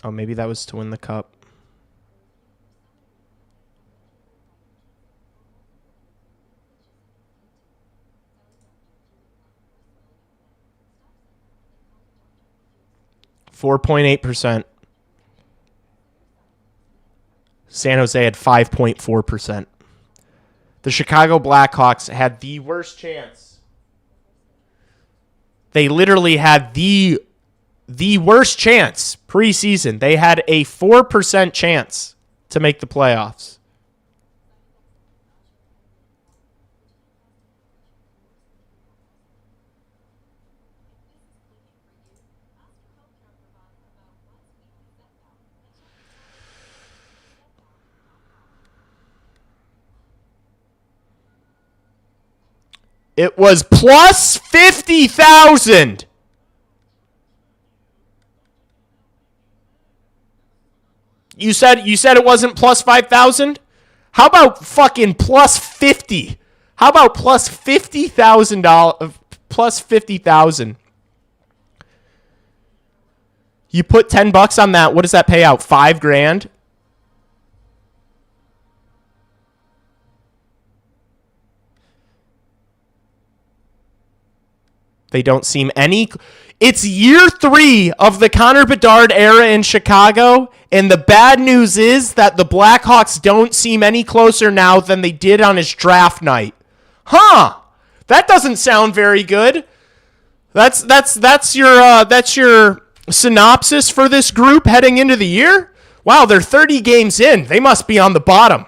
Oh, maybe that was to win the cup. %4.8%. San Jose had 5.4%. The Chicago Blackhawks had the worst chance. They literally had the worst chance preseason. They had a 4% chance to make the playoffs. It was plus 50,000. You said it wasn't plus 5,000? How about fucking plus 50? How about plus $50,000? Plus 50,000. You put $10 on that. What does that pay out? $5,000? They don't seem any. It's year 3 of the Connor Bedard era in Chicago, and the bad news is that the Blackhawks don't seem any closer now than they did on his draft night. Huh? That doesn't sound very good. That's your synopsis for this group heading into the year? Wow, they're 30 games in. They must be on the bottom.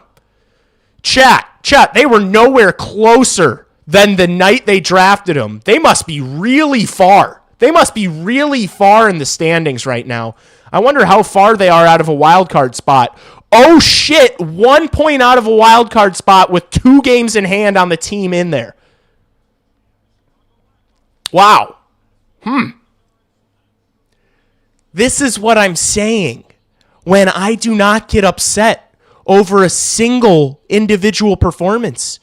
Chat, they were nowhere closer than the night they drafted them. They must be really far. They must be really far in the standings right now. I wonder how far they are out of a wild card spot. Oh shit, 1 point out of a wild card spot with 2 games in hand on the team in there. Wow. This is what I'm saying when I do not get upset over a single individual performance.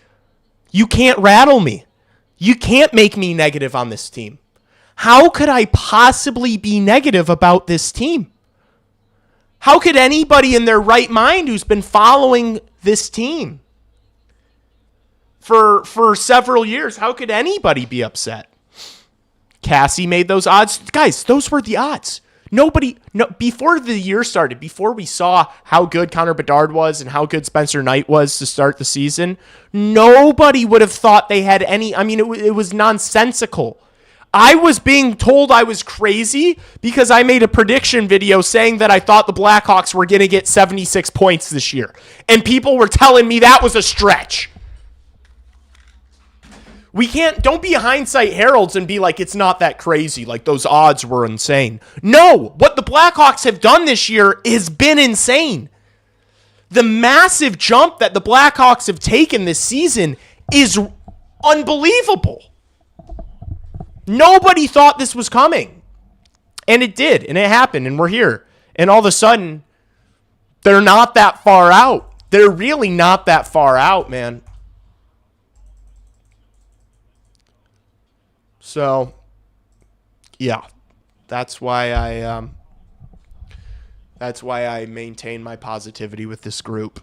You can't rattle me. You can't make me negative on this team. How could I possibly be negative about this team? How could anybody in their right mind who's been following this team for several years, how could anybody be upset? Cassie made those odds. Guys, those were the odds. Before the year started, before we saw how good Connor Bedard was and how good Spencer Knight was to start the season, nobody would have thought they had any. I mean, it was nonsensical. I was being told I was crazy because I made a prediction video saying that I thought the Blackhawks were going to get 76 points this year. And people were telling me that was a stretch. Don't be hindsight heralds and be like, it's not that crazy. Like, those odds were insane. No, what the Blackhawks have done this year has been insane. The massive jump that the Blackhawks have taken this season is unbelievable. Nobody thought this was coming. And it did, and it happened, and we're here. And all of a sudden, they're not that far out. They're really not that far out, man. So, yeah, that's why I maintain my positivity with this group.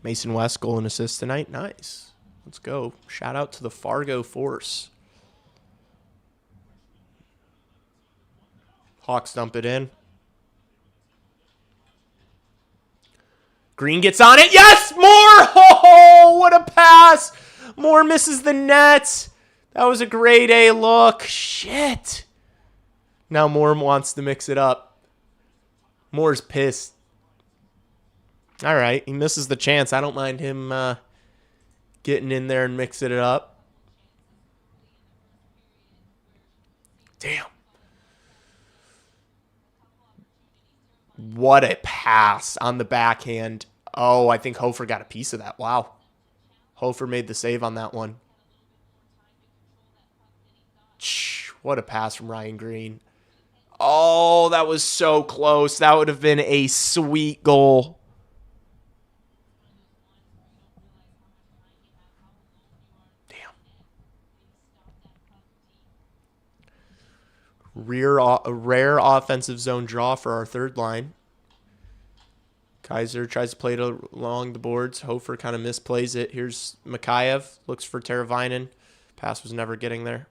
Mason West, goal and assist tonight. Nice. Let's go. Shout out to the Fargo Force. Hawks dump it in. Green gets on it. Yes, Moore! Oh, what a pass! Moore misses the net. That was a grade A look. Shit. Now Moore wants to mix it up. Moore's pissed. All right, he misses the chance. I don't mind him getting in there and mixing it up. Damn. What a pass on the backhand. Oh, I think Hofer got a piece of that. Wow. Hofer made the save on that one. What a pass from Ryan Green. Oh, that was so close. That would have been a sweet goal. Rare offensive zone draw for our third line. Kaiser tries to play it along the boards. Hofer kind of misplays it. Here's Mikheyev. Looks for Teravainen. Pass was never getting there.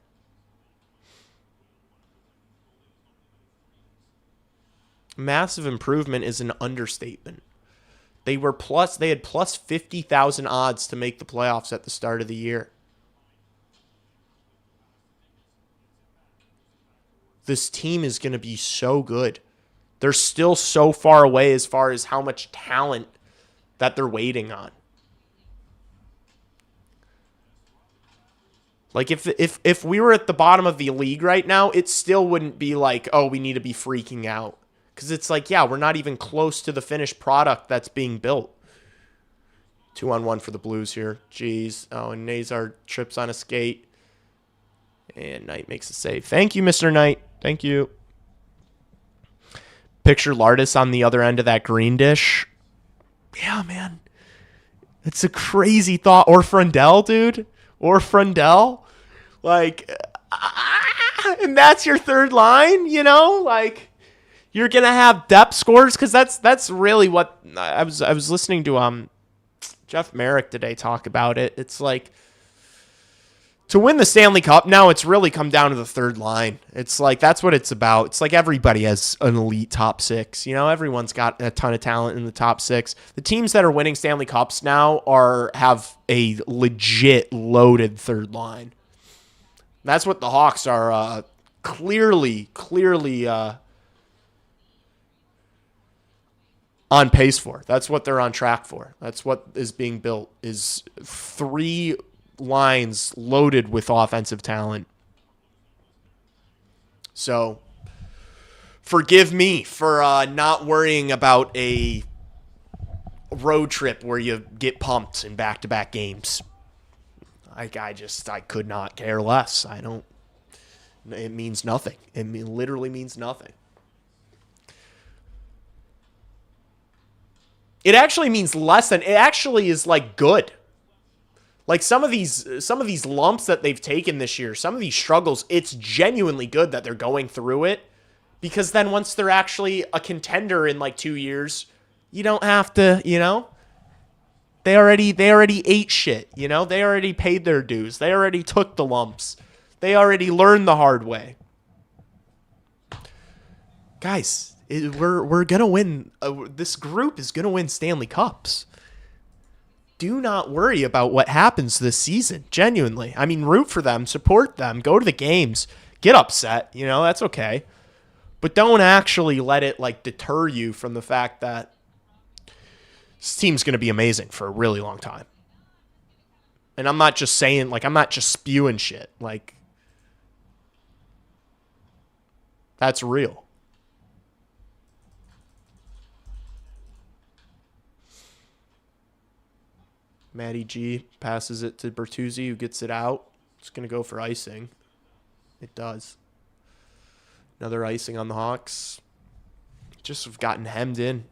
Massive improvement is an understatement. They had plus 50,000 odds to make the playoffs at the start of the year. This team is going to be so good. They're still so far away as far as how much talent that they're waiting on. Like, if we were at the bottom of the league right now, it still wouldn't be like, oh, we need to be freaking out. Because it's like, yeah, we're not even close to the finished product that's being built. 2-on-1 for the Blues here. Jeez. Oh, and Nazar trips on a skate. And Knight makes a save. Thank you, Mr. Knight. Thank you. Picture Lardis on the other end of that green dish. Yeah, man. It's a crazy thought. Or Frundell, dude. Or Frundell. Like, and that's your third line, you know? Like, you're going to have depth scores? Because that's really what... I was listening to Jeff Merrick today talk about it. It's like... To win the Stanley Cup, now it's really come down to the third line. It's like, that's what it's about. It's like everybody has an elite top six. You know, everyone's got a ton of talent in the top six. The teams that are winning Stanley Cups now have a legit loaded third line. That's what the Hawks are clearly on pace for. That's what they're on track for. That's what is being built, is 3 lines loaded with offensive talent. So forgive me for not worrying about a road trip where you get pumped in back-to-back games. I could not care less. It means nothing. It literally means nothing. It actually means less than, it actually is like good. Like some of these lumps that they've taken this year, some of these struggles, it's genuinely good that they're going through it, because then once they're actually a contender in like 2 years, you don't have to, they already ate shit, they already paid their dues. They already took the lumps. They already learned the hard way. Guys, we're going to win. This group is going to win Stanley Cups. Do not worry about what happens this season. Genuinely. I mean, root for them, support them, go to the games, get upset. That's okay. But don't actually let it deter you from the fact that this team's going to be amazing for a really long time. And I'm not just saying, I'm not just spewing shit. That's real. Matty G passes it to Bertuzzi, who gets it out. It's going to go for icing. It does. Another icing on the Hawks. Just have gotten hemmed in.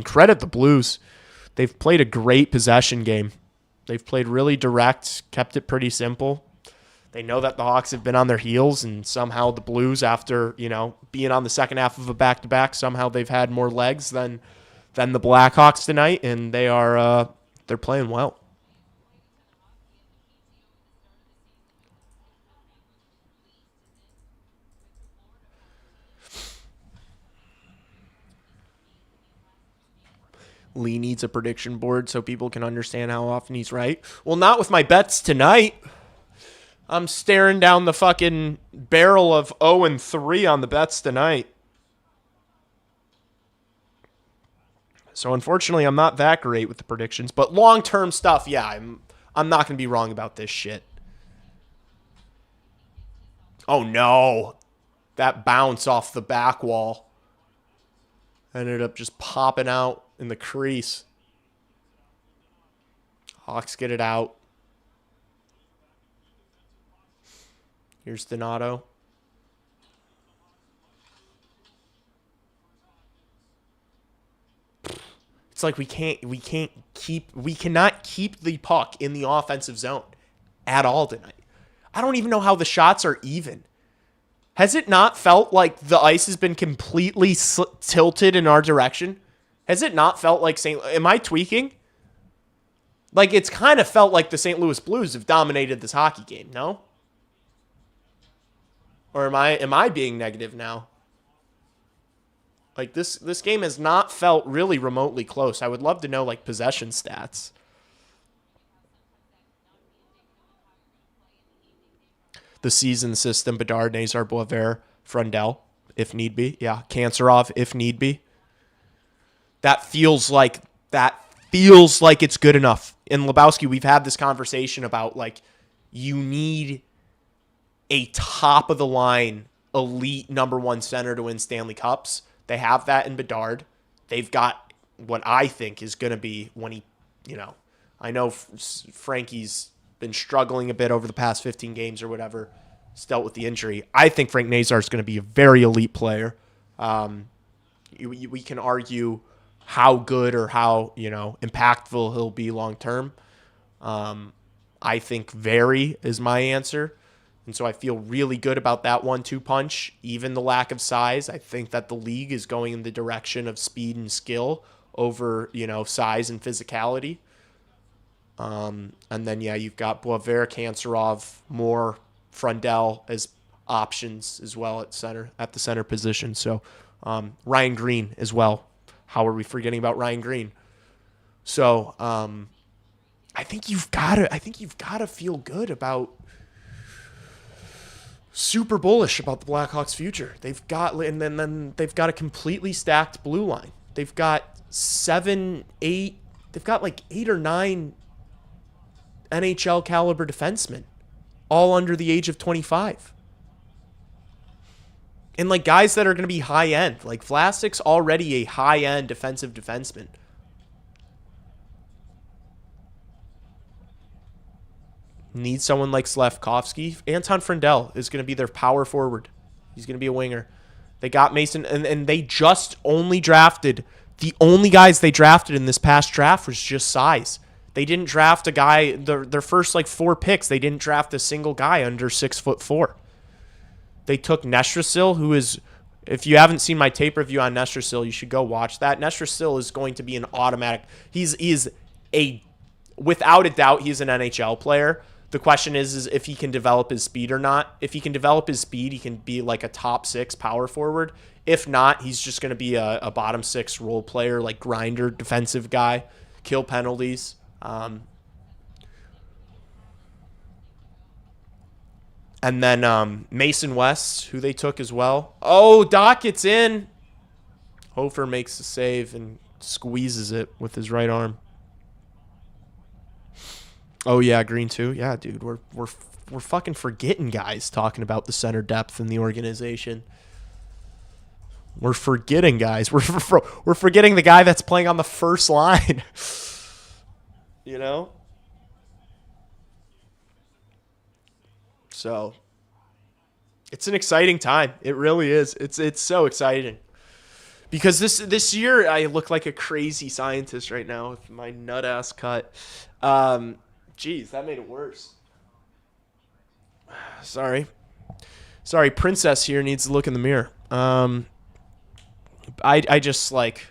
Credit the Blues. They've played a great possession game. They've played really direct, kept it pretty simple. They know that the Hawks have been on their heels, and somehow the Blues, after, being on the second half of a back-to-back, somehow they've had more legs than the Blackhawks tonight, and they're playing well. Lee needs a prediction board so people can understand how often he's right. Well, not with my bets tonight. I'm staring down the fucking barrel of 0-3 on the bets tonight. So unfortunately, I'm not that great with the predictions. But long-term stuff, yeah, I'm not going to be wrong about this shit. Oh, no. That bounce off the back wall ended up just popping out in the crease. Hawks get it out. Here's Donato. It's like we cannot keep the puck in the offensive zone at all tonight. I don't even know how the shots are even. Has it not felt like the ice has been completely tilted in our direction? Has it not felt like am I tweaking? It's kind of felt like the St. Louis Blues have dominated this hockey game, no? Or am I being negative now? This game has not felt really remotely close. I would love to know possession stats. The season system: Bedard, Nazar, Boisvert, Frundell, if need be. Yeah, Kanserov, if need be. That feels like it's good enough. In Lebowski, we've had this conversation about you need a top of the line elite number 1 center to win Stanley Cups. They have that in Bedard. They've got what I think is going to be when he, I know Frankie's been struggling a bit over the past 15 games or whatever, he's dealt with the injury. I think Frank Nazar is going to be a very elite player. We can argue how good or how, impactful he'll be long term. I think very is my answer. And so I feel really good about that 1-2 punch, even the lack of size. I think that the league is going in the direction of speed and skill over, size and physicality. And then, you've got Boisvert, Kanserov, Moore, Frundell as options as well at the center position. So Ryan Green as well. How are we forgetting about Ryan Green? So I think you've got to feel good about super bullish about the Blackhawks' future. They've got, and then they've got a completely stacked blue line. They've got 7, 8. They've got like 8 or 9 NHL caliber defensemen, all under the age of 25. And like guys that are going to be high end. Like Vlasic's already a high end defensive defenseman. Need someone like Slafkovsky. Anton Frindell is going to be their power forward. He's going to be a winger. They got Mason, and they just only drafted, the only guys they drafted in this past draft was just size. They didn't draft a guy, their first like 4 picks, they didn't draft a single guy under 6'4". They took Nestrasil, who is, if you haven't seen my tape review on Nestrasil, you should go watch that. Nestrasil is going to be an automatic, without a doubt, he's an NHL player. The question is if he can develop his speed or not. If he can develop his speed, he can be like a top 6 power forward. If not, he's just going to be a bottom 6 role player, like grinder, defensive guy, kill penalties. And then Mason West, who they took as well. Oh, Doc gets in. Hofer makes the save and squeezes it with his right arm. Oh yeah, Green too. Yeah, dude, we're fucking forgetting guys talking about the center depth in the organization. We're forgetting guys. We're forgetting the guy that's playing on the first line. You know? So it's an exciting time. It really is. It's so exciting. Because this year I look like a crazy scientist right now with my nut ass cut. Jeez, that made it worse. Sorry, Princess here needs to look in the mirror. I just like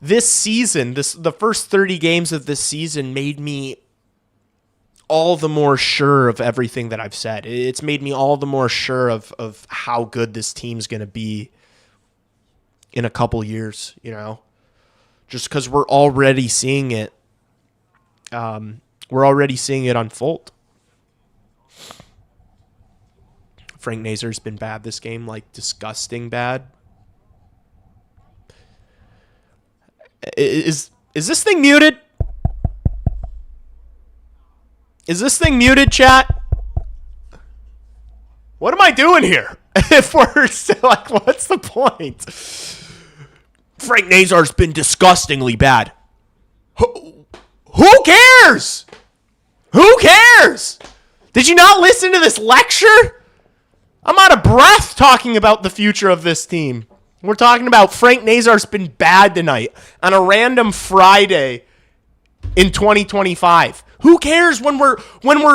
this season, the first 30 games of this season made me all the more sure of everything that I've said. It's made me all the more sure of how good this team's going to be in a couple years, you know, just because we're already seeing it. We're already seeing it unfold. Frank Nazar's been bad this game, like disgusting bad. Is this thing muted? Is this thing muted, chat? What am I doing here? If we're still like, what's the point? Frank Nazar's been disgustingly bad. Who cares? Who cares? Did you not listen to this lecture? I'm out of breath talking about the future of this team. We're talking about Frank Nazar's been bad tonight on a random Friday in 2025. Who cares when we're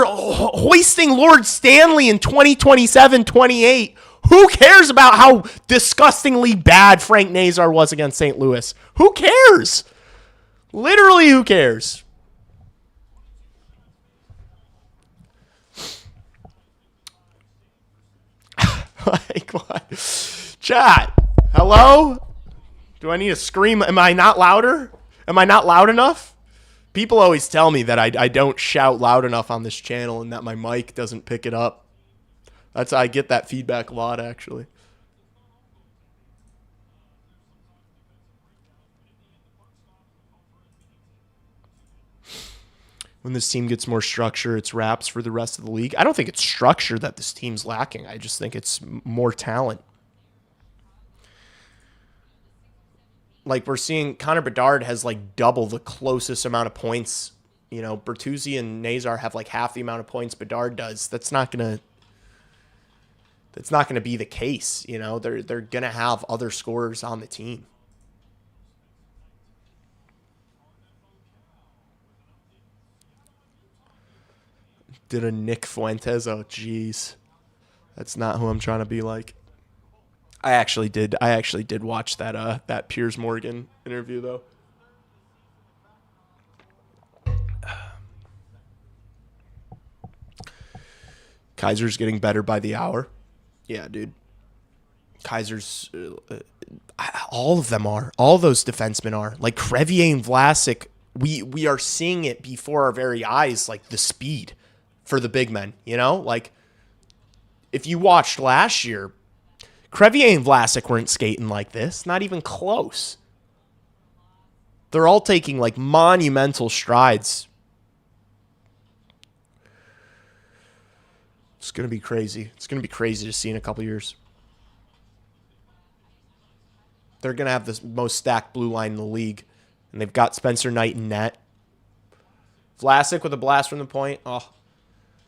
hoisting Lord Stanley in 2027, 28? Who cares about how disgustingly bad Frank Nazar was against St. Louis? Who cares? Literally, who cares? Like what? Chat. Hello? Do I need to scream? Am I not louder? Am I not loud enough? People always tell me that I don't shout loud enough on this channel and that my mic doesn't pick it up. I get that feedback a lot, actually. When this team gets more structure, it's wraps for the rest of the league. I don't think it's structure that this team's lacking. I just think it's more talent. Like we're seeing Connor Bedard has like double the closest amount of points. You know, Bertuzzi and Nazar have like half the amount of points Bedard does. That's not gonna be the case. You know, they're gonna have other scorers on the team. Did a Nick Fuentes? Oh, jeez. That's not who I'm trying to be like. I actually did watch that Piers Morgan interview, though. Kaiser's getting better by the hour. Yeah, dude. Kaiser's... all of them are. All those defensemen are. Like, Crevier and Vlasic, we are seeing it before our very eyes, like, the speed for the big men, you know? Like, if you watched last year, Crevier and Vlasic weren't skating like this. Not even close. They're all taking like monumental strides. It's going to be crazy. It's going to be crazy to see in a couple years. They're going to have the most stacked blue line in the league. And they've got Spencer Knight in net. Vlasic with a blast from the point. Oh,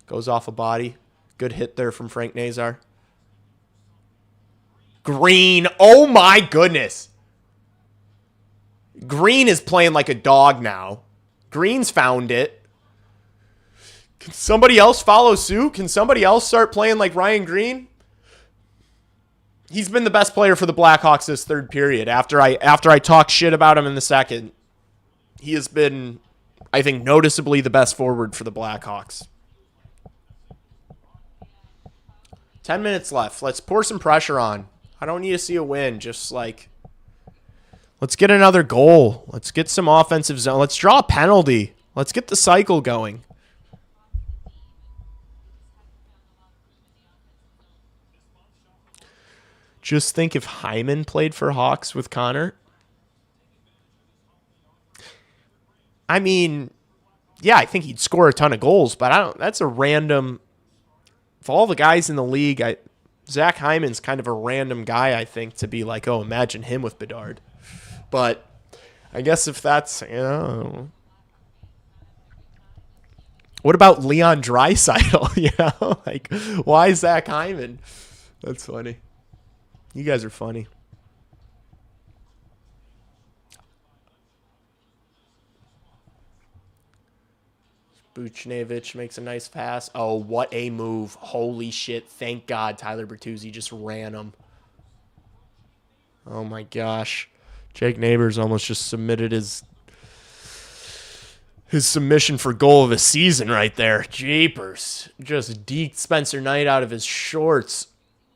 goes off a body. Good hit there from Frank Nazar. Green. Oh, my goodness. Green is playing like a dog now. Green's found it. Can somebody else follow suit? Can somebody else start playing like Ryan Green? He's been the best player for the Blackhawks this third period. After I talk shit about him in the second, he has been, I think, noticeably the best forward for the Blackhawks. 10 minutes left. Let's pour some pressure on. I don't need to see a win. Just like, let's get another goal. Let's get some offensive zone. Let's draw a penalty. Let's get the cycle going. Just think if Hyman played for Hawks with Connor. I mean, yeah, I think he'd score a ton of goals, but that's a random. Of all the guys in the league, Zach Hyman's kind of a random guy, I think, to be like, oh, imagine him with Bedard. But I guess if that's, what about Leon Draisaitl? Like, why Zach Hyman? That's funny. You guys are funny. Buchnevich makes a nice pass. Oh, what a move. Holy shit. Thank God Tyler Bertuzzi just ran him. Oh, my gosh. Jake Neighbors almost just submitted his submission for goal of the season right there. Jeepers. Just deked Spencer Knight out of his shorts.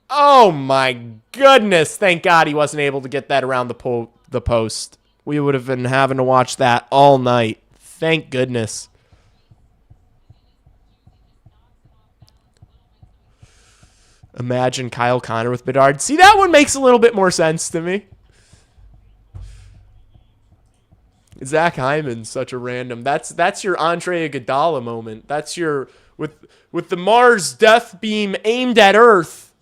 Oh, my goodness. Thank God he wasn't able to get that around the post. We would have been having to watch that all night. Thank goodness. Imagine Kyle Connor with Bedard. See, that one makes a little bit more sense to me. Zach Hyman's such a random. That's your Andre Iguodala moment. That's your with the Mars death beam aimed at Earth.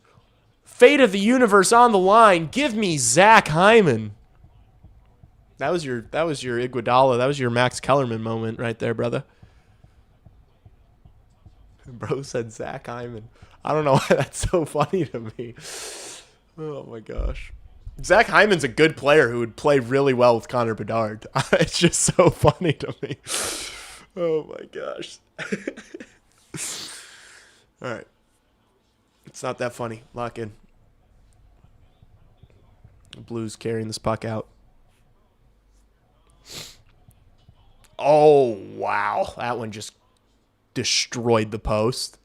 Fate of the universe on the line. Give me Zach Hyman. That was your Iguodala. That was your Max Kellerman moment right there, brother. Bro said Zach Hyman. I don't know why that's so funny to me. Oh my gosh. Zach Hyman's a good player who would play really well with Connor Bedard. It's just so funny to me. Oh my gosh. All right. It's not that funny. Lock in. Blues carrying this puck out. Oh, wow. That one just destroyed the post.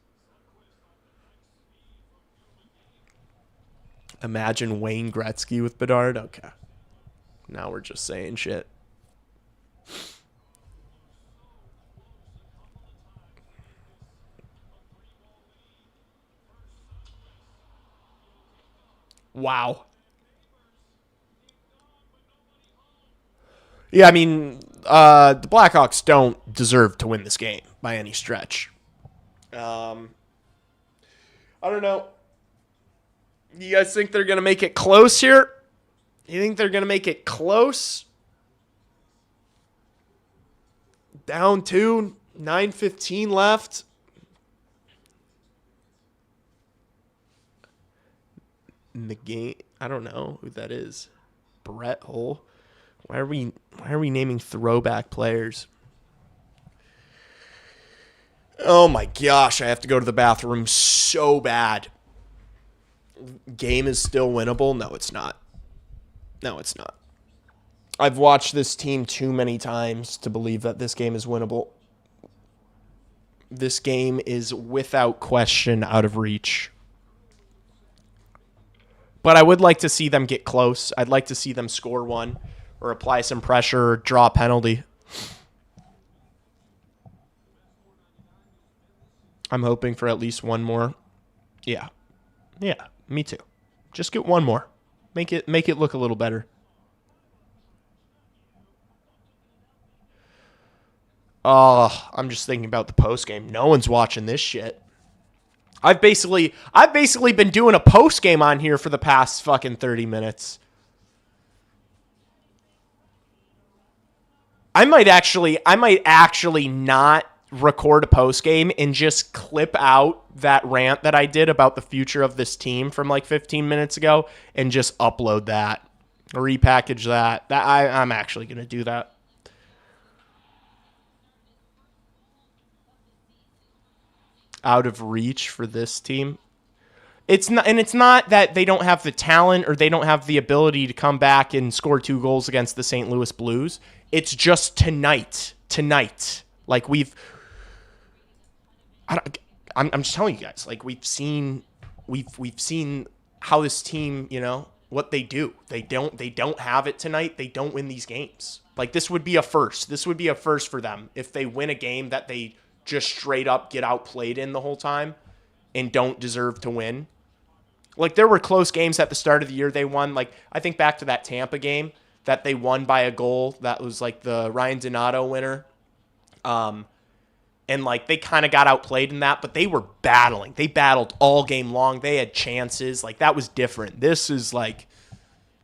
Imagine Wayne Gretzky with Bedard. Okay. Now we're just saying shit. Wow. Yeah, I mean, the Blackhawks don't deserve to win this game by any stretch. I don't know. You guys think they're going to make it close here? You think they're going to make it close? Down 2, 9:15 left. In the game, I don't know who that is. Brett Hull. Why are we naming throwback players? Oh my gosh, I have to go to the bathroom so bad. Game is still winnable? No, it's not. No, it's not. I've watched this team too many times to believe that this game is winnable. This game is without question out of reach. But I would like to see them get close. I'd like to see them score one or apply some pressure or draw a penalty. I'm hoping for at least one more. Yeah. Yeah, me too. Just get one more. Make it look a little better. Oh, I'm just thinking about the post game. No one's watching this shit. I've basically been doing a post game on here for the past fucking 30 minutes. I might actually not record a post game and just clip out that rant that I did about the future of this team from like 15 minutes ago and just upload that, repackage that. I'm actually going to do that. Out of reach for this team. It's not that they don't have the talent or they don't have the ability to come back and score 2 goals against the St. Louis Blues. It's just tonight. Like I'm just telling you guys, like we've seen how this team, you know, what they do. They don't have it tonight. They don't win these games. Like this would be a first. This would be a first for them if they win a game that they just straight up get outplayed in the whole time and don't deserve to win. Like there were close games at the start of the year they won. Like I think back to that Tampa game that they won by a goal. That was like the Ryan Donato winner. And like they kind of got outplayed in that, but they were battling. They battled all game long. They had chances. Like that was different. This is like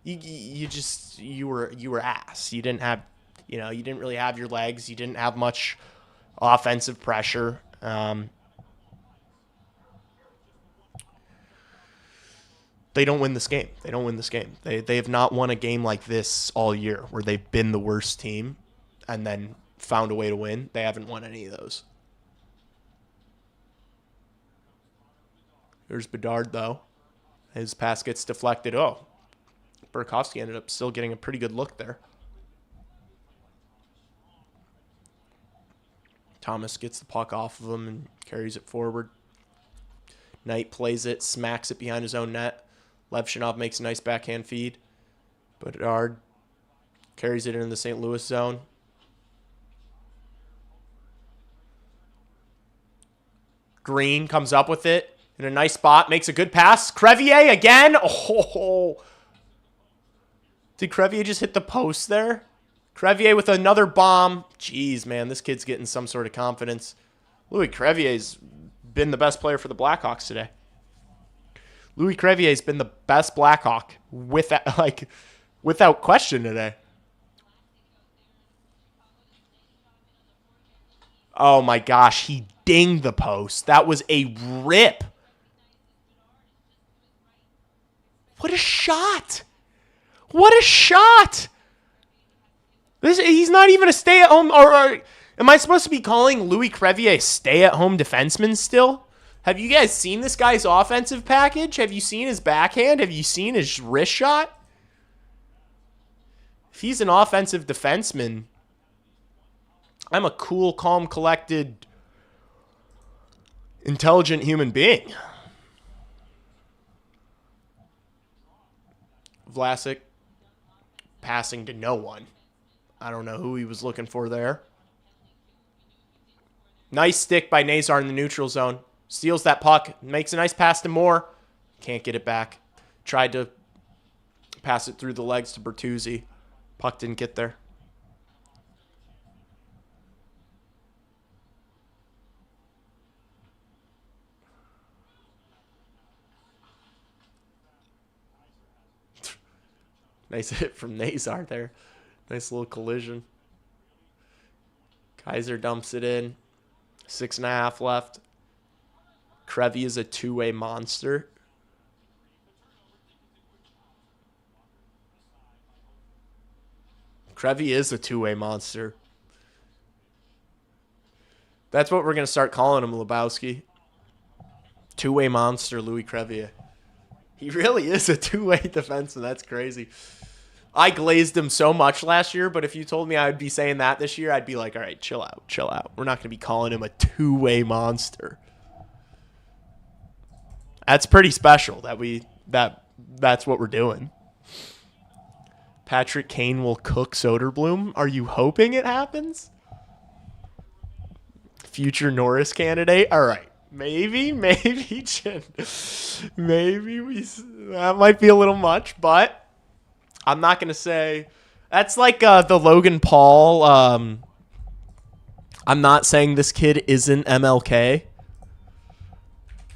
you were ass. You didn't have, you know, you didn't really have your legs. You didn't have much offensive pressure. They don't win this game. They have not won a game like this all year where they've been the worst team and then found a way to win. They haven't won any of those. There's Bedard, though. His pass gets deflected. Oh, Burakovsky ended up still getting a pretty good look there. Thomas gets the puck off of him and carries it forward. Knight plays it, smacks it behind his own net. Levshinov makes a nice backhand feed. Bedard carries it into the St. Louis zone. Green comes up with it in a nice spot, makes a good pass. Crevier again. Oh, did Crevier just hit the post there? Crevier with another bomb. Jeez, man, this kid's getting some sort of confidence. Louis Crevier's been the best player for the Blackhawks today. Louis Crevier's been the best Blackhawk without question today. Oh my gosh, he dinged the post. That was a rip. What a shot. What a shot. He's not even a stay-at-home, or am I supposed to be calling Louis Crevier a stay-at-home defenseman still? Have you guys seen this guy's offensive package? Have you seen his backhand? Have you seen his wrist shot? If he's an offensive defenseman, I'm a cool, calm, collected, intelligent human being. Vlasic passing to no one. I don't know who he was looking for there. Nice stick by Nazar in the neutral zone. Steals that puck. Makes a nice pass to Moore. Can't get it back. Tried to pass it through the legs to Bertuzzi. Puck didn't get there. Nice hit from Nazar there. Nice little collision. Kaiser dumps it in. 6.5 left. Krevy is a two-way monster. Krevy is a two-way monster. That's what we're going to start calling him, Lebowski. Two-way monster, Louis Crevier. He really is a two-way defenseman. That's crazy. I glazed him so much last year, but if you told me I would be saying that this year, I'd be like, all right, chill out. We're not going to be calling him a two-way monster. That's pretty special that's what we're doing. Patrick Kane will cook Soderblom. Are you hoping it happens? Future Norris candidate? All right. Maybe, Chin. Maybe that might be a little much, but I'm not going to say. That's like the Logan Paul. I'm not saying this kid isn't MLK.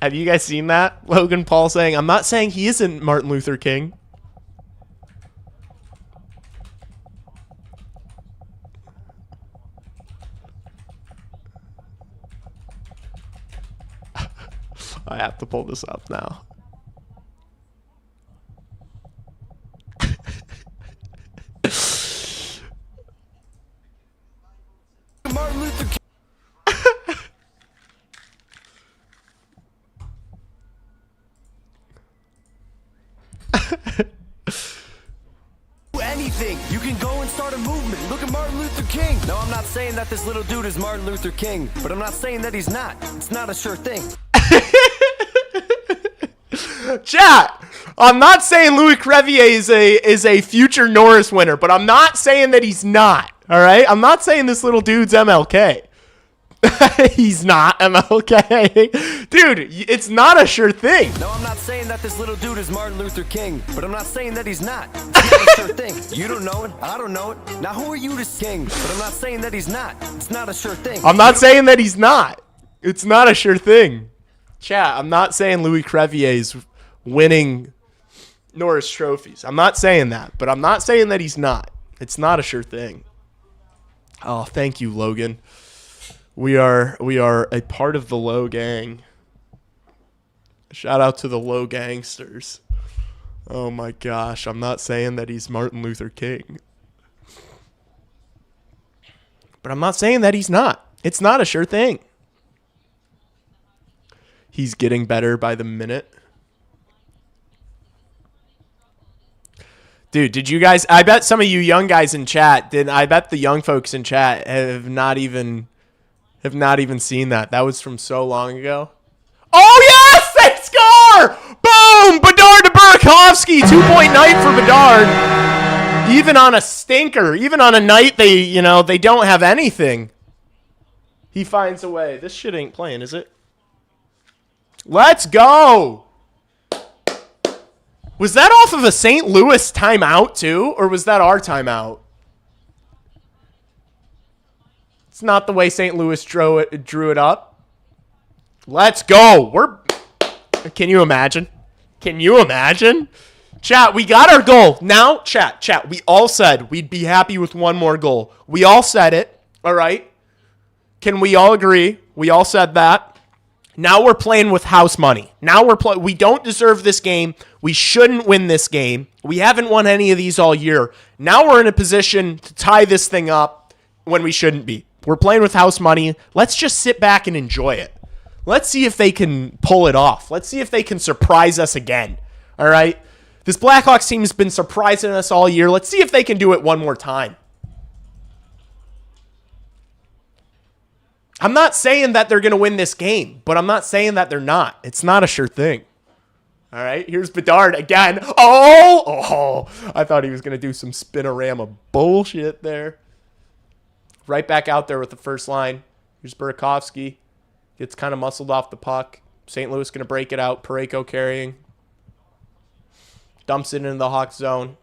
Have you guys seen that? Logan Paul saying, I'm not saying he isn't Martin Luther King. I have to pull this up now. Martin Luther King. Anything. You can go and start a movement. Look at Martin Luther King. No, I'm not saying that this little dude is Martin Luther King, but I'm not saying that he's not. It's not a sure thing. Chat, I'm not saying Louis Crevier is a future Norris winner, but I'm not saying that he's not. All right, I'm not saying this little dude's MLK. He's not MLK, dude. It's not a sure thing. No, I'm not saying that this little dude is Martin Luther King, but I'm not saying that he's not. It's not a sure thing. You don't know it. I don't know it. Now, who are you to sing? But I'm not saying that he's not. It's not a sure thing. I'm not saying that he's not. It's not a sure thing. Chat, I'm not saying Louis Crevier's winning Norris trophies. I'm not saying that, but I'm not saying that he's not. It's not a sure thing. Oh, thank you, Logan. We are a part of the Low Gang. Shout out to the Low Gangsters. Oh my gosh, I'm not saying that he's Martin Luther King. But I'm not saying that he's not. It's not a sure thing. He's getting better by the minute. Dude, did you guys, I bet some of you young guys in chat, I bet the young folks in chat have not even seen that. That was from so long ago. Oh, yes! They score! Boom! Bedard to Burakovsky. 2-point night for Bedard. Even on a stinker, even on a night they don't have anything, he finds a way. This shit ain't playing, is it? Let's go! Was that off of a St. Louis timeout, too? Or was that our timeout? It's not the way St. Louis drew it up. Let's go. Can you imagine? Can you imagine? Chat, we got our goal. Now, chat, we all said we'd be happy with one more goal. We all said it, all right? Can we all agree? We all said that. Now we're playing with house money. Now we don't deserve this game. We shouldn't win this game. We haven't won any of these all year. Now we're in a position to tie this thing up when we shouldn't be. We're playing with house money. Let's just sit back and enjoy it. Let's see if they can pull it off. Let's see if they can surprise us again. All right? This Blackhawks team has been surprising us all year. Let's see if they can do it one more time. I'm not saying that they're going to win this game, but I'm not saying that they're not. It's not a sure thing. All right, here's Bedard again. Oh, I thought he was going to do some spinorama bullshit there. Right back out there with the first line. Here's Burakovsky. Gets kind of muscled off the puck. St. Louis going to break it out. Parayko carrying. Dumps it into the Hawks zone.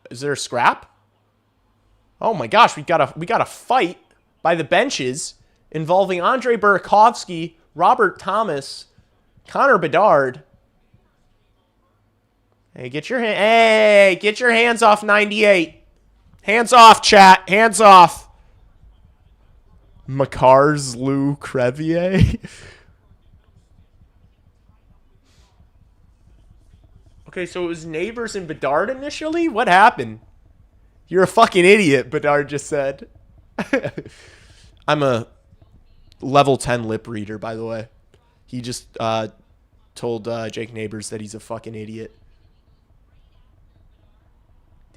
Is there a scrap? Oh my gosh, we got a fight by the benches involving Andre Burakovsky, Robert Thomas, Connor Bedard. Hey, get your hands off 98. Hands off, chat. Hands off. Makar's Lou Crevier. Okay, so it was Neighbors and Bedard initially? What happened? You're a fucking idiot, Bedard just said. I'm a level 10 lip reader, by the way. He just told Jake Neighbors that he's a fucking idiot.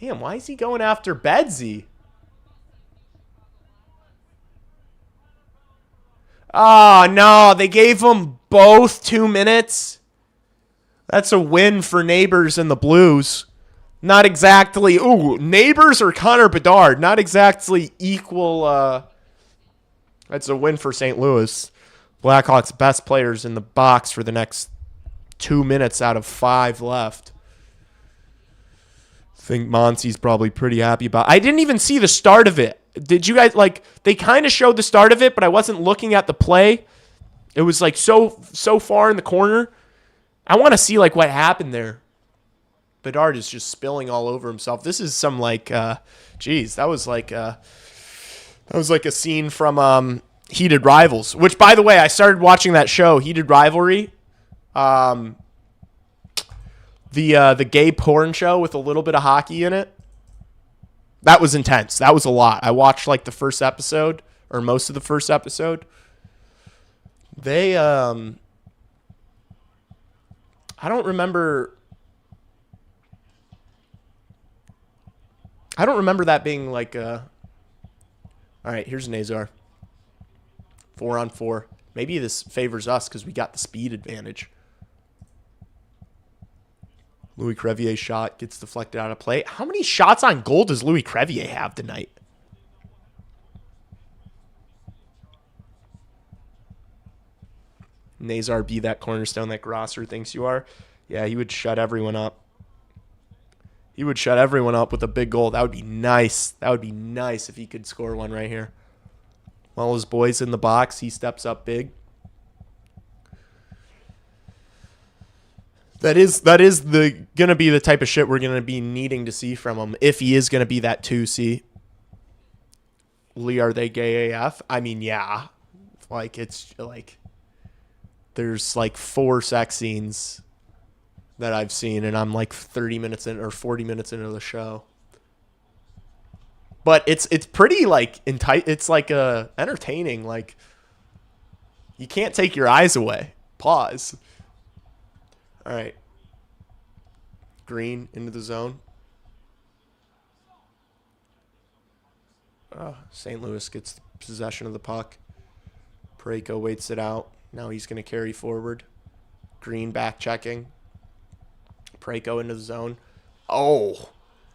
Damn, why is he going after Bedsy? Oh, no. They gave them both 2 minutes. That's a win for Neighbors and the Blues. Not exactly. Ooh, Neighbors or Connor Bedard. Not exactly equal That's a win for St. Louis. Blackhawks best players in the box for the next 2 minutes out of 5 left. I think Monsi's probably pretty happy about it. I didn't even see the start of it. Did you guys, like, they kind of showed the start of it, but I wasn't looking at the play. It was, like, so far in the corner. I want to see, like, what happened there. Bedard is just spilling all over himself. This is some, like, that was like a scene from Heated Rivals, which, by the way, I started watching that show, Heated Rivalry. The gay porn show with a little bit of hockey in it. That was intense. That was a lot. I watched like the first episode or most of the first episode. They I don't remember that being like all right, here's Nazar. 4-on-4. Maybe this favors us because we got the speed advantage. Louis Crevier's shot gets deflected out of play. How many shots on goal does Louis Crevier have tonight? Nazar be that cornerstone that Grosser thinks you are. Yeah, he would shut everyone up. He would shut everyone up with a big goal. That would be nice. That would be nice if he could score one right here. While his boy's in the box, he steps up big. That is gonna be the type of shit we're gonna be needing to see from him if he is gonna be that 2C. Lee, are they gay AF? I mean, yeah. Like, it's like there's like 4 sex scenes that I've seen, and I'm like 30 minutes in or 40 minutes into the show. But it's pretty like it's like entertaining. Like, you can't take your eyes away. Pause. All right. Green into the zone. St. Louis gets possession of the puck. Parayko waits it out. Now he's going to carry forward. Green back checking. Parayko into the zone. Oh,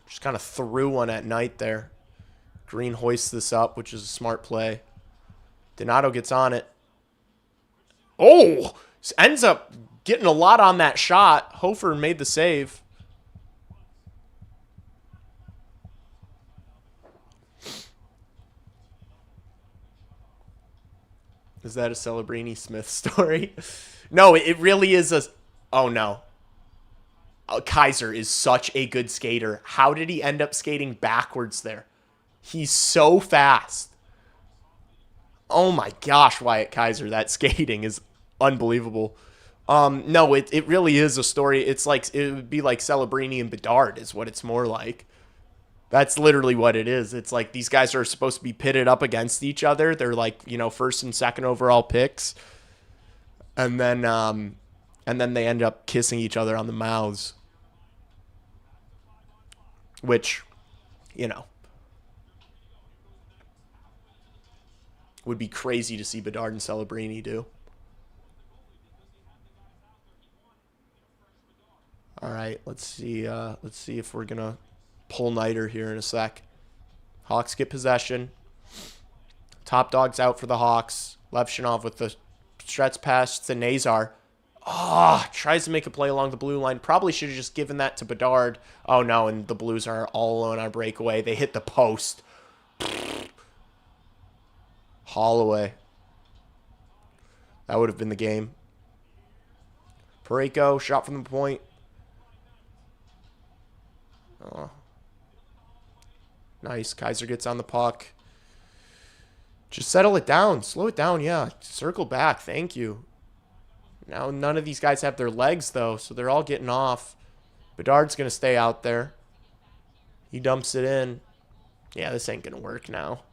just kind of threw one at night there. Green hoists this up, which is a smart play. Donato gets on it. Oh, ends up getting a lot on that shot. Hofer made the save. Is that a Celebrini Smith story? No, it really is a... Oh, no. Kaiser is such a good skater. How did he end up skating backwards there? He's so fast. Oh, my gosh, Wyatt Kaiser. That skating is unbelievable. No, it really is a story. It's like, it would be like Celebrini and Bedard is what it's more like. That's literally what it is. It's like these guys are supposed to be pitted up against each other. They're like, you know, first and second overall picks. And then they end up kissing each other on the mouths. Which, you know, would be crazy to see Bedard and Celebrini do. All right, let's see if we're gonna pull Nider here in a sec. Hawks get possession. Top dog's out for the Hawks. Levshinov with the stretch pass to Nazar. Tries to make a play along the blue line. Probably should have just given that to Bedard. Oh no, and the Blues are all alone on breakaway. They hit the post. Holloway. That would have been the game. Parayko, shot from the point. Oh. Nice. Kaiser gets on the puck. Just settle it down. Slow it down, yeah. Circle back. Thank you. Now none of these guys have their legs, though, so they're all getting off. Bedard's going to stay out there. He dumps it in. Yeah, this ain't going to work now.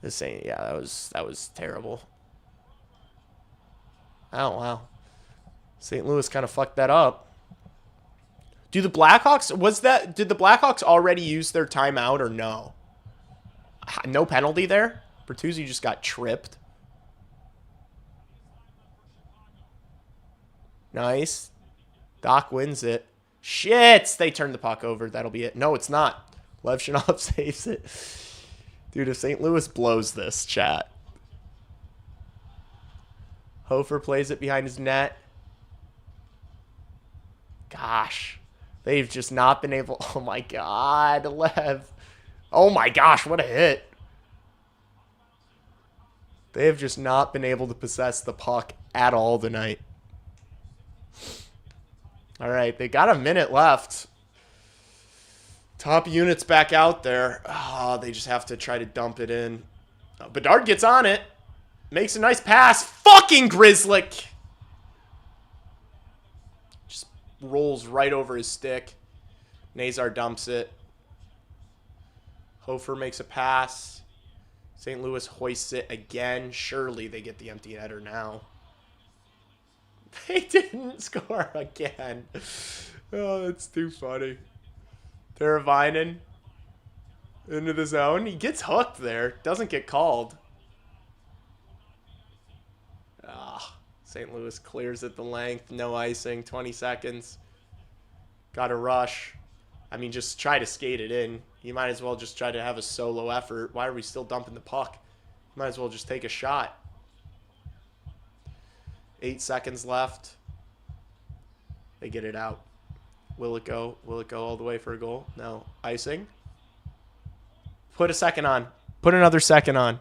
This ain't... Yeah, that was terrible. Oh, wow. St. Louis kind of fucked that up. Do the Blackhawks... Did the Blackhawks already use their timeout or no? No penalty there? Bertuzzi just got tripped. Nice. Doc wins it. Shit! They turned the puck over. That'll be it. No, it's not. Levshinov saves it. Dude, if St. Louis blows this, chat. Hofer plays it behind his net. Gosh. They've just not been able... Oh, my God, Lev. Oh, my gosh, what a hit. They have just not been able to possess the puck at all tonight. All right, they got a minute left. Top unit's back out there. Oh, they just have to try to dump it in. Bedard gets on it. Makes a nice pass. Fucking Grizzlick. Just rolls right over his stick. Nazar dumps it. Hofer makes a pass. St. Louis hoists it again. Surely they get the empty netter now. They didn't score again. Oh, that's too funny. Teravainen into the zone. He gets hooked there. Doesn't get called. St. Louis clears it the length. No icing. 20 seconds. Got to rush. I mean, just try to skate it in. You might as well just try to have a solo effort. Why are we still dumping the puck? You might as well just take a shot. 8 seconds left. They get it out. Will it go? Will it go all the way for a goal? No. Icing. Put a second on. Put another second on.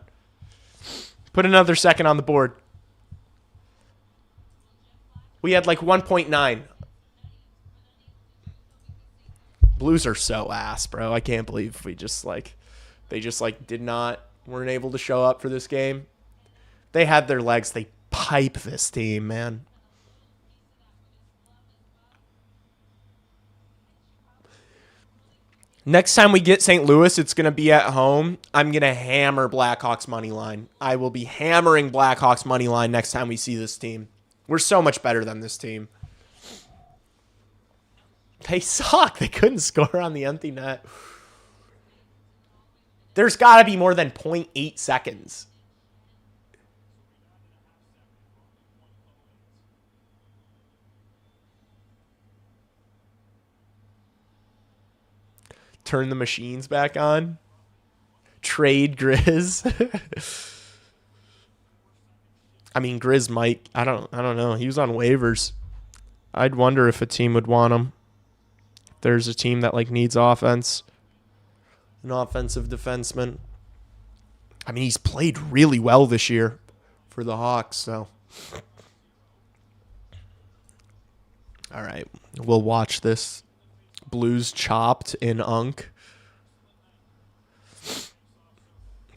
Put another second on the board. We had like 1.9. Blues are so ass, bro. I can't believe they just weren't able to show up for this game. They had their legs. They pipe this team, man. Next time we get St. Louis, it's going to be at home. I'm going to hammer Blackhawks money line. I will be hammering Blackhawks money line next time we see this team. We're so much better than this team. They suck. They couldn't score on the empty net. There's got to be more than 0.8 seconds. Turn the machines back on. Trade Grizz. I mean, Grizz might. I don't know. He was on waivers. I'd wonder if a team would want him. There's a team that like needs offense. An offensive defenseman. I mean, he's played really well this year for the Hawks, so. All right. We'll watch this. Blues chopped in Unk.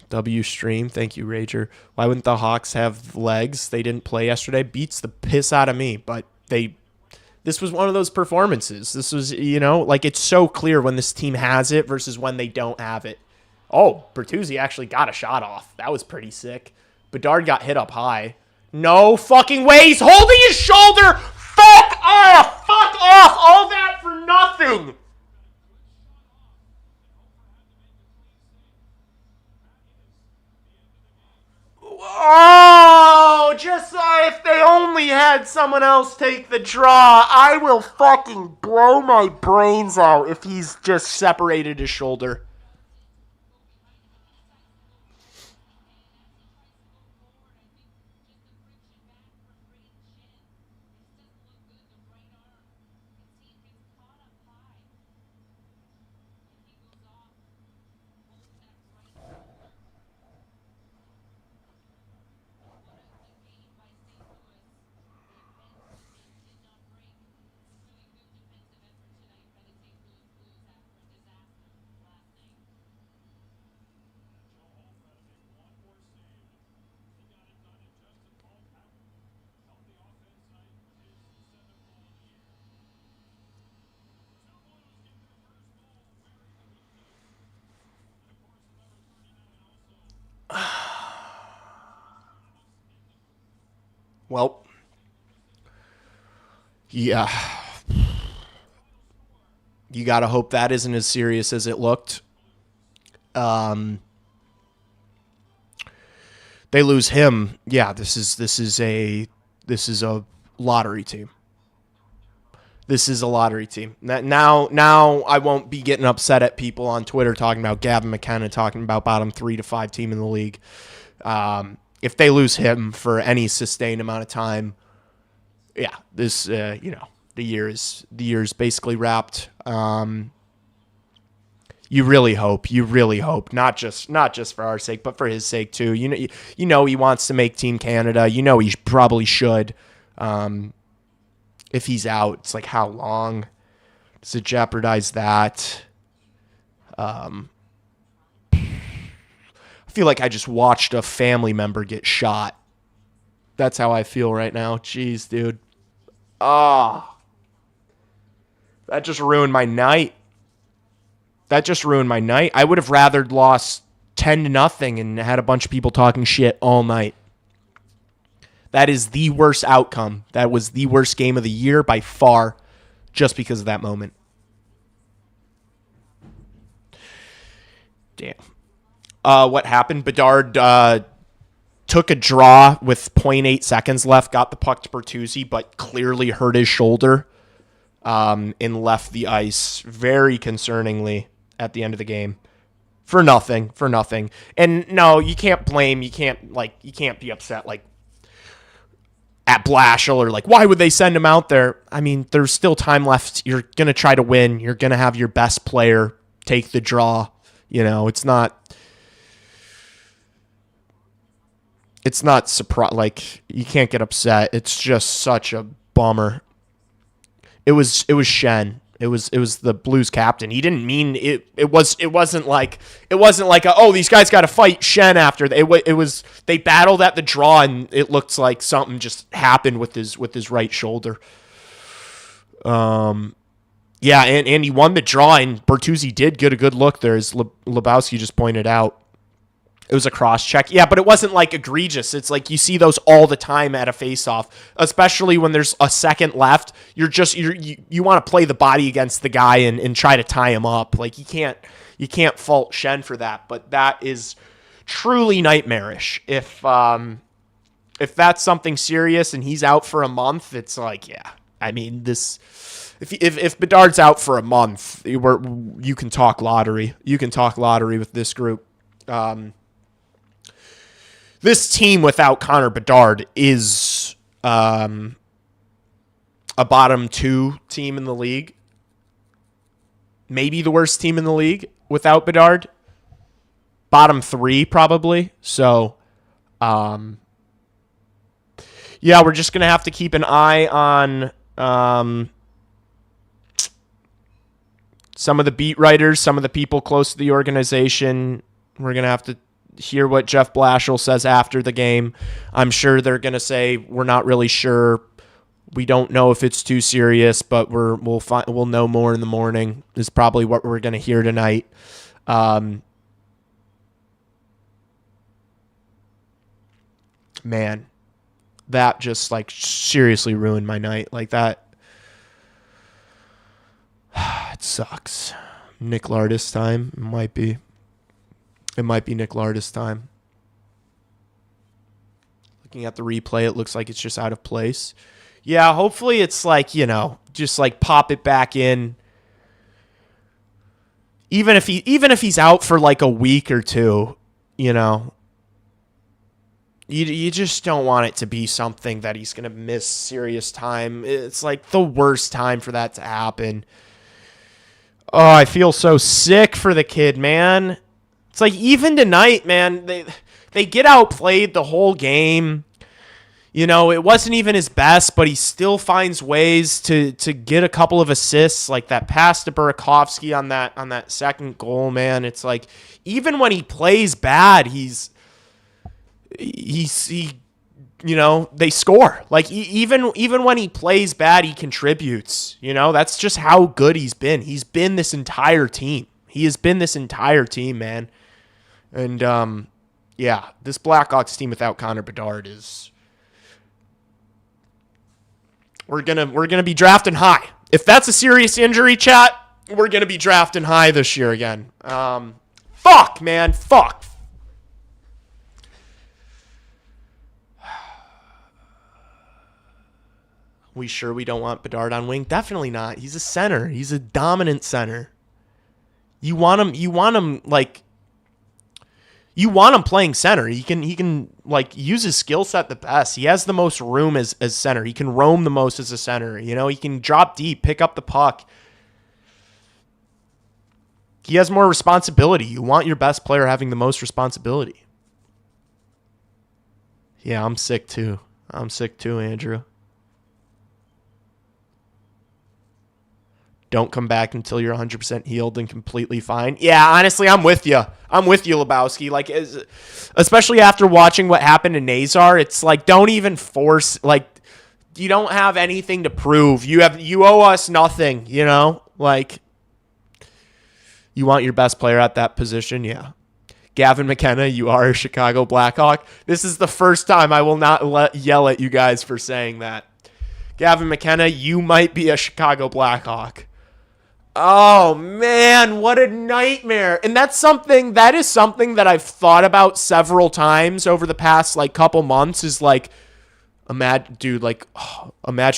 W stream. Thank you, Rager. Why wouldn't the Hawks have legs? They didn't play yesterday. Beats the piss out of me, but this was one of those performances. This was, like it's so clear when this team has it versus when they don't have it. Oh, Bertuzzi actually got a shot off. That was pretty sick. Bedard got hit up high. No fucking way. He's holding his shoulder. Fuck off. Fuck off. All that for nothing. Oh, just if they only had someone else take the draw, I will fucking blow my brains out if he's just separated his shoulder. Well, yeah. You got to hope that isn't as serious as it looked. They lose him. Yeah, this is a lottery team. This is a lottery team. Now I won't be getting upset at people on Twitter talking about Gavin McKenna, talking about bottom 3 to 5 team in the league. If they lose him for any sustained amount of time, yeah, this the year is basically wrapped. You really hope, not just for our sake, but for his sake too. You know he wants to make Team Canada. You know he probably should. If he's out, it's like, how long does it jeopardize that? I feel like I just watched a family member get shot. That's how I feel right now. Jeez, dude. That just ruined my night. I would have rather lost 10-0 and had a bunch of people talking shit all night. That is the worst outcome. That was the worst game of the year by far, just because of that moment. Damn. What happened? Bedard took a draw with 0.8 seconds left, got the puck to Bertuzzi, but clearly hurt his shoulder and left the ice very concerningly at the end of the game. For nothing. And no, you can't be upset at Blashill or why would they send him out there? I mean, there's still time left. You're going to try to win. You're going to have your best player take the draw. It's not surprise. You can't get upset. It's just such a bummer. It was Shen. It was the Blues captain. He didn't mean it. It wasn't like these guys got to fight Shen after. It was they battled at the draw, and it looked like something just happened with his right shoulder. And he won the draw, and Bertuzzi did get a good look there, as Lebowski just pointed out. It was a cross check. Yeah, but it wasn't egregious. It's you see those all the time at a face-off, especially when there's a second left. You want to play the body against the guy and try to tie him up. You can't fault Shen for that, but that is truly nightmarish. If that's something serious and he's out for a month, it's yeah. I mean, if Bedard's out for a month, you can talk lottery. You can talk lottery with this group. This team without Connor Bedard is a bottom 2 team in the league. Maybe the worst team in the league without Bedard. Bottom 3 probably. So, we're just going to have to keep an eye on some of the beat writers, some of the people close to the organization. We're going to have to hear what Jeff Blashill says after the game. I'm sure they're going to say, we're not really sure. We don't know if it's too serious, but we'll know more in the morning is probably what we're going to hear tonight. Man, that just seriously ruined my night. That. It sucks. Nick Lardis time. It might be Nick Lardis time. Looking at the replay, it looks like it's just out of place. Yeah, hopefully it's just pop it back in. Even if he's out for a week or two, you just don't want it to be something that he's going to miss serious time. It's the worst time for that to happen. Oh, I feel so sick for the kid, man. It's even tonight, man, they get outplayed the whole game. It wasn't even his best, but he still finds ways to get a couple of assists, that pass to Burakovsky on that second goal, man. It's even when he plays bad, they score. Even when he plays bad, he contributes. That's just how good he's been. He's been this entire team. He has been this entire team, man. And this Blackhawks team without Connor Bedard is we're gonna be drafting high. If that's a serious injury, chat, we're gonna be drafting high this year again. Fuck, man, fuck. We sure we don't want Bedard on wing? Definitely not. He's a center. He's a dominant center. You want him playing center. He can like use his skill set the best. He has the most room as center. He can roam the most as a center. You know, he can drop deep, pick up the puck. He has more responsibility. You want your best player having the most responsibility. Yeah, I'm sick too. Andrew. Don't come back until you're 100% healed and completely fine. Yeah, honestly, I'm with you. Lebowski. Like, especially after watching what happened to Nazar, it's like, don't even force. Like, you don't have anything to prove. You owe us nothing. You know, like, you want your best player at that position. Yeah. Gavin McKenna, you are a Chicago Blackhawk. This is the first time I will not yell at you guys for saying that. Gavin McKenna, you might be a Chicago Blackhawk. Oh, man, what a nightmare. And that is something that I've thought about several times over the past, like, couple months is, like, imagine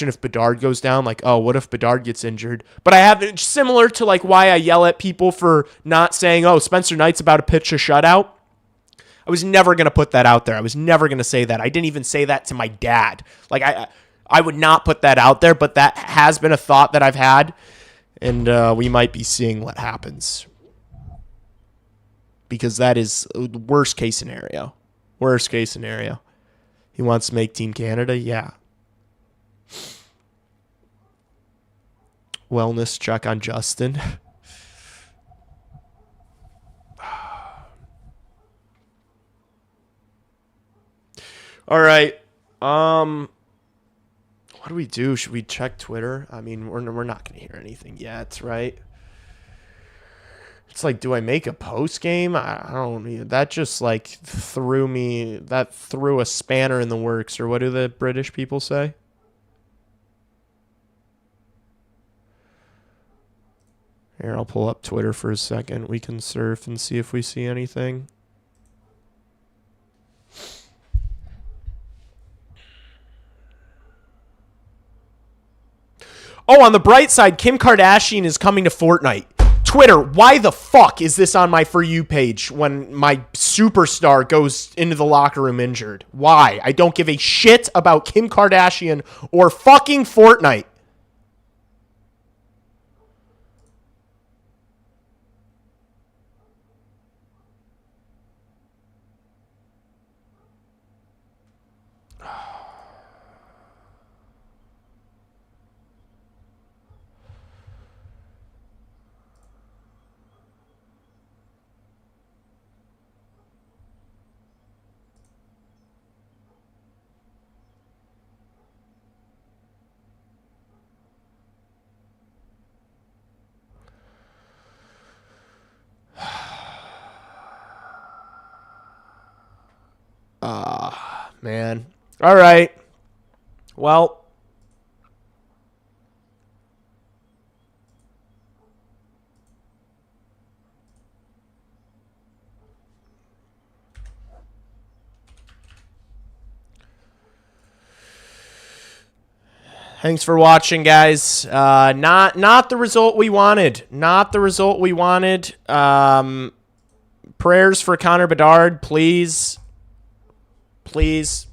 if Bedard goes down. Like, oh, what if Bedard gets injured? But I have, similar to, like, why I yell at people for not saying, oh, Spencer Knight's about to pitch a shutout. I was never going to put that out there. I was never going to say that. I didn't even say that to my dad. Like, I would not put that out there, but that has been a thought that I've had. And we might be seeing what happens. Because that is worst case scenario. Worst case scenario. He wants to make Team Canada? Yeah. Wellness check on Justin. All right. What do we do? Should we check Twitter? I mean, we're not going to hear anything yet, right? It's like, do I make a post game? I don't. That just like threw a spanner in the works, or what do the British people say? Here, I'll pull up Twitter for a second. We can surf and see if we see anything. Oh, on the bright side, Kim Kardashian is coming to Fortnite. Twitter, why the fuck is this on my For You page when my superstar goes into the locker room injured? Why? I don't give a shit about Kim Kardashian or fucking Fortnite. Man. All right. Well. Thanks for watching, guys. Not the result we wanted. Not the result we wanted. Prayers for Connor Bedard, please. Please,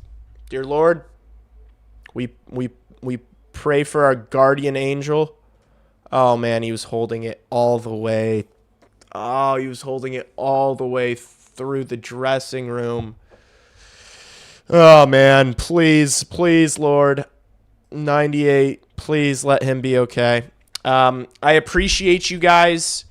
dear Lord, we pray for our guardian angel. Oh, man, he was holding it all the way. Oh, he was holding it all the way through the dressing room. Oh, man, please, Lord. 98, please let him be okay. I appreciate you guys.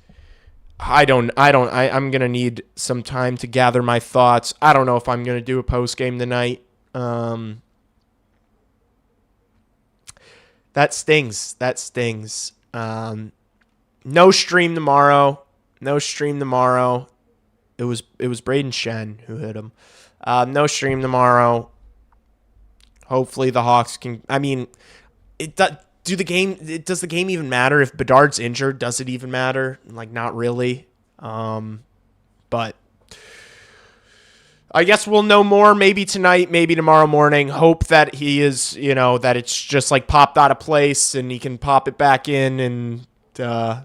I'm going to need some time to gather my thoughts. I don't know if I'm going to do a post game tonight. That stings. No stream tomorrow. It was Braden Shen who hit him. No stream tomorrow. Hopefully the Hawks can, I mean, does the game even matter if Bedard's injured? Does it even matter? Like, not really. But I guess we'll know more maybe tonight, maybe tomorrow morning. Hope that he is, that it's just like popped out of place and he can pop it back in. And I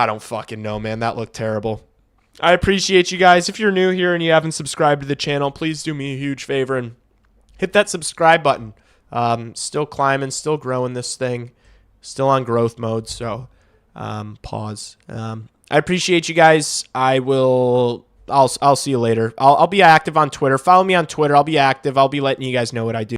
don't fucking know, man. That looked terrible. I appreciate you guys. If you're new here and you haven't subscribed to the channel, please do me a huge favor and hit that subscribe button. Still climbing, still growing this thing, still on growth mode. So pause. I appreciate you guys. I'll see you later. I'll be active on Twitter. Follow me on Twitter. I'll be active. I'll be letting you guys know what I do.